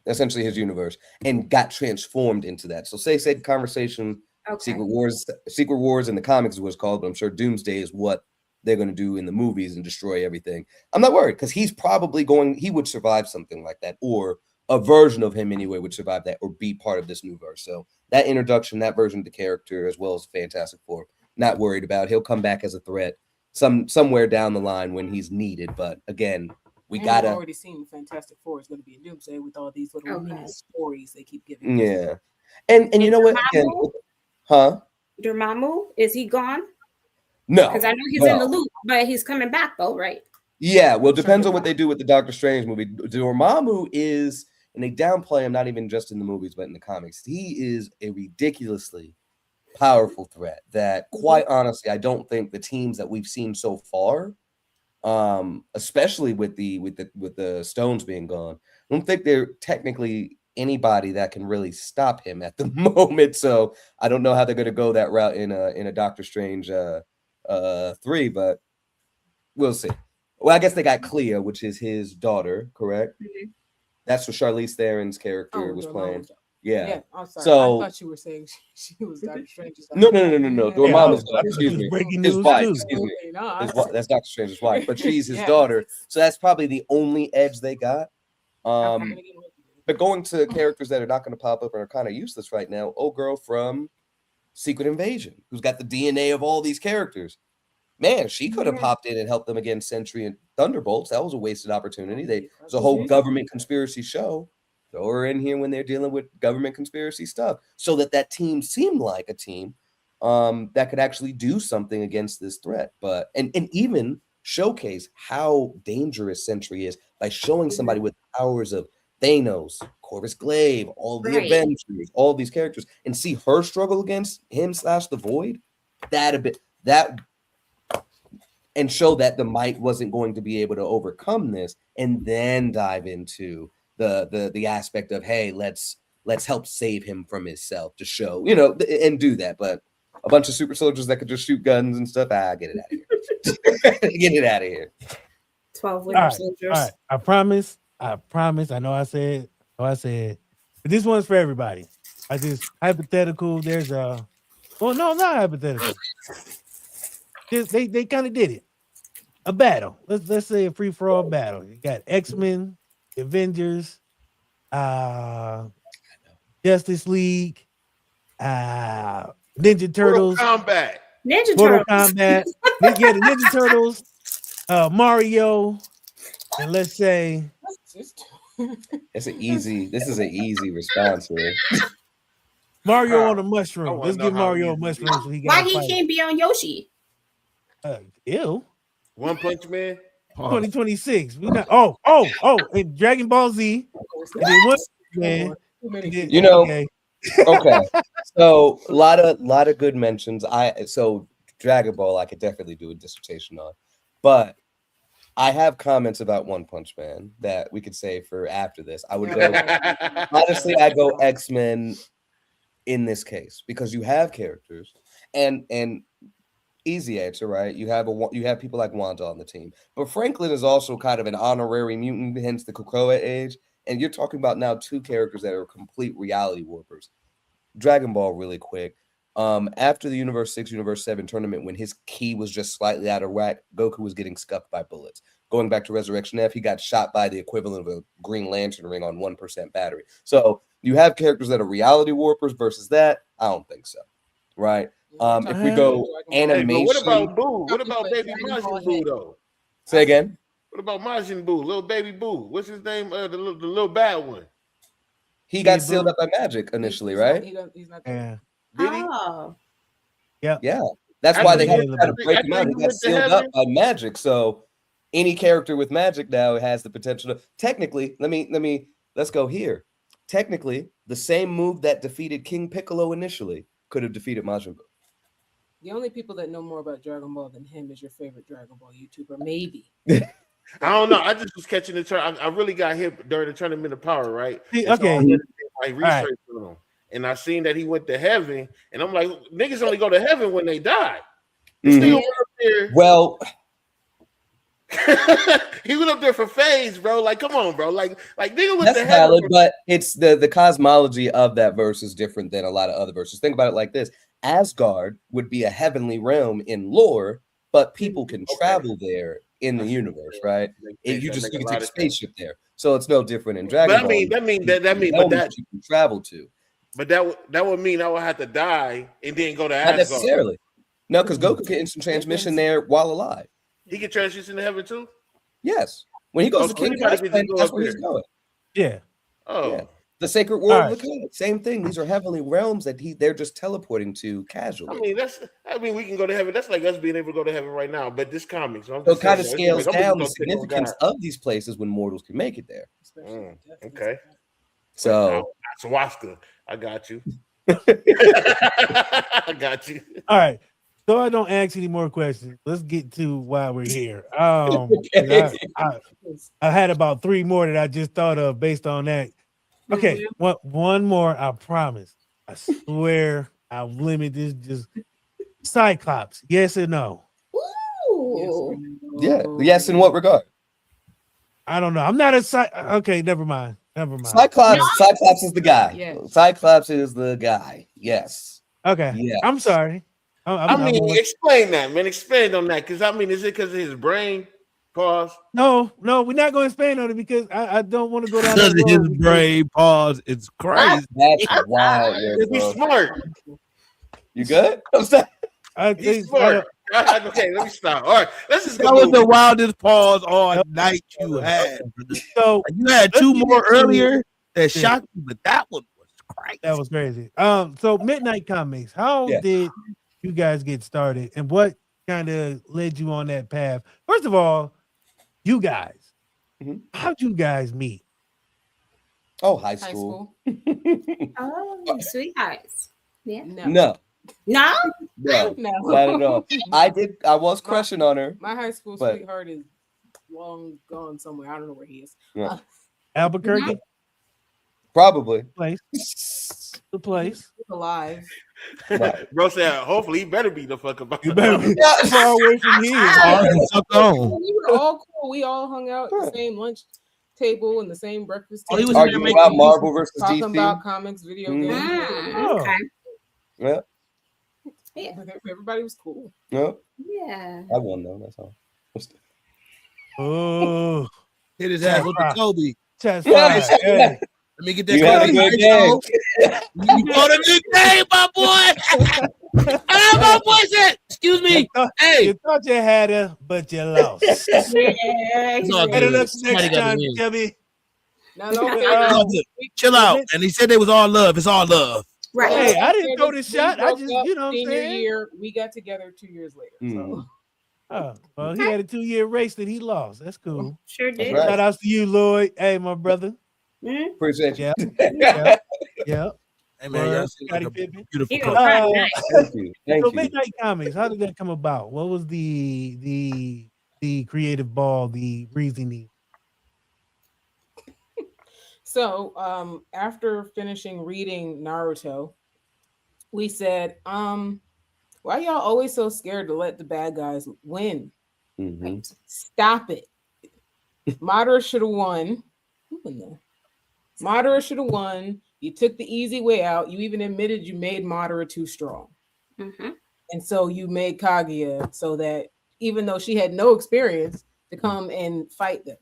essentially his universe, and got transformed into that. So say conversation, Secret Wars in the comics is what it's called, but I'm sure Doomsday is what they're going to do in the movies and destroy everything. I'm not worried because he's probably he would survive something like that, or a version of him anyway would survive that, or be part of this new verse. So that introduction, that version of the character, as well as Fantastic Four, not worried about. He'll come back as a threat somewhere down the line when he's needed. But again, we've already seen Fantastic Four is going to be in Doomsday with all these little mini stories they keep giving. Yeah, and you know what? Again, Dormammu, is he gone? No, because I know he's in the loop, but he's coming back though, right? Yeah, well, it depends on what they do with the Doctor Strange movie. Dormammu is, and they downplay him not even just in the movies, but in the comics. He is a ridiculously powerful threat that, quite honestly, I don't think the teams that we've seen so far, especially with the stones being gone, I don't think they're technically anybody that can really stop him at the moment. So I don't know how they're going to go that route in a Doctor Strange 3, but we'll see. Well, I guess they got Clea, which is his daughter, correct? That's what Charlize Theron's character was playing. Yeah. I'm sorry. So I thought you were saying she was Doctor Strange's daughter. No. Dormammu's daughter. Excuse me. His wife. Too. Excuse me. That's Doctor Strange's wife, but she's his daughter. So that's probably the only edge they got. But going to characters that are not going to pop up and are kind of useless right now. Old girl from Secret Invasion, who's got the DNA of all these characters. Man, she could have popped in and helped them against Sentry and Thunderbolts. That was a wasted opportunity. There's a whole government conspiracy show. Throw her in here when they're dealing with government conspiracy stuff, so that team seemed like a team that could actually do something against this threat. But and even showcase how dangerous Sentry is by showing somebody with powers of Thanos, Corvus Glaive, all the Right. Avengers, all these characters, and see her struggle against him / the Void, and show that the might wasn't going to be able to overcome this, and then dive into the aspect of, hey, let's help save him from himself to show, and do that. But a bunch of super soldiers that could just shoot guns and stuff, get it out of here. Get it out of here. 12 All winter right, soldiers. all right. I promise. I know I said, but this one's for everybody. I just hypothetical. There's a, well, no, not hypothetical. They kind of did it. A battle. Let's say a free for all battle. You got X-Men, Avengers, Justice League, Ninja Turtles, Combat. Ninja Mortal Turtles. Kombat. Yeah, the Ninja Turtles, Mario, and let's say This is an easy response here. Mario on a mushroom. wanna Let's know give how Mario a easy mushroom so he Why got he can't be on Yoshi? Ew. One Punch Man. 2026. We got and Dragon Ball Z. And then one man. Okay. So a lot of good mentions. Dragon Ball I could definitely do a dissertation on, but I have comments about One Punch Man that we could say for after this. I would go honestly, I go X-Men in this case because you have characters and easy answer, right? You have people like Wanda on the team, but Franklin is also kind of an honorary mutant, hence the Krakoa age. And you're talking about now two characters that are complete reality warpers. Dragon Ball, really quick. After the Universe 6, Universe 7 tournament, when his ki was just slightly out of whack, Goku was getting scuffed by bullets. Going back to Resurrection F, he got shot by the equivalent of a Green Lantern ring on 1% battery. So you have characters that are reality warpers versus that. I don't think so, right? If we go animation, what about Boo? What about Baby Majin Buu though? Say again. What about Majin Buu, little baby Boo? What's his name? The little bad one. He got sealed up by magic initially, right? He's not Yeah. Did he? Oh. Yeah. That's why they had to try to break him out. He got sealed up by magic. So any character with magic now has the potential to technically, let's go here. Technically, the same move that defeated King Piccolo initially could have defeated Majin Buu. The only people that know more about Dragon Ball than him is your favorite Dragon Ball YouTuber, maybe. I don't know. I just was catching the turn. I really got hit during the Tournament of Power, right? See, And so okay. I did my All research right. on him, and I seen that he went to heaven, and I'm like, niggas only go to heaven when they die. This nigga went up there. Well, he went up there for phase, bro. Like, come on, bro. Like nigga went that's to heaven. valid, but it's the cosmology of that verse is different than a lot of other verses. Think about it like this: Asgard would be a heavenly realm in lore, but people can travel there in the universe, right? You can take a spaceship there, so it's no different in Dragon Ball. That mean that you can travel to. But that would mean I would have to die and then go to Not Asgard. necessarily. No, because Goku can instant transmission there while alive. He can transition to heaven too. Yes, when he goes to King anybody Kai's can planet, go that's up where he's there. going. Yeah. Oh, Yeah. The sacred world All of the god. Same thing. These are heavenly realms that they're just teleporting to casually. I mean, we can go to heaven. That's like us being able to go to heaven right now. But this comic, so So it kind of scales I'm just down the gonna take on significance God. of these places when mortals can make it there. Okay. So Ayahuasca, I got you. I got you. All right. So I don't ask any more questions. Let's get to why we're here. I had about 3 more that I just thought of based on that. Okay, one more. I promise. I swear I'll limit this. Just Cyclops. Yes or no? Ooh. yeah, yes. In what regard? I don't know. I'm not a Okay, never mind. Cyclops is the guy. Yeah. Cyclops is the guy. Yes. Okay. Yeah. I'm sorry. I mean, explain that, man. Expand on that, because I mean, is it because of his brain? Pause. No, we're not going to expand on it because I don't want to go down Because that of his road. brain pause. It's crazy. That's wild. He's smart. You good? I'm sorry. He's smart. Okay, let me stop. All right, let's just That go. was the wildest pause all night you had. So you had 2 more earlier that Yeah. shocked me, but that one was crazy. That was crazy. So Midnight Comics, how did you guys get started, and what kind of led you on that path? First of all, you guys, how'd you guys meet? Oh, high school. Oh, sweethearts. Yeah. No. No? No, No. not at all. I was crushing on her. My high school but- sweetheart is long gone somewhere. I don't know where he is. Yeah. Albuquerque Probably. place. The place. He's alive. Right. Bro said, hopefully he better be the fuck about. You better be far away from here. We were all cool. We all hung out at the same lunch table and the same breakfast Oh, he table. was in there Arguing making about Marvel versus talking DC. about comics, video games. Oh. Okay. Yeah. Yeah. Everybody was cool. Yeah. Yeah. I won though. That's all. Oh, Hit his ass with the Kobe. chest fired. Hey. Let me get that You had a Kobe. good day. You bought a good day, my boy. My boy said, excuse me. Hey. You thought you had her, but you lost. Yeah. It's all Better good. luck Somebody next gotta time, win. Chubby. Now, no, Chill out. And he said they was all love. It's all love. Right. Hey, I didn't throw this We shot. I broke just, up you know what I'm senior saying? year, we got together 2 years later. So. Oh, well, he had a 2-year race that he lost. That's cool. Sure did. right. Shout outs to you, Lloyd. Hey, my brother. Mm-hmm. Appreciate you. Yeah. Yeah. Hey, man, y'all Word. seem Scottie like a Pippen. beautiful You couple. know, nice. Thank you. Thank So you. Midnight Comics, how did that come about? What was the creative ball, the reasoning? So after finishing reading Naruto, we said, why y'all always so scared to let the bad guys win? Mhm. Stop it. Madara should have won. Who in there? Madara should have won. You took the easy way out. You even admitted you made Madara too strong. Mm-hmm. And so you made Kaguya so that even though she had no experience to come and fight them.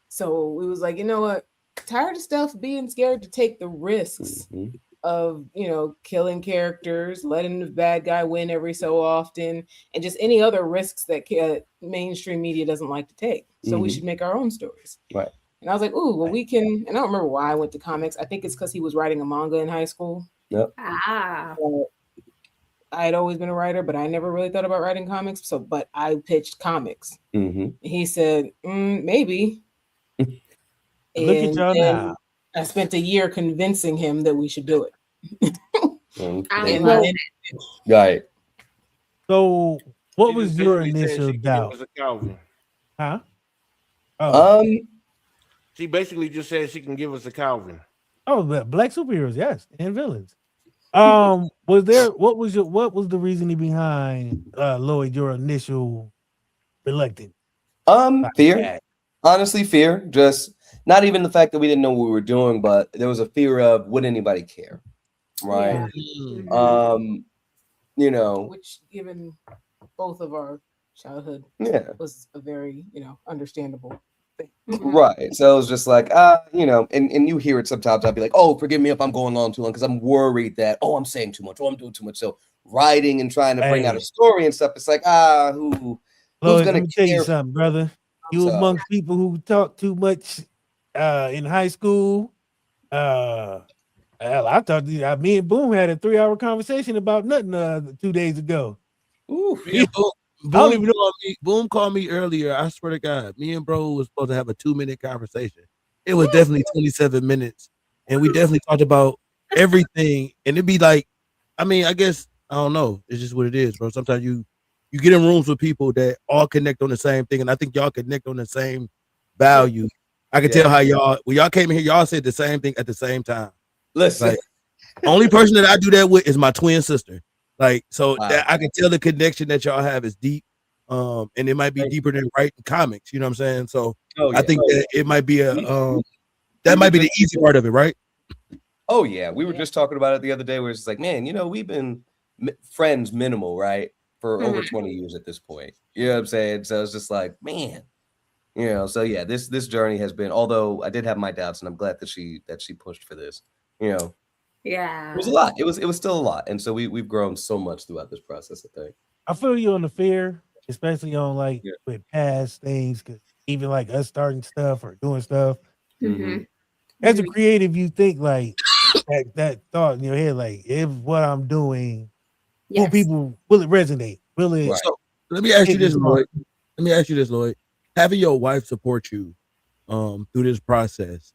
So we was like, you know what? Tired of stuff being scared to take the risks of, you know, killing characters, letting the bad guy win every so often, and just any other risks that mainstream media doesn't like to take. So we should make our own stories. Right. And I was like, ooh, well, we can. And I don't remember why I went to comics. I think it's because he was writing a manga in high school. Yep. Ah. So I had always been a writer, but I never really thought about writing comics. So, but I pitched comics. Mm-hmm. He said, maybe. Look at y'all now. I spent a year convincing him that we should do it. Right. So what She was just your basically said initial she could give doubt? us a Calvin. Huh? Oh. She basically just said she can give us a Calvin. Oh, the black superheroes, yes, and villains. What was the reasoning behind Lloyd, your initial reluctance? Fear. Honestly, fear. Just not even the fact that we didn't know what we were doing, but there was a fear of would anybody care? Right. Yeah. You know, Which given both of our childhood was a very, you know, understandable thing. right. So it was just like, you know, and you hear it sometimes. I'll be like, oh, forgive me if I'm going on too long because I'm worried that, oh, I'm saying too much, oh, I'm doing too much. So writing and trying to bring out a story and stuff, it's like, who's Lloyd, gonna let me tell you care? something, brother. You So- amongst people who talk too much in high school. Hell, I thought me and Boom had a 3-hour conversation about nothing 2 days ago. Ooh, Boom called me earlier. I swear to God, me and bro was supposed to have a 2-minute conversation. It was definitely 27 minutes, and we definitely talked about everything. And it'd be like, I mean, I guess I don't know. It's just what it is, bro. Sometimes you get in rooms with people that all connect on the same thing, and I think y'all connect on the same value. I can tell how y'all when y'all came in here, y'all said the same thing at the same time. Listen, like, only person that I do that with is my twin sister. Like, so that I can tell the connection that y'all have is deep. And it might be deeper than writing comics, you know what I'm saying? So I think that it might be that might be the easy part of it, right? Oh yeah, we were just talking about it the other day where it's like, man, you know, we've been friends minimal, right? For over 20 years at this point. You know what I'm saying? So it's just like, man, you know, so yeah, this journey has been, although I did have my doubts, and I'm glad that she pushed for this, you know. Yeah. It was a lot. It was still a lot. And so we've grown so much throughout this process, I think. I feel you on the fear, especially on like with past things, because even like us starting stuff or doing stuff. As a creative, you think like that thought in your head, like if what I'm doing, will it resonate? Will it? Right. So let me ask you this, Lloyd. Having your wife support you through this process,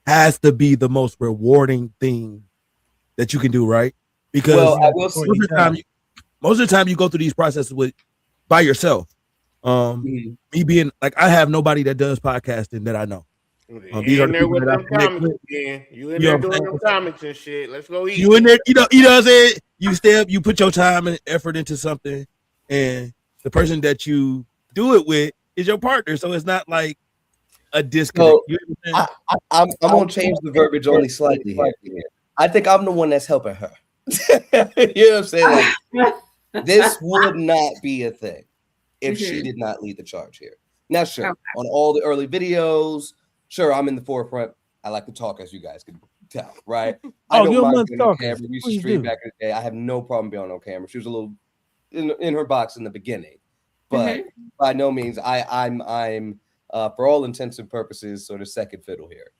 has to be the most rewarding thing that you can do, right? Because Well, I will say, most of the time you go through these processes by yourself. Me being like, I have nobody that does podcasting that I know. These are in the there people with that I them connect comics with. again. You in You know there what I'm doing saying? them comics and shit. Let's go eat. You in there, you know what I'm saying? You step, you put your time and effort into something, and the person that you do it with is your partner. So it's not like a disconnect. So You know what I'm gonna change the verbiage only slightly here. I think I'm the one that's helping her. You know what I'm saying? Like, this would not be a thing if she did not lead the charge here. Now, sure, on all the early videos, sure, I'm in the forefront. I like to talk, as you guys can tell, right? I don't mind being on camera. We used to stream back in the day. I have no problem being on camera. She was a little in her box in the beginning, but by no means, I'm for all intents and purposes sort of second fiddle here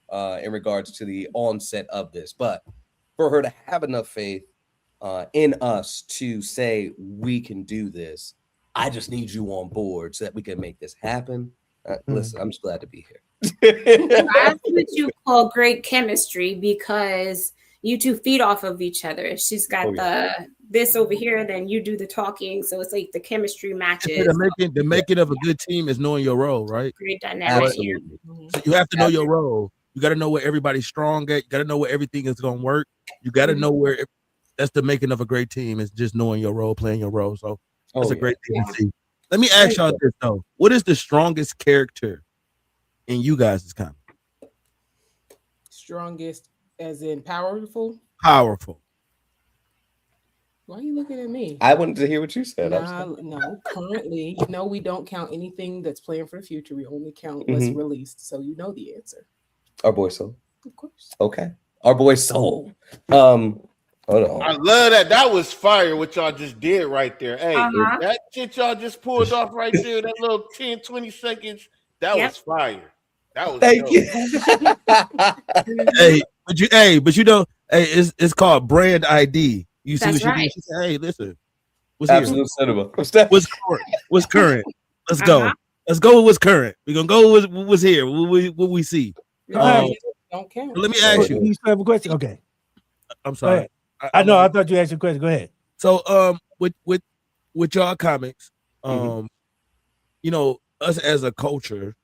in regards to the onset of this. But for her to have enough faith in us to say we can do this, I just need you on board so that we can make this happen. Listen, I'm just glad to be here. That's what you call great chemistry, because you two feed off of each other. She's got this over here, then you do the talking, so it's like the chemistry matches. The making of a good team is knowing your role, right? Great dynamic. Absolutely. So you have to know your role. You got to know where everybody's strong at. You got to know where everything is going to work. You got to know where. That's the making of a great team, is just knowing your role, playing your role. So that's a great thing to see. Let me ask y'all this though: what is the strongest character in you guys' comic? Strongest, as in powerful. Powerful. Why are you looking at me? I wanted to hear what you said. No, currently, we don't count anything that's planned for the future. We only count what's released. So you know the answer. Our boy Soul. Of course. Okay. Our boy Soul. Hold on. I love that. That was fire what y'all just did right there. Hey, that shit y'all just pulled off right there, that little 10, 20 seconds, that was fire. That was Thank you. but you know, it's called brand ID. You see what she did? She said, hey, listen. What's Absolute cinema. What's current? Let's go. Let's go with what's current. We're gonna go with what's here, what we see. Don't count. Let me ask you. You still have a question? Okay. I'm sorry. I know. I thought you asked a question. Go ahead. So, with y'all comics, you know, us as a culture,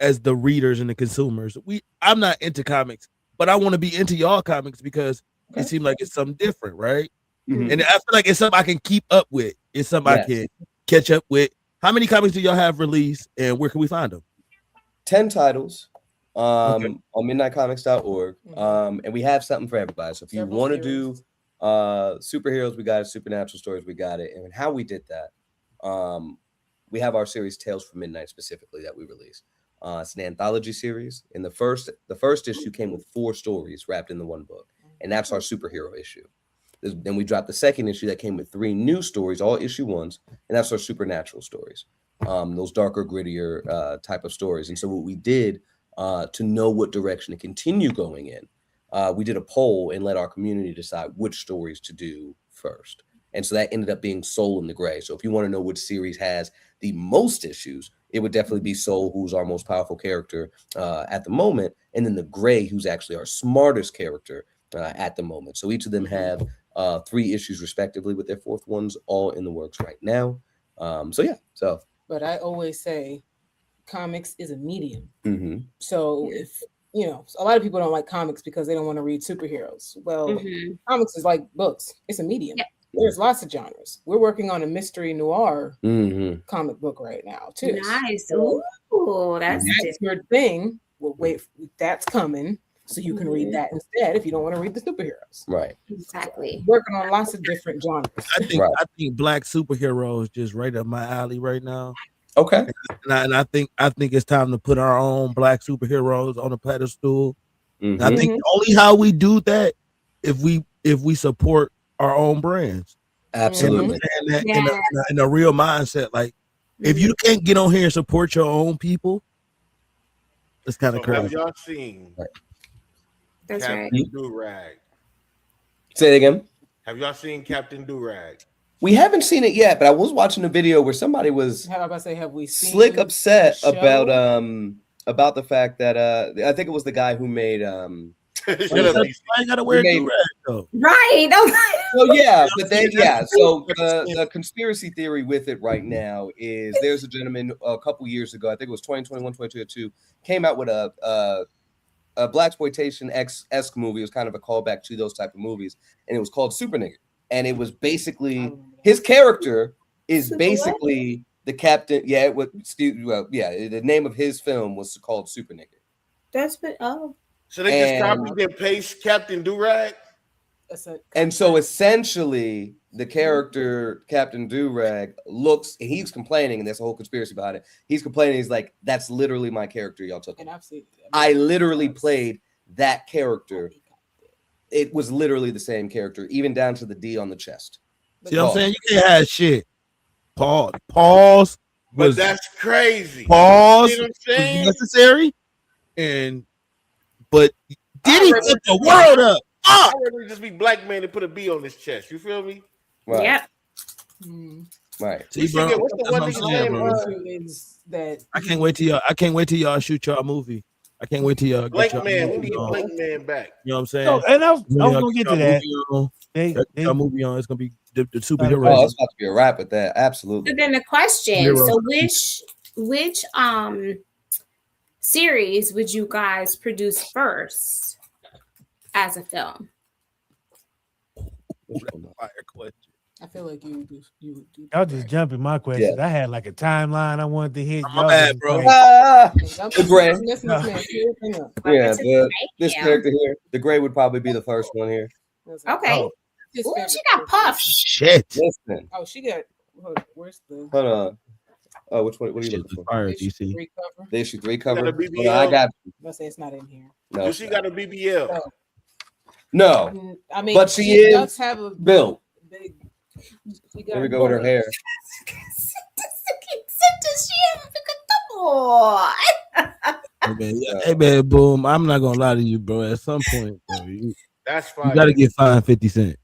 as the readers and the consumers, I'm not into comics, but I want to be into y'all comics because it seems like it's something different, right? And I feel like it's something I can keep up with. It's something I can catch up with. How many comics do y'all have released, and where can we find them? 10 titles on midnightcomics.org. And we have something for everybody. So if you want to do superheroes, we got it. Supernatural stories, we got it. And how we did that, we have our series Tales from Midnight specifically that we released. It's an anthology series. And the first issue came with 4 stories wrapped into one book, and that's our superhero issue. Then we dropped the second issue that came with 3 new stories, all issue 1s, and that's our supernatural stories. Those darker, grittier type of stories. And so what we did to know what direction to continue going in, we did a poll and let our community decide which stories to do first. And so that ended up being Soul in the Gray. So if you want to know which series has the most issues, it would definitely be Soul, who's our most powerful character at the moment, and then the Gray, who's actually our smartest character at the moment. So each of them have 3 issues respectively, with their 4th ones all in the works right now. But I always say comics is a medium. Mm-hmm. So if a lot of people don't like comics because they don't want to read superheroes. Well, comics is like books. It's a medium. Yeah. There's lots of genres. We're working on a mystery noir comic book right now too. Nice. Ooh, that's your thing. We'll wait. That's coming. So you can read that instead if you don't want to read the superheroes. Right. Exactly. So working on lots of different genres. I think black superheroes just right up my alley right now. Okay. And I think it's time to put our own black superheroes on a pedestal. I think only how we do that if we support our own brands. Absolutely. In a real mindset. Like if you can't get on here and support your own people, it's kind of crazy. Have y'all seen Captain Durag? Say it again. Have y'all seen Captain Durag? We haven't seen it yet, but I was watching a video where somebody was have we seen slick upset about about the fact that I think it was the guy who made Shut up, DC. I gotta wear a made- do-rag though. Right. Well, yeah, but then so the conspiracy theory with it right now is there's a gentleman a couple years ago, I think it was 2021, 2022, came out with a blaxploitation esque movie. It was kind of a callback to those type of movies, and it was called Super Nigga. And it was basically his character is Super basically the captain. Yeah, the name of his film was called Super Nigga. That's what. Oh. So they just And- copied and paste Captain Durag. And so essentially, the character Captain Durag looks, and he's complaining, and there's a whole conspiracy behind it. He's complaining. He's like, "That's literally my character y'all took." And I've seen. I literally played that character. It was literally the same character, even down to the D on the chest. See what I'm saying? You can't have shit. Pause But was that's crazy. pause You know what I'm was saying? necessary, but did he fuck the world up? I'd rather just be black man and put a B on his chest. You feel me? Right. Yeah. Right. See, bro, What's the that's one what I'm nigga saying, name? bro. Is that I can't wait till y'all shoot y'all movie. I can't wait till y'all get Blank y'all Man. We movie need on. Blank Man back. You know what I'm saying? So, and I was When y'all gonna get to y'all that. movie on, They y'all movie on. It's gonna be the Oh, superhero. it's about to be a wrap with that. Absolutely. But then the question: Zero. so which series would you guys produce first as a film? Fire question. I feel like you do. Y'all just jumping my questions. I had like a timeline I wanted to hit. My bad, bro. The gray. Yeah, this Yeah. character here, the gray would probably be the first one here. Okay. Oh. Ooh, she got puffed. Shit. Listen, Oh, she got. Where's the? hold on. Oh, which one? What are you looking for? Fire, Issue DC. 3 cover? The issue 3 cover. Got a Hold BBL. on, I got you. Let's say it's not in here. No, Does she got a BBL? no, I mean, but she does is have a built. big. Here we go with her hair. Hey man, boom. I'm not gonna lie to you, bro. At some point, bro, you That's fine. gotta get fined 50 cents.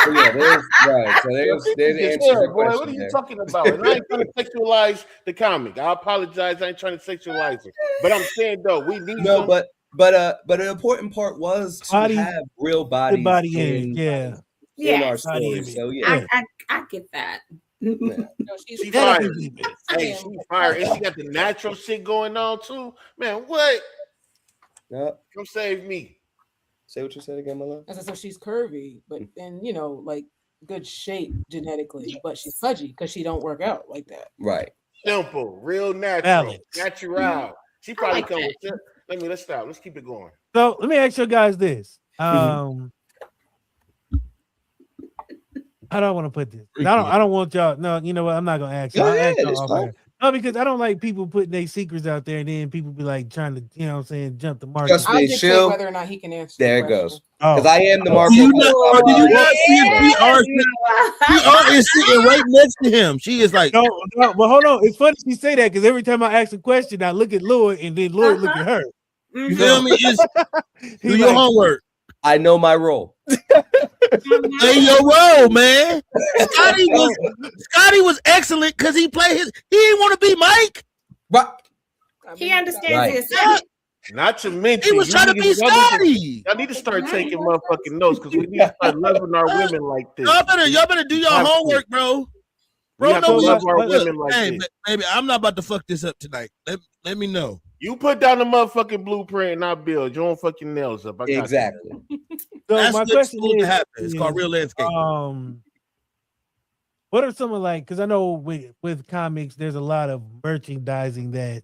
So yeah, there's right. So there's the answer to your Boy, question what are you there. talking about? And I ain't trying to sexualize the comic. I apologize. I ain't trying to sexualize it. But I'm saying though, we need No, some- but an important part was to Body- have real Good bodies body in, image. Yeah. in our Yes. Body story. image. So yeah, I get that. yeah. No, she's she Gotta fired. be big. Hey, she fired. And she got the natural shit going on too. Man, what? Yeah. Come save me. Say what you said again, my love. As I said, she's curvy, but and like good shape genetically, but she's pudgy because she don't work out like that. Right. Simple, real natural, Balance. natural. She probably like come that. with it. Let's stop. Let's keep it going. So let me ask you guys this. How do I want to put this? I don't want y'all. No, you know what? I'm not gonna ask. Go I'll ahead, ask y'all it's off fine. air. No, because I don't like people putting their secrets out there and then people be like trying to, you know what I'm saying, jump the market. Trust I'll me, dictate she'll. whether or not he can answer. There the it goes. question. Because I am the Do Marco. you not, did you not see his PR is sitting right next to him? She is like, No, but hold on. It's funny you say that because every time I ask a question, I look at Lloyd and then Lloyd look at her. Mm-hmm. you feel me? Is He do your like, homework. I know my role. Play your role, man. Scotty was excellent because he played his. He didn't want to be Mike. Right. He understands Right. his. Not to mention, He was you trying to be niggas- Scotty. Y'all need to start taking motherfucking notes because we need to start loving our women like this. Y'all better do your Have to. homework, bro. We Bro, have to no, love our look, women like hey, this. baby, I'm not about to fuck this up tonight. Let me know. You put down the motherfucking blueprint and I build your own fucking nails up. I got you. Exactly. So That's my what's question supposed to is, happen. It's called real landscape. What are some of like? Because I know with comics, there's a lot of merchandising that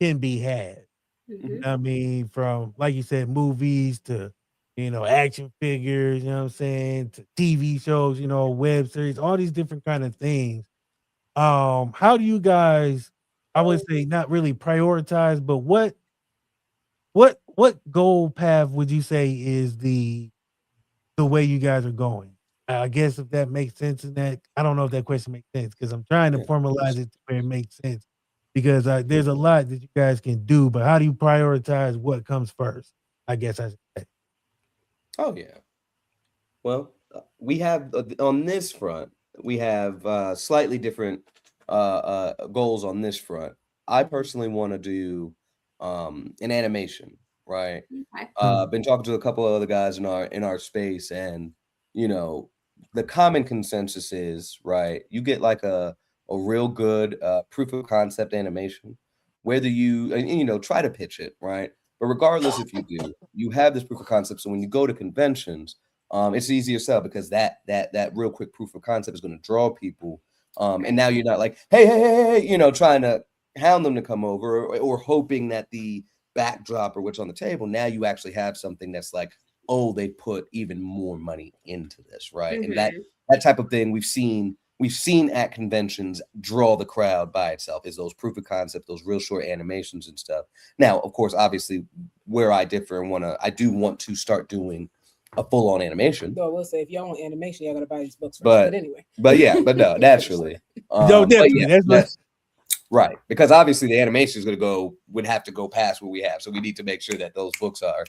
can be had. Mhm. I mean, from like you said, movies to action figures. You know what I'm saying? To TV shows. Web series. All these different kind of things. How do you guys? I would say not really prioritize, but what goal path would you say is the way you guys are going? I guess if that makes sense, in that I don't know if that question makes sense because I'm trying to formalize it to where it makes sense because there's a lot that you guys can do, but how do you prioritize what comes first? I guess I should say. Oh yeah. Well, we have on this front, we have slightly different goals on this front. I personally want to do in animation, right? Okay. Been talking to a couple of other guys in our space, and you know, the common consensus is, right, you get like a real good proof of concept animation, whether you you know, try to pitch it, right? But regardless if you do, you have this proof of concept. So when you go to conventions, it's easier sell because that real quick proof of concept is going to draw people. And now you're not like, hey, you know, trying to hound them to come over, or hoping that the backdrop or what's on the table. Now you actually have something that's like, oh, they put even more money into this, right? And that type of thing we've seen at conventions draw the crowd by itself, is those proof of concept, those real short animations and stuff. Now, of course, obviously, where I differ and I do want to start doing a full-on animation. Though I will say, if y'all want animation, y'all gotta buy these books first. But anyway. But no, naturally. That's right. Because obviously the animation is would have to go past what we have. So we need to make sure that those books are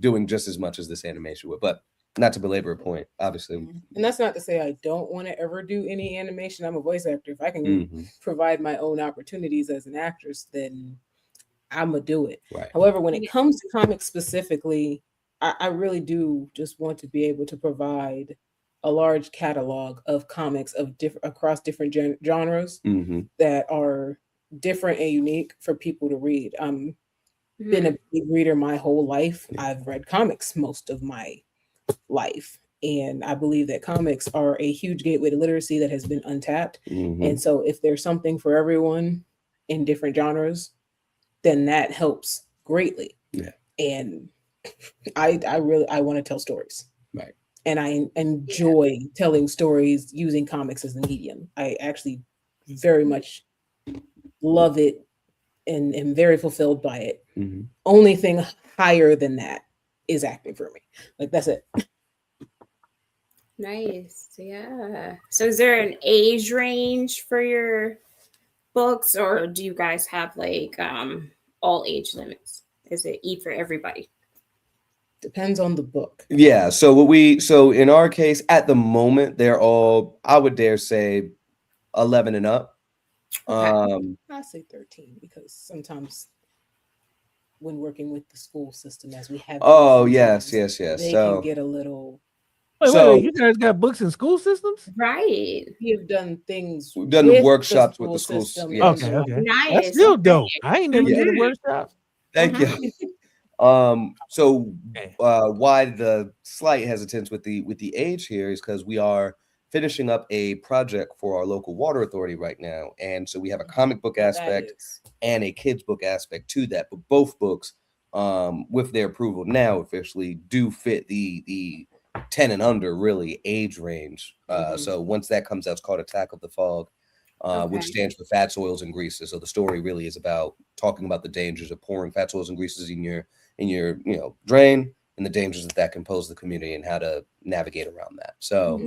doing just as much as this animation would. But not to belabor a point, obviously. And that's not to say I don't want to ever do any animation. I'm a voice actor. If I can provide my own opportunities as an actress, then I'm gonna do it. Right. However, when it comes to comics specifically, I really do just want to be able to provide a large catalog of comics across different genres that are different and unique for people to read. Been a big reader my whole life. I've read comics most of my life, and I believe that comics are a huge gateway to literacy that has been untapped. And so if there's something for everyone in different genres, then that helps greatly. And I want to tell stories. Right. And I enjoy telling stories using comics as the medium. I actually very much love it and am very fulfilled by it. Only thing higher than that is acting for me. Like, that's it. Nice. Yeah. So is there an age range for your books, or do you guys have like all age limits? Is it E for everybody? Depends on the book. Yeah. So in our case, at the moment, they're all, I would dare say, 11 and up. I say 13 because sometimes when working with the school system, as we have, yes, they can get a little. Wait, you guys got books in school systems? Right. We've done things. We've done workshops with the schools. Yes. Okay. Nice. That's still dope. I ain't never did a workshop. Thank you. So why the slight hesitance with the age here is because we are finishing up a project for our local water authority right now, and so we have a comic book aspect and a kids book aspect to that. But both books, with their approval now, officially do fit the 10 and under really age range. So once that comes out, it's called Attack of the Fog, which stands for fats, oils, and greases. So the story really is about talking about the dangers of pouring fats, oils, and greases in your drain, and the dangers that can pose to the community and how to navigate around that. So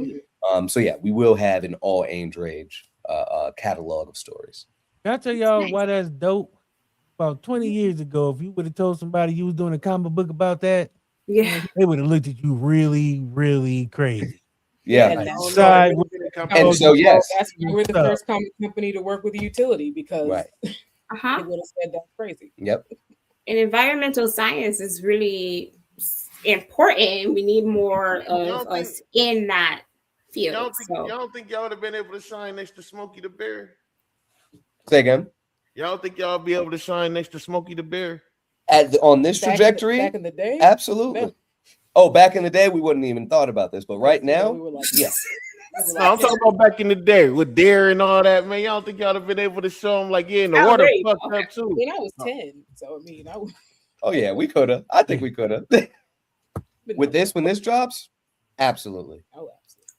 so yeah, we will have an all age range catalog of stories. Can I tell y'all why that's dope? About 20 years ago, if you would have told somebody you was doing a comic book about that, they would have looked at you really, really crazy. Yeah. And so yes, that's why we're the first comic company to work with a utility, because they would have said that's crazy. Yep. And environmental science is really important. We need more of us in that field. Y'all don't think y'all would have been able to shine next to Smokey the Bear? Say again. Y'all think y'all be able to shine next to Smokey the Bear? On this trajectory? Back in the day? Absolutely. No. Oh, back in the day, we wouldn't even thought about this, but right now, we were like, yeah. No, I'm talking about back in the day with Dare and all that, man. Y'all think y'all have been able to show them, like, in the water fucked up too? I mean, I was 10, so I mean, Oh yeah, we could have. I think we could have. With this, when this drops, absolutely. Oh, absolutely.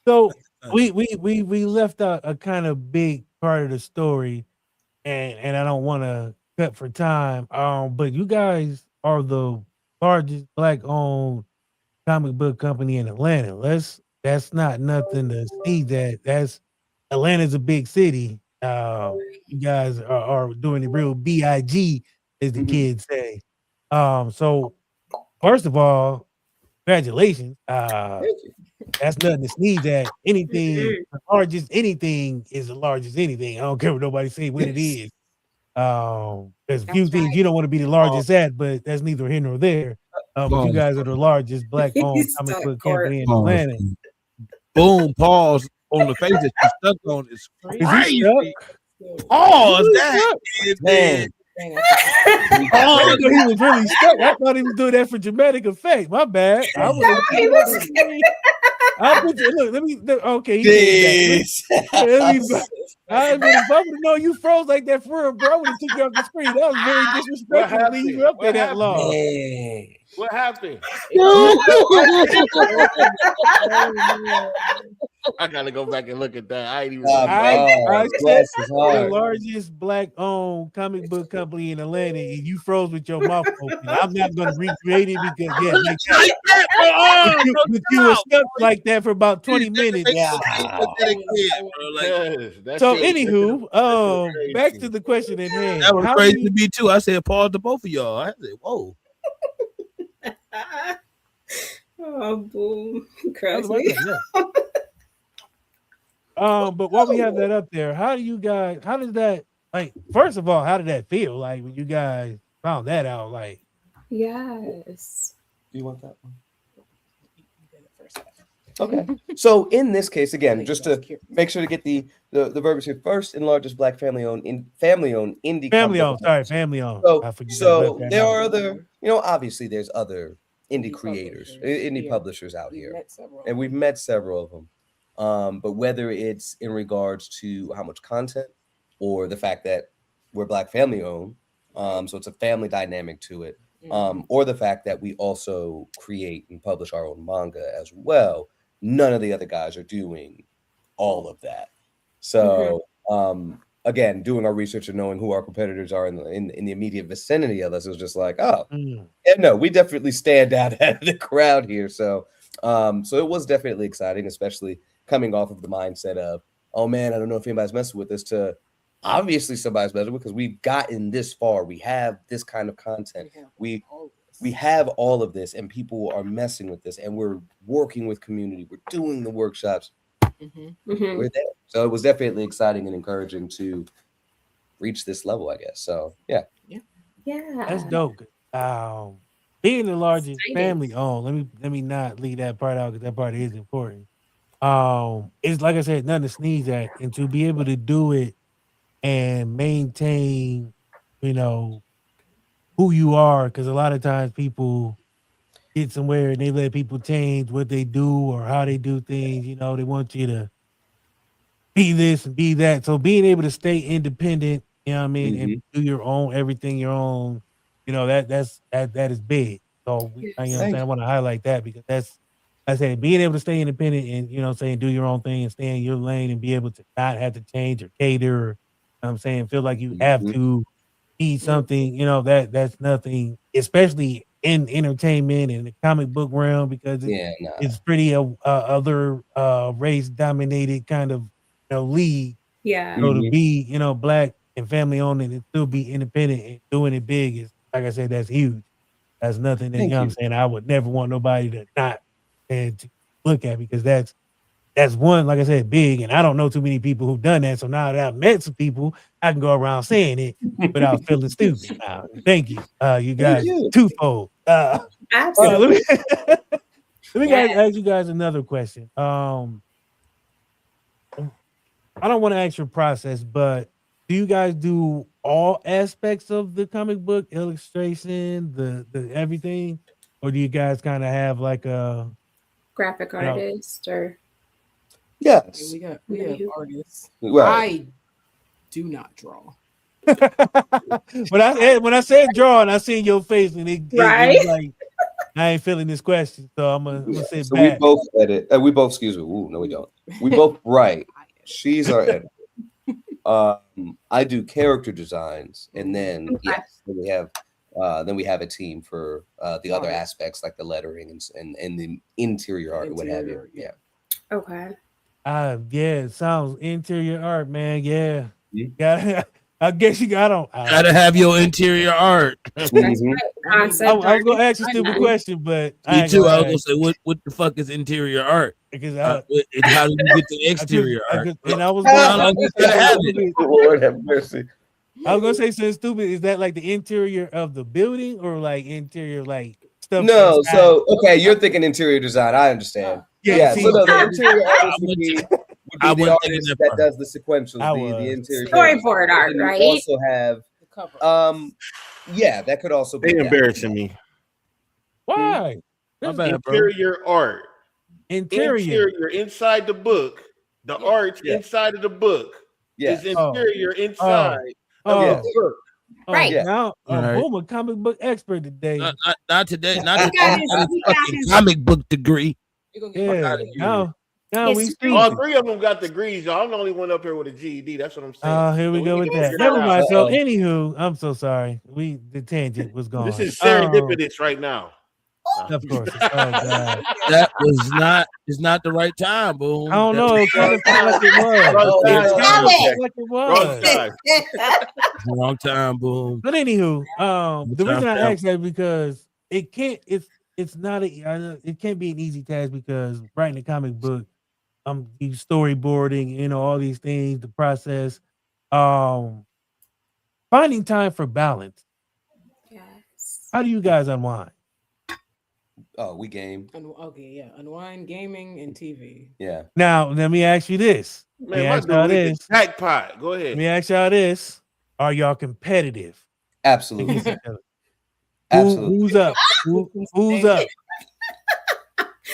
So we left out a kind of big part of the story, and I don't want to cut for time. But you guys are the largest Black-owned comic book company in Atlanta. That's not nothing to see. That's Atlanta's a big city. You guys are doing the real BIG, as the kids say. So first of all, congratulations. That's nothing to sneeze at. Anything, the largest anything is the largest anything. I don't care what nobody say what it is. There's a few things you don't want to be the largest at, but that's neither here nor there. But you guys are the largest black-owned comic book company in Atlanta. Boom, pause on the face that you stuck on is Is crazy. he stuck? Pause that is Man. Oh, I thought he was really stuck. I thought he was doing that for dramatic effect. My bad. I was. Look, let me. Okay, he did that. Let me. I mean, if I would have known you froze like that for real, bro, I would have took you off the screen. That was very disrespectful to leave you up there that long. What happened? I gotta go back and look at that. I ain't even. I said the largest black-owned comic book company in Atlanta, and you froze with your mouth open. I'm not gonna recreate it because but you were stuck like that for about 20 minutes. So, anywho, back to the question at hand. That was crazy to me too. I said pause to both of y'all. I said, whoa. Oh, boom. Cracks me. But while we have that up there, how did that, like, first of all, how did that feel like when you guys found that out? Like, yes. Do you want that one? Okay. So in this case, again, just to make sure to get the verbiage here, first and largest black family-owned indie family owned. So there are other, obviously there's other indie creators, indie publishers out here, and we've met several of them. But whether it's in regards to how much content or the fact that we're black family owned, so it's a family dynamic to it, or the fact that we also create and publish our own manga as well, none of the other guys are doing all of that. So again, doing our research and knowing who our competitors are in the immediate vicinity of us, it was just like, no, we definitely stand out of the crowd here. So it was definitely exciting, especially coming off of the mindset of, oh man, I don't know if anybody's messing with this, to obviously somebody's messing with, because we've gotten this far. We have this kind of content. We have all of this, and people are messing with this, and we're working with community. We're doing the workshops. We're there. So it was definitely exciting and encouraging to reach this level, I guess. So yeah. That's dope. Being the largest family owned, let me not leave that part out, because that part is important. It's like I said, nothing to sneeze at, and to be able to do it and maintain, who you are, because a lot of times people get somewhere and they let people change what they do or how they do things. They want you to be this and be that. So being able to stay independent, and do your own everything, your own, that is big. So I want to highlight that, because that's, I said, being able to stay independent and do your own thing and stay in your lane and be able to not have to change or cater, or feel like you have to be something, that's nothing, especially in entertainment and the comic book realm, because it's pretty other race dominated kind of league. So to be black and family owned and still be independent and doing it big is, like I said, that's huge. That's nothing that I would never want nobody to not and to look at, because that's one, like I said, big, and I don't know too many people who've done that. So now that I've met some people, I can go around saying it without feeling stupid. Thank you, you guys, twofold. Absolutely. Let me ask you guys another question. I don't want to ask your process, but do you guys do all aspects of the comic book illustration, the everything, or do you guys kind of have like a graphic artist or? Yes, we have artists. Right. I do not draw. when I said draw, and I seen your face, and it was like, I ain't feeling this question, so I'm gonna say so back. we both edit. We both, excuse me. Ooh, no, we don't. We both write. She's our editor. I do character designs, and then we have a team for the other aspects, like the lettering and the interior art, what have you. Yeah. Okay. It sounds interior art, man. Yeah. I guess you gotta have your interior art. I was gonna ask a stupid question, but me too. I was gonna say, what the fuck is interior art? Because how do you get the exterior art? And I was Lord have mercy. I was gonna say something stupid. Is that like the interior of the building or like interior like stuff? No, inside? so okay, you're thinking interior design. I understand. Yeah, So see, no, the I interior was- artist would be I the wasn't thinking artist that that part. does the sequentials, I the was. interior Storyboard characters. art, And you right? also have cover. yeah, that could also be They that. embarrassing me. Why? My This- bad, bro. Interior art. Interior. Interior inside the book. The art Yeah. inside of the book Yeah. is interior inside Oh. of Yeah. the book. Right. Yeah. Now, Right. boom, a comic book expert today. Not today. Not He today. got I his- got a he got fucking his- comic book degree. You're gonna get Yeah. outta here. Now we It's stupid. All three of them got degrees, y'all. I'm the only one up here with a GED. That's what I'm saying. Oh, here we So go need with to that. figure Never out. mind. So, Uh-oh. anywho, I'm so sorry. The tangent was gone. This is serendipitous right now. Of course. Oh God. That was not. It's not the right time, boom. I don't That's know. It kind of felt like it was. Wrong It time. kind of Okay. felt like it Wrong was. time. the wrong time, boom. But anywho, the reason I Time. asked that is because it can't. It's not it can't be an easy task because writing a comic book, you storyboarding, all these things, the process, finding time for balance. Yes. How do you guys unwind? Oh, we game. Okay, yeah. Unwind, gaming, and TV. Yeah. Now, let me ask you this. Let me Man, my ask y'all dude is this. a jackpot. Go Let ahead. me ask y'all this. Are y'all competitive? Absolutely. against each other? Absolutely. Who's up? Who's up?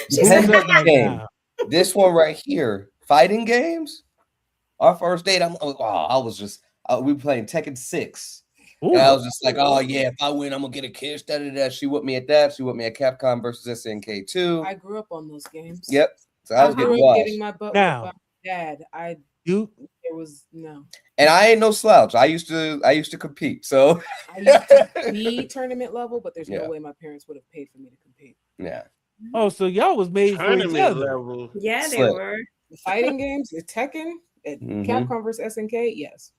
She's Depends like, on the right game. now? This one right here, fighting games. Our first date, I was just we were playing Tekken 6. Ooh. And I was just like, oh yeah, if I win, I'm gonna get a kiss. Da, da, da. She whipped me at that. She whipped me at Capcom versus SNK 2. I grew up on those games. Yep. So I was grew getting up washed. getting my butt Now. whipped by my dad. There was no. And I ain't no slouch. I used to compete. So I used to be tournament level, but there's Yeah. no way my parents would have paid for me to compete. yeah. Oh, so y'all was made for each Tournament other. level. yeah, they Slip. were. The fighting games, the Tekken, at Mhm. Capcom versus SNK, yes.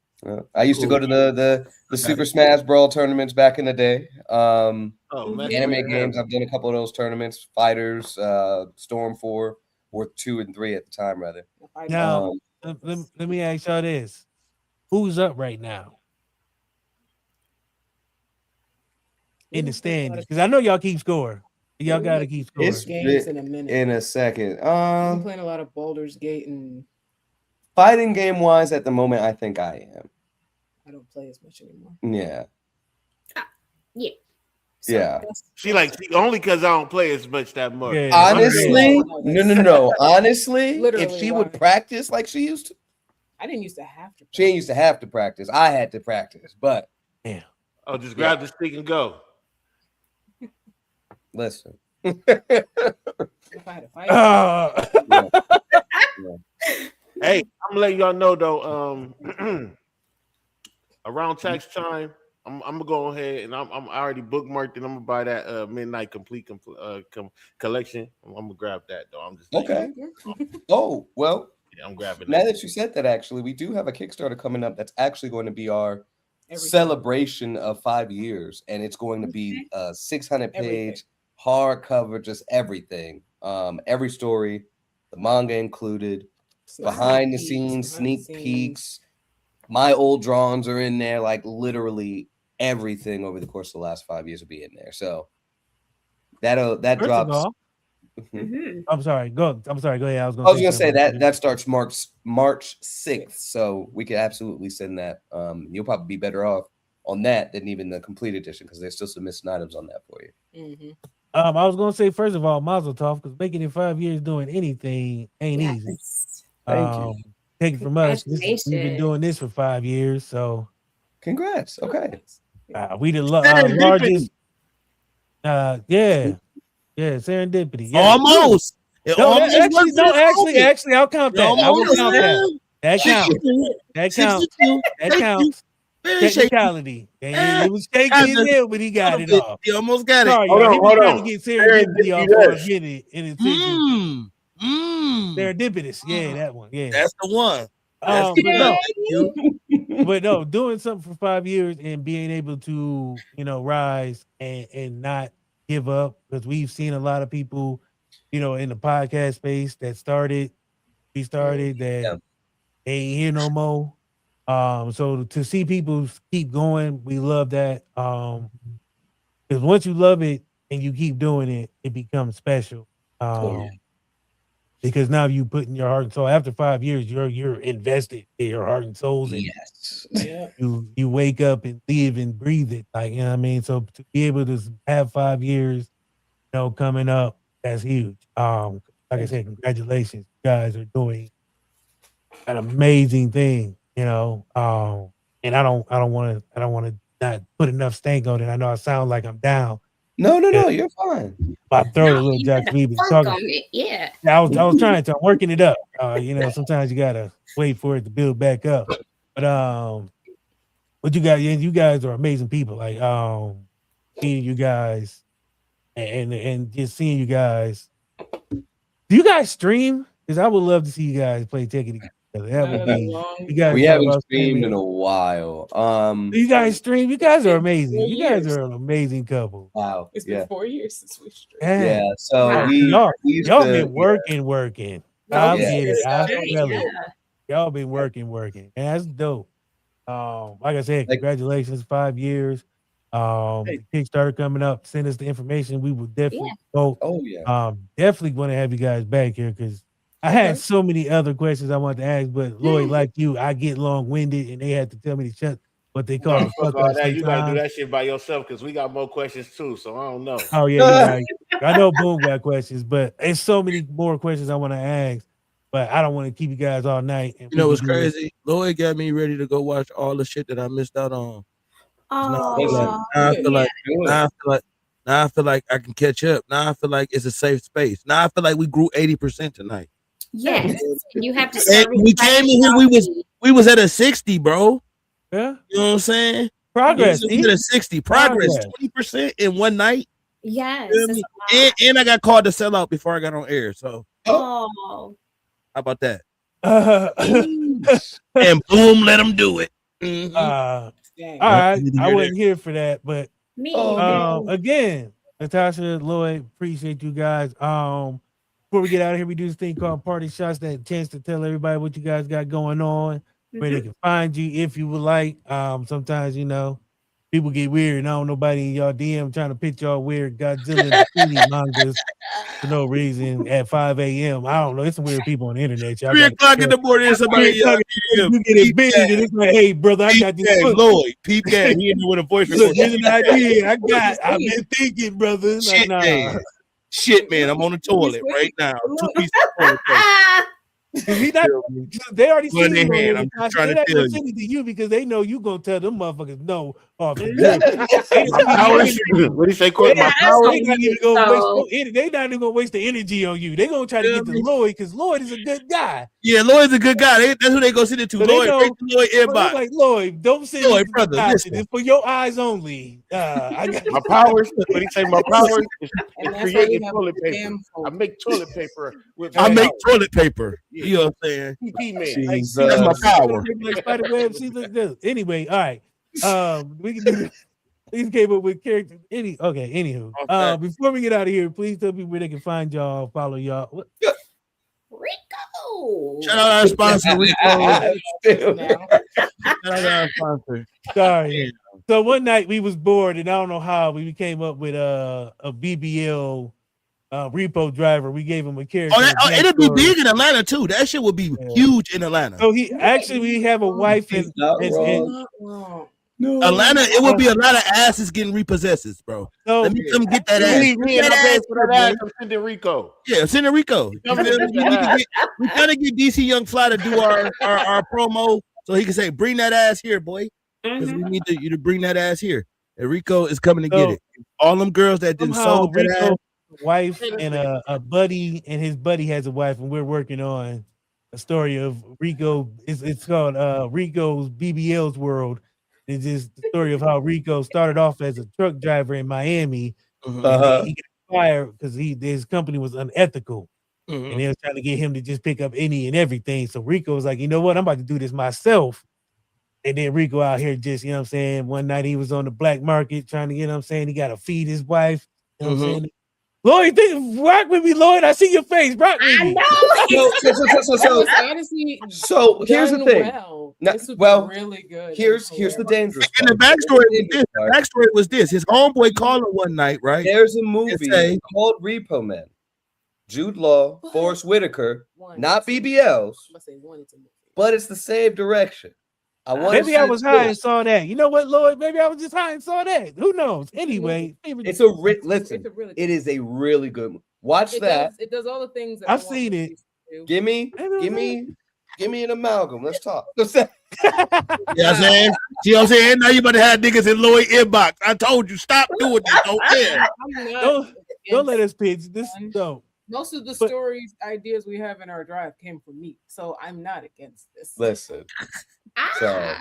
I used to go to the Super Smash Brawl tournaments back in the day. Oh, man. Anime games. I've done a couple of those tournaments. Fighters, Storm 4, or 2 and 3 at the time, rather. Now, let me ask y'all this: who's up right now in the standings? Because I know y'all keep score. Y'all got to keep score. It's games in a minute. in a second. I'm playing a lot of Baldur's Gate, and Fighting game wise, at the moment, I think I am. I don't play as much anymore. Yeah. Yeah. Yeah. She only because I don't play as much that much. Yeah. Honestly, no. Honestly, if Literally, she why? would practice like she used to, I didn't used to have to. she ain't used to have to practice. I had to practice, but Damn. Oh, just grab the stick and go. listen. If I had to fight. Hey, I'm letting y'all know though. Around tax time, I'm gonna go ahead and I'm already bookmarked and I'm gonna buy that midnight complete collection. I'm gonna grab that though. I'm just Okay. Oh, well, yeah, I'm grabbing now that. that you said that, actually, we do have a Kickstarter coming up that's actually going to be our Everything. celebration of 5 years, and it's going to be a 600-page hardcover, just everything. Every story, the manga included, behind the scenes, sneak peeks. My old drawings are in there, like literally everything over the course of the last 5 years will be in there. So that First of drops. all, Mhm. I'm sorry. Go ahead. I was I was say gonna say something. that starts March 6th, so we could absolutely send that. You'll probably be better off on that than even the complete edition because there's still some missing items on that for you. Mm-hmm. I was gonna say first of all, Mazel Tov, because making it 5 years doing anything ain't easy. Yes. Thank you. Take it from us. We've been Congratulations. doing this for 5 years, so Congrats. Okay. we the largest. Yeah, serendipity. Yeah. Almost. It No, almost actually, wasn't actually, I'll count that. I will Almost, count that. That counts. 62. That counts. 62. That counts. Very shaky. Technicality. And it was shaky as hell, but he got it off. He almost got it. Sorry, Hold y'all. on, He was hold trying on. to get serendipity off for a minute, and it's serendipitous. Yeah, that one. Yeah, That's the one. but no, doing something for 5 years and being able to, rise and not give up, because we've seen a lot of people, in the podcast space that restarted that ain't here no more. So to see people keep going, we love that. Because once you love it and you keep doing it, it becomes special. Because now you put in your heart and soul. After 5 years, you're invested in your heart and souls, and you wake up and live and breathe it. Like, you know what I mean? So to be able to have 5 years, coming up, that's huge. Like I said, congratulations. You guys are doing an amazing thing, and I don't want to not put enough stank on it. I know I sound like I'm down. No, you're fine. My throat a little jacked. We've been talking. Yeah. I was trying to. I'm working it up. Sometimes you gotta wait for it to build back up. But what you guys? You guys are amazing people. Like seeing you guys, and just seeing you guys. Do you guys stream? Because I would love to see you guys play Tekken together. That would be. You guys we haven't streamed in a while. You guys stream. You guys are amazing. You guys are an amazing couple. Wow. It's been 4 years since we streamed. Yeah. So y'all been working. I get it. I feel it. Yeah. Y'all been working, and that's dope. Like I said, congratulations, 5 years. The Kickstarter coming up. Send us the information. We will definitely vote. Oh yeah. Definitely want to have you guys back here because I had so many other questions I wanted to ask, but Lloyd, like you, I get long-winded, and they had to tell me to shut what they call the fuck up. You gotta do that shit by yourself because we got more questions too. So I don't know. Oh yeah, you're right. I know Boom got questions, but there's so many more questions I want to ask. But I don't want to keep you guys all night. And you know what's crazy? Lloyd got me ready to go watch all the shit that I missed out on. Now I feel like I can catch up. Now I feel like it's a safe space. Now I feel like we grew 80% tonight. Yes, you have to. We came in here. We was at a 60, bro. Yeah, you know what I'm saying? Progress. We at a 60. Progress. 20% in one night. Yes. And I got called to sell out before I got on air. So, how about that? And boom, let them do it. Mm-hmm. All right, I wasn't here for that, but again, Natasha, Lloyd, appreciate you guys. Before we get out of here, we do this thing called Party Shots. That chance to tell everybody what you guys got going on, where they can find you if you would like. Sometimes people get weird, and I don't know nobody in y'all DM trying to pitch y'all weird Godzilla and mangas for no reason at 5 a.m. I don't know. It's some weird people on the internet. 3 o'clock in the morning, somebody you get it big, and it's like, hey, brother, I got this. Lloyd, peep gang. He in there with a voice recorder. Here's an idea. I've been thinking, brother. Shit, like, Shit, man, I'm on the toilet right now. 2 pieces of toilet paper. They already seen it. I'm just trying to tell you. To you because they know you gonna tell them motherfuckers no off the What do you say, Court? My power. They not even gonna waste the energy on you. They gonna try to get to Lloyd because Lloyd is a good guy. Yeah, Lloyd's a good guy. That's who they go send it to. Lloyd, everybody. Like Lloyd, don't send Lloyd, brother. It's for your eyes only. I got my powers. What do you say? My powers is creating toilet paper. I make toilet paper. Toilet paper. Yeah. You know what I'm saying? That's my power. Anyway, all right. We can do this. Please came up with characters. Anywho. Okay. Before we get out of here, please tell people where they can find y'all, follow y'all. Rico. Shout out our sponsor, Rico. Shout out our sponsor. Sorry. So one night we was bored, and I don't know how we came up with a BBL repo driver. We gave him a character. It'll be big in Atlanta too. That shit will be huge in Atlanta. So we have a wife in Atlanta. It will be a lot of asses getting repossessed, bro. So, let me come get that ass. I'm sending Rico. Yeah, sending Rico. We're trying to get DC Young Fly to do our promo so he can say, "Bring that ass here, boy," because we need you to bring that ass here. And Rico is coming to get it. All them girls that didn't sold that ass. Wife and a buddy, and his buddy has a wife, and we're working on a story of Rico. It's called Rico's BBL's World. It's just the story of how Rico started off as a truck driver in Miami. He got fired because his company was unethical, and they was trying to get him to just pick up any and everything. So Rico was like, you know what, I'm about to do this myself. And then Rico out here just, you know what I'm saying, one night he was on the black market trying to, you know what I'm saying, he got to feed his wife, you know what I'm saying? Lloyd, rock with me, Lloyd. I see your face. Rock with me. So here's the thing. Really good. Here's the dangerous And part. the backstory was this. His homeboy called him one night, right? There's a movie called Repo Man. Jude Law, Forrest Whitaker, not BBLs, but it's the same direction. Maybe I was high and saw that. You know what, Lloyd? Maybe I was just high and saw that. Who knows? Anyway, it is a really good movie. Watch that. It does all the things that I've seen it. Give me an amalgam. Let's talk. You know what I'm saying? See what I'm saying? Now you about to have niggas in Lloyd inbox. I told you, stop doing this. Don't let us pitch this. No. Most of the stories, ideas we have in our drive came from me, so I'm not against this. Listen, so,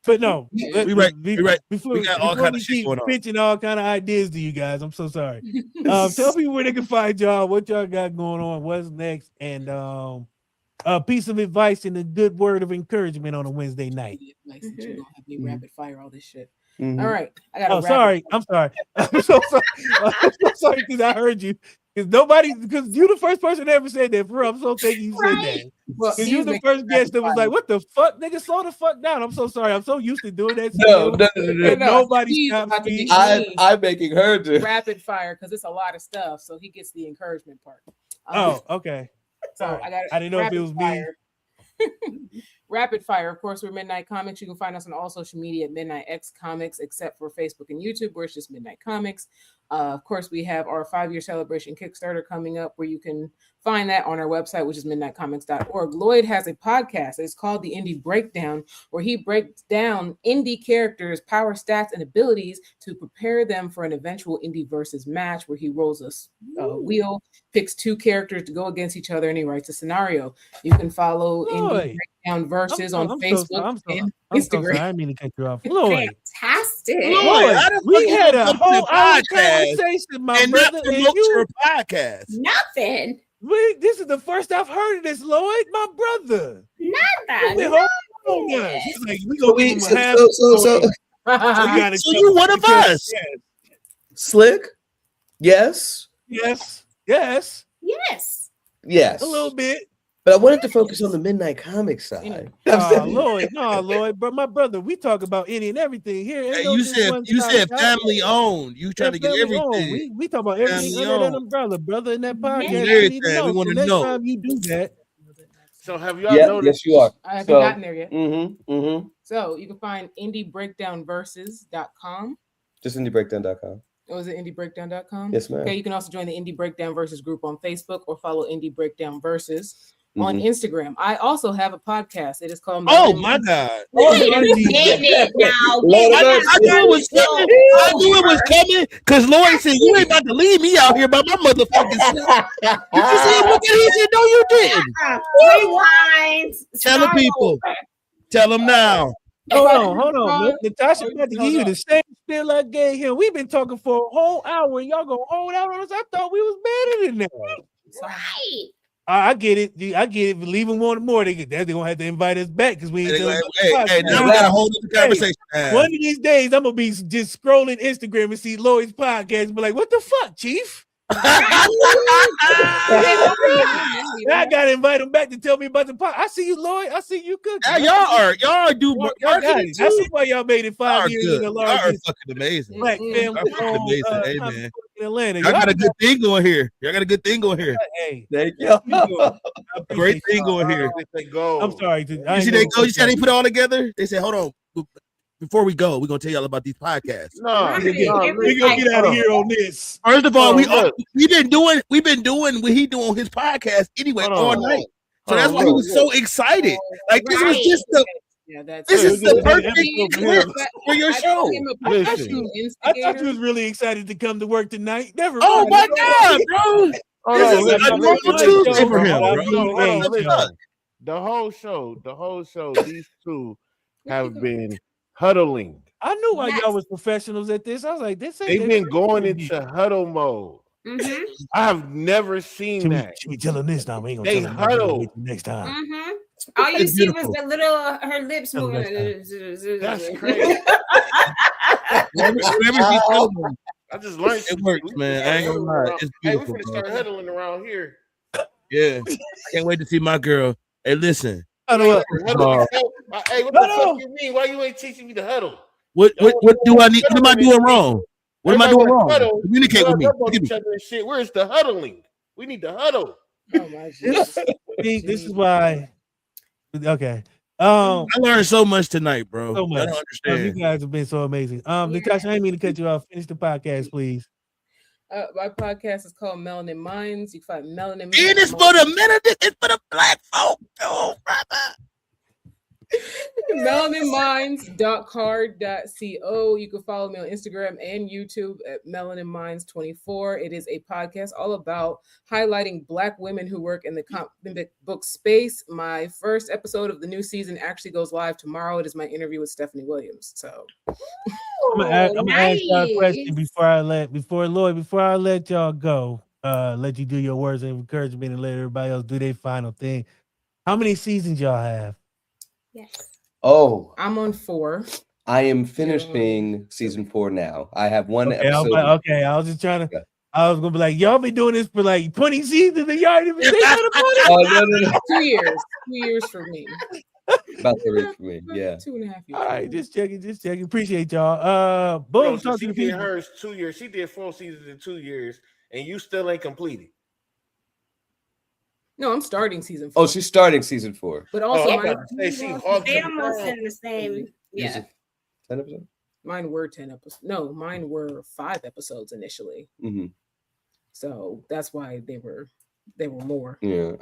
but no, we right. Before We got all kind of shit keep going on. pitching all kind of ideas to you guys, I'm so sorry. Tell people where they can find y'all, what y'all got going on, what's next, and a piece of advice and a good word of encouragement on a Wednesday night. Like, you don't have me rapid fire all this shit. Mm-hmm. All right, I got. I'm sorry. I'm so sorry. I'm so sorry because I heard you. Because you the first person that ever said that. For real, I'm so thankful you said that. Because you the first guest that was like, "What the fuck, nigga? Slow the fuck down." I'm so sorry. I'm so used to doing that. No. Nobody stops me. I'm making her do rapid fire because it's a lot of stuff, so he gets the encouragement part. Okay. So I didn't know if it was me. Rapid fire. Of course, we're Midnight Comics. You can find us on all social media at Midnight X Comics, except for Facebook and YouTube, where it's just Midnight Comics. Of course, we have our 5-year celebration Kickstarter coming up, where you can find that on our website, which is midnightcomics.org. Lloyd has a podcast. It's called The Indie Breakdown, where he breaks down indie characters' power, stats, and abilities to prepare them for an eventual indie versus match, where he rolls a wheel, picks 2 characters to go against each other, and he writes a scenario. You can follow Indie Breakdown Versus on Facebook and Instagram. I didn't mean to cut you off. Lloyd. Fantastic. Lloyd, we had a whole hour conversation, my brother, and you podcast. Nothing. This is the first I've heard of this, Lloyd, my brother. Nothing. So you one of us. Slick? Yes. Yes. A little bit. But I wanted to focus on the Midnight Comics side. Lloyd, but my brother, we talk about any and everything here. Hey, you said family owned. You trying to get everything. We talk about everything under that umbrella, brother. In that podcast, we want to know. Next time you do that. So have y'all noticed? Yes, you are. I haven't gotten there yet. Mm-hmm. So you can find indiebreakdownversus.com. Just indiebreakdown.com. Oh, is it indiebreakdown.com? Yes, ma'am. Okay, you can also join the Indie Breakdown Versus group on Facebook or follow Indie Breakdown Versus on Instagram. I also have a podcast. It is called my God. Wait a minute now. I knew it was coming because Lloyd said, "You ain't about to leave me out here by my motherfucking self." Did you see what he said? No, you didn't. Rewind. Tell the people. Tell them now. Hold on. Natasha got to give you the same spiel I gave him. We've been talking for a whole hour and y'all gonna hold out on us. I thought we was better than that. Right. I get it. Leave them wanting more. They're gonna have to invite us back because we ain't. Hey, now we got a whole other conversation. One of these days, I'm gonna be just scrolling Instagram and see Lloyd's podcast and be like, "What the fuck, Chief?" I gotta invite him back to tell me about the podcast. I see you, Lloyd. I see you cooking. Y'all do marketing too. I see why y'all made it 5 years in the largest fucking amazing. Black family. Hey man, in Atlanta. Y'all got a good thing going here. Hey, thank you. Great thing going here. I'm sorry. You see they go. You see how they put it all together? They said, "Hold on." Before we go, we're gonna tell y'all about these podcasts. We're gonna get out of here on this. First of all, we've been doing what he doing on his podcast anyway all night. So that's why he was so excited. Like this was just this is the perfect clip for your show. I thought you was really excited to come to work tonight. Never. Oh my God, bro! This is a normal Tuesday for him. The whole show, these two have been huddling. I knew why y'all was professionals at this. I was like, they've been going into huddle mode. Mm-hmm. I have never seen that. She be telling this now. We ain't they gonna huddle next time. Mm-hmm. All you see was the little her lips moving. That's crazy. I just learned It works, man. I ain't gonna lie. It's Hey, we beautiful, finna bro. start huddling around here. Yeah, I can't wait to see my girl. Hey, listen. Huddle, Uh, hey, what the fuck you mean? Why you ain't teaching me to huddle? What do I need? What am I doing wrong? What am I doing wrong? Huddle, Communicate with me. Up on Look at each me. other and shit. Where's the huddling? We need to huddle. Oh my Jesus. See, this is why. Okay. I learned so much tonight, bro. So much. I don't understand. You guys have been so amazing. Natasha, I didn't mean to cut you off. Finish the podcast, please. My podcast is called Melanin Minds. You can find Melanin. And it's for the minute. It's for the black folk, oh, brother. melaninminds.card.co. You can follow me on Instagram and YouTube at melaninminds24. It is a podcast all about highlighting Black women who work in the comic book space. My first episode of the new season actually goes live tomorrow. It is my interview with Stephanie Williams. So I'm gonna ask y'all a question before I let y'all go. Let you do your words of encouragement and let everybody else do their final thing. How many seasons y'all have? Yes. Oh, I'm on 4. I am finishing season 4 now. I have one episode. I was just trying to. I was gonna be like, y'all been doing this for like 20 seasons and y'all didn't even say nothing about it. Oh, no. 2 years. 2 years for me. About 3 for me. Yeah. 2.5 years. All right, just checking. Appreciate y'all. Boom, talk to the She did people. hers 2 years. She did 4 seasons in 2 years, and you still ain't completed. No, I'm starting season 4. Oh, she's starting season 4. But also, they almost in the same. Yeah. 10 episodes? Mine were 10 episodes. No, mine were 5 episodes initially. Mm-hmm. So that's why they were more. Yeah,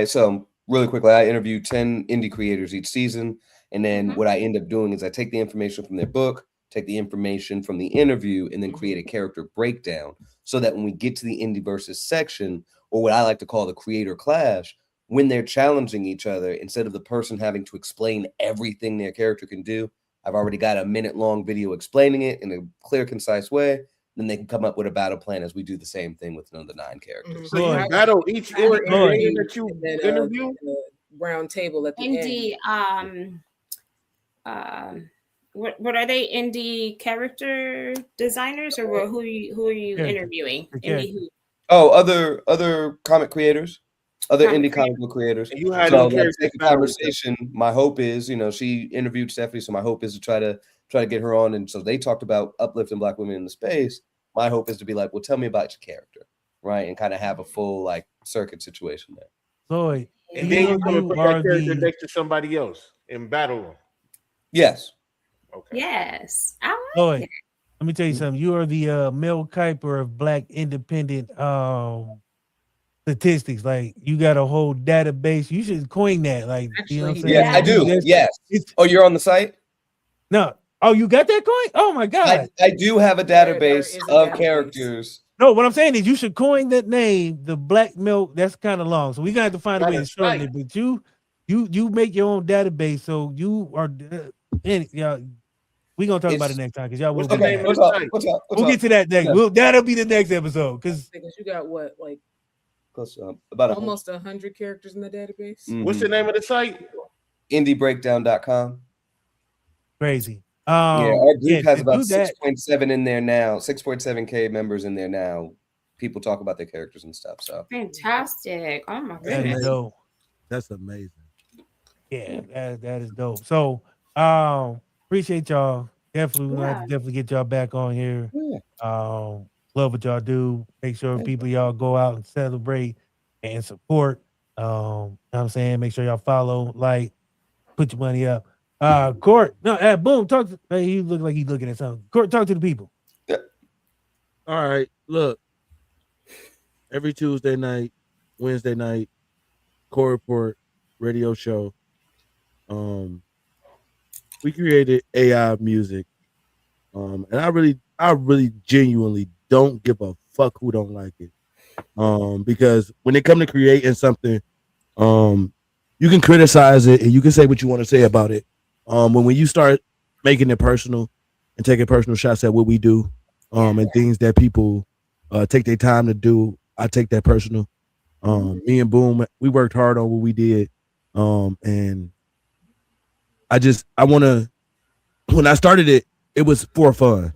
so really quickly, I interview 10 indie creators each season, and then what I end up doing is I take the information from their book, take the information from the interview, and then create a character breakdown so that when we get to the indie versus section, or what I like to call the creator clash, when they're challenging each other, instead of the person having to explain everything their character can do, I've already got a minute-long video explaining it in a clear, concise way. Then they can come up with a battle plan as we do the same thing with another 9 characters. So you battle each creator that you interview? Round table at the Indie, end. what are they? Indie character designers, or who are you interviewing? Indie who? Oh, other comic creators, other indie comic book creators. And you had so them let's take a conversation. My hope is, she interviewed Stephanie, so my hope is to try to get her on. And so they talked about uplifting Black women in the space. My hope is to be like, well, tell me about your character, right? And kind of have a full circuit situation there. Lloyd, and then you come and put that character next to somebody else in battle room. Yes. Okay. Yes. I like Lloyd, it. let me tell you something. You are the Mel Kiper of Black independent statistics. Like, you got a whole database. You should coin that. Like, you know what I'm saying? Yeah, I do. Yes. Oh, you're on the site? No. Oh, you got that coin? Oh my God. I do have a database of characters. No, what I'm saying is you should coin that name, the Black Milk. That's kind of long. So we gotta have to find a way to shorten it. But you make your own database. So you are y'all. We're gonna talk about it next time because y'all will be mad. We'll get to that next. That'll be the next episode. Because you got what, like close about almost 100 characters in the database. Mm-hmm. What's the name of the site? IndieBreakdown.com. Crazy. Our group has about 6.7 in there now, 6.7K members in there now. People talk about their characters and stuff. So fantastic. Oh my that goodness. is dope. That's amazing. Yeah, that is dope. So appreciate y'all. Definitely we'll have to definitely get y'all back on here. Love what y'all do. Make sure people y'all go out and celebrate and support. You know what I'm saying? Make sure y'all follow, like, put your money up. Court, no, boom, talk to, hey, he look like he's looking at something. Court, talk to the people. All right, look. Every Tuesday night, Wednesday night, Core Report radio show. We created AI music. And I really genuinely don't give a fuck who don't like it. Because when it comes to creating something, you can criticize it and you can say what you want to say about it. When you start making it personal and taking personal shots at what we do, and things that people take their time to do, I take that personal. Me and Boom, we worked hard on what we did. And I want to, when I started it, it was for fun.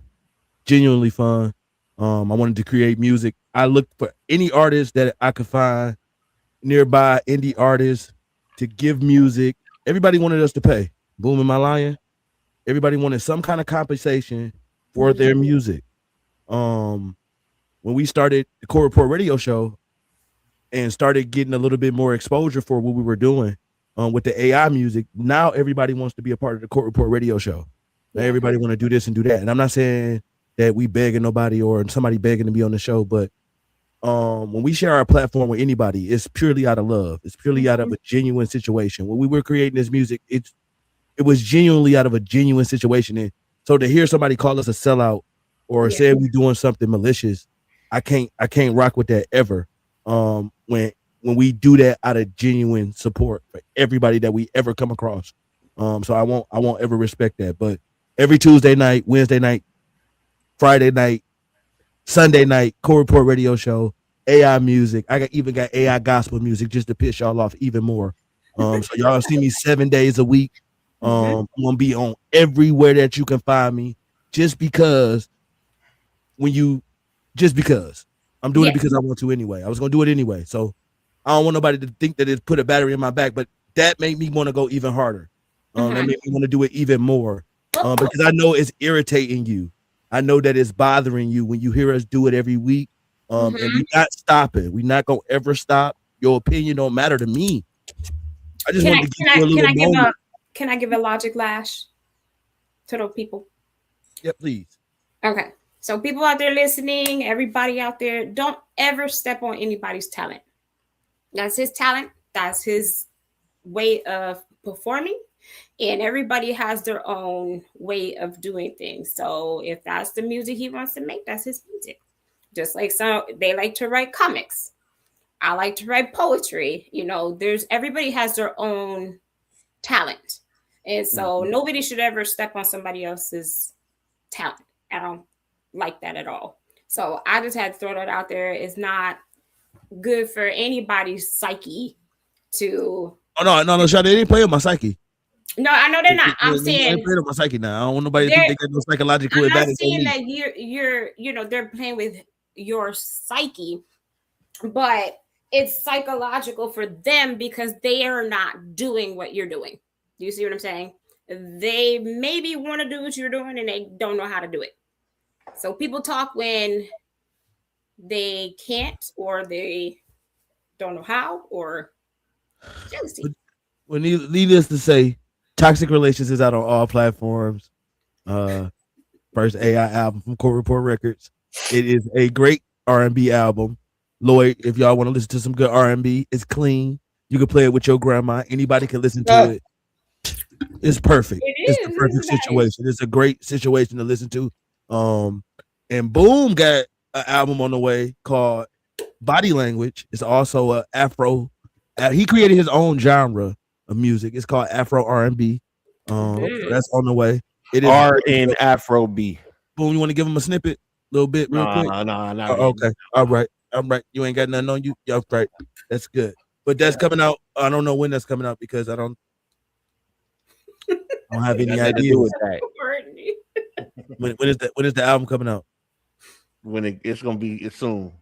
genuinely fun. I wanted to create music. I looked for any artist that I could find nearby, indie artists to give music. Everybody wanted us to pay. Boom, am I lying? Everybody wanted some kind of compensation for their music. When we started the Core Report radio show and started getting a little bit more exposure for what we were doing with the AI music, now everybody wants to be a part of the Core Report radio show. Now everybody want to do this and do that. And I'm not saying that we begging nobody or somebody begging to be on the show, but when we share our platform with anybody, it's purely out of love. It's purely out of a genuine situation. When we were creating this music, it was genuinely out of a genuine situation. And so to hear somebody call us a sellout or say we're doing something malicious, I can't rock with that ever. When we do that out of genuine support for everybody that we ever come across. So I won't ever respect that. But every Tuesday night, Wednesday night, Friday night, Sunday night, Core Report radio show, AI music. I even got AI gospel music just to piss y'all off even more. So y'all see me 7 days a week. I'm gonna be on everywhere that you can find me, just because I'm doing it because I want to anyway. I was gonna do it anyway. So I don't want nobody to think that it put a battery in my back, but that made me want to go even harder. That made me want to do it even more. Because I know it's irritating you. I know that it's bothering you when you hear us do it every week. And we're not stopping. We're not gonna ever stop. Your opinion don't matter to me. I just want to give you a little moment. Can I give a logic lash to those people? Yeah, please. Okay. So people out there listening, everybody out there, don't ever step on anybody's talent. That's his talent. That's his way of performing. And everybody has their own way of doing things. So if that's the music he wants to make, that's his music. Just like they like to write comics. I like to write poetry. Everybody has their own talent. And so nobody should ever step on somebody else's talent. I don't like that at all. So I just had to throw that out there. It's not good for anybody's psyche to. Oh no, Shad, they didn't play with my psyche. No, I know they're not. I'm saying they play with my psyche now. I don't want nobody to think they got no psychological advantage. I'm not saying that they're playing with your psyche, but it's psychological for them because they are not doing what you're doing. Do you see what I'm saying? They maybe want to do what you're doing and they don't know how to do it. So people talk when they can't or they don't know how or jealousy. Well, needless to say, Toxic Relations is out on all platforms. First AI album from Core Report Records. It is a great R&B album. Lloyd, if y'all want to listen to some good R&B, it's clean. You can play it with your grandma. Anybody can listen to it. It's perfect. It's the perfect situation. It's a great situation to listen to. And Boom got an album on the way called Body Language. It's also a Afro. He created his own genre of music. It's called Afro R&B. So that's on the way. It is R in Afro B. Boom, you want to give him a snippet, a little bit, real quick? No. Okay, all right. You ain't got nothing on you. Yeah, right. That's good. But that's coming out. I don't know when that's coming out because I don't have any idea with that. When is the album coming out? When it's gonna be soon.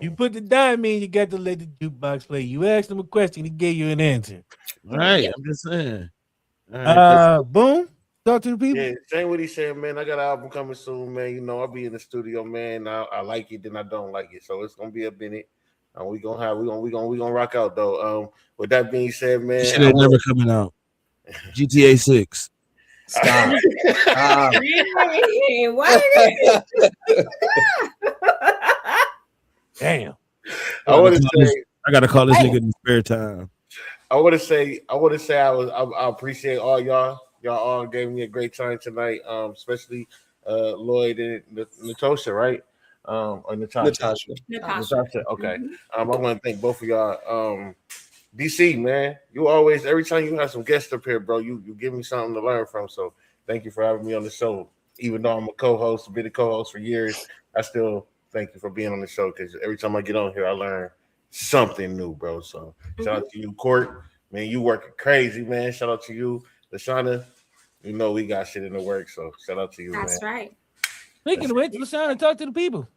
You put the dime in, you got to let the jukebox play. You asked him a question, he gave you an answer. Right, I'm just saying. Boom. Talk to the people. Yeah, same what he said, man. I got an album coming soon, man. I'll be in the studio, man. I like it, then I don't like it, so it's gonna be a minute. We gonna rock out though. With that being said, man, shit ain't never coming out. GTA 6. Stop. Damn. I gotta call this nigga in the spare time. I want to say I appreciate all y'all. Y'all all gave me a great time tonight. Especially Lloyd and Natasha, right? Or Natasha. Okay. I want to thank both of y'all. DC, man, you always, every time you have some guests up here, bro, you give me something to learn from. So thank you for having me on the show. Even though I'm a co-host, been a co-host for years, I still thank you for being on the show because every time I get on here, I learn something new, bro. So shout out to you, Court. Man, you working crazy, man. Shout out to you. Lashana, you know we got shit in the works, so shout out to you, That's man. right. Speaking of which, Lashana, talk to the people.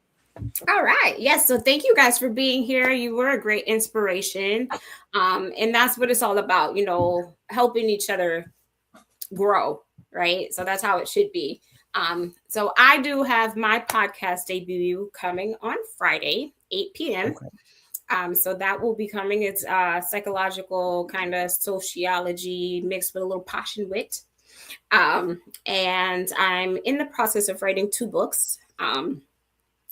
All right. Yes. So thank you guys for being here. You were a great inspiration. And that's what it's all about, you know, helping each other grow. Right. So that's how it should be. So I do have my podcast debut coming on Friday, 8 p.m. Okay. So that will be coming. It's psychological kind of sociology mixed with a little passion wit. And I'm in the process of writing 2 books.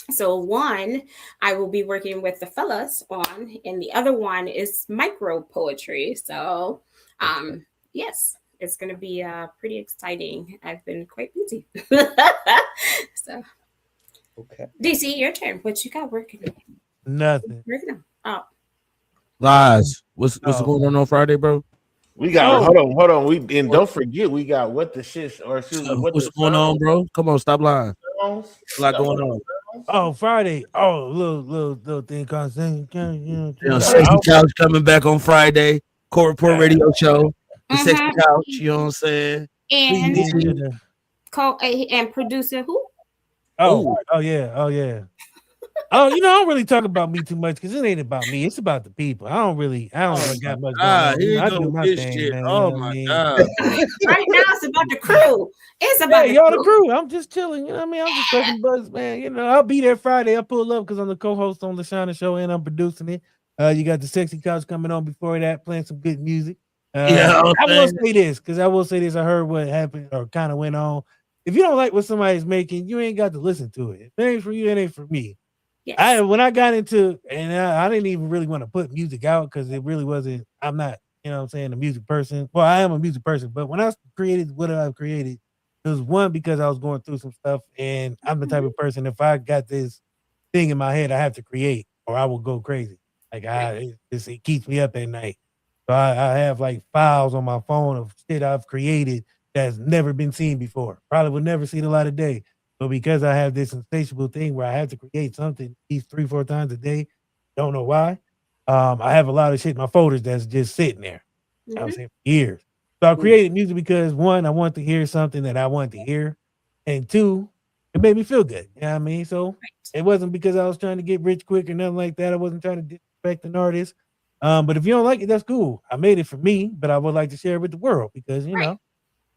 So one I will be working with the fellas on, and the other one is micro poetry. So yes, it's going to be pretty exciting. I've been quite busy. So okay, DC, your turn. What you got working on? Nothing. Working on. Oh, Lies. What's going on Friday, bro? We got hold on. And don't forget, we got what the shit or excuse me, What's going on, bro? Come on, stop lying. A lot going on. Oh, Friday. Oh, little thing called Sexy Couch coming back on Friday. Core Report Radio Show. The Sexy Couch, you know what I'm saying? And producer who? Oh yeah. Oh, you know, I don't really talk about me too much because it ain't about me. It's about the people. I don't really got much going on. I do my thing, shit. man. Oh my God. Right now it's about the crew. It's about the crew. I'm just chilling. You know what I mean? I'm just fucking buzz, man. You know, I'll be there Friday. I'll pull up because I'm the co-host on the Lashana Show and I'm producing it. You got the Sexy Couch coming on before that, playing some good music. I will say this because I heard what happened or kind of went on. If you don't like what somebody's making, you ain't got to listen to it. If it ain't for you, it ain't for me. Yes. When I got into, and I didn't even really want to put music out because it really wasn't, I'm not, you know what I'm saying, a music person. Well, I am a music person, but when I created what I've created, it was one because I was going through some stuff, and I'm the type of person, if I got this thing in my head, I have to create or I will go crazy. Like it keeps me up at night. So I have like files on my phone of shit I've created that's never been seen before. Probably will never see the light of day. But because I have this insatiable thing where I have to create something at least 3-4 times a day, don't know why. I have a lot of shit in my folders that's just sitting there. I was saying for years. So I created music because 1, I want to hear something that I want to hear, and 2, it made me feel good. You know what I mean? So it wasn't because I was trying to get rich quick or nothing like that. I wasn't trying to disrespect an artist. But if you don't like it, that's cool. I made it for me, but I would like to share it with the world because you know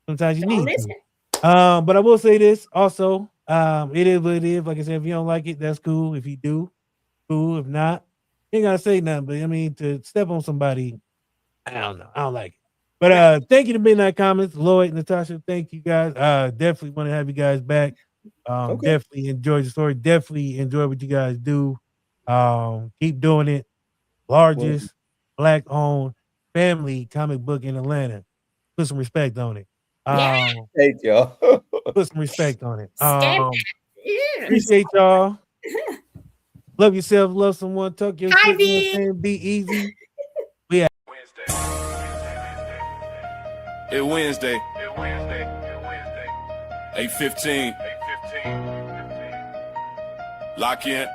sometimes you need to. But I will say this also. It is what it is. Like I said, if you don't like it, that's cool. If you do, cool. If not, you ain't gotta say nothing. But I mean, to step on somebody, I don't know. I don't like it. But thank you to Midnight Comments, Lloyd, Natasha. Thank you guys. Definitely want to have you guys back. Definitely enjoy the story. Definitely enjoy what you guys do. Keep doing it. Largest Black-owned family comic book in Atlanta. Put some respect on it. Thank y'all. Put some respect on it. Appreciate y'all. Love yourself. Love someone. Tuck your shit. Be easy. We out. It's Wednesday. 8:15. Lock in.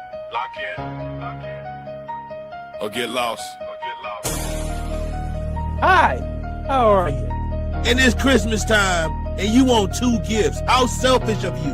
Or get lost. Hi. How are you? And it's Christmas time, and you want 2 gifts. How selfish of you.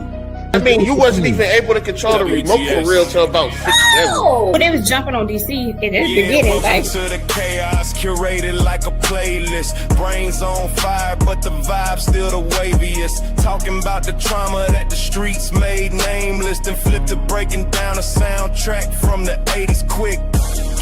I mean, you wasn't even able to control the remote for real till about 6-7. Oh, they was jumping on DC in the beginning. Like to the chaos, curated like a playlist. Brains on fire, but the vibe still the waviest. Talking about the trauma that the streets made nameless, then flipped to breaking down a soundtrack from the 80s quick.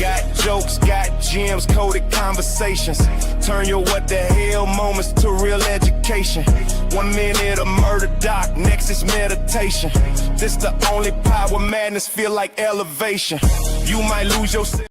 Got jokes, got gems, coded conversations. Turn your what the hell moments to real education. 1 minute a murder doc, next is meditation. This the only power madness feel like elevation. You might lose yourself.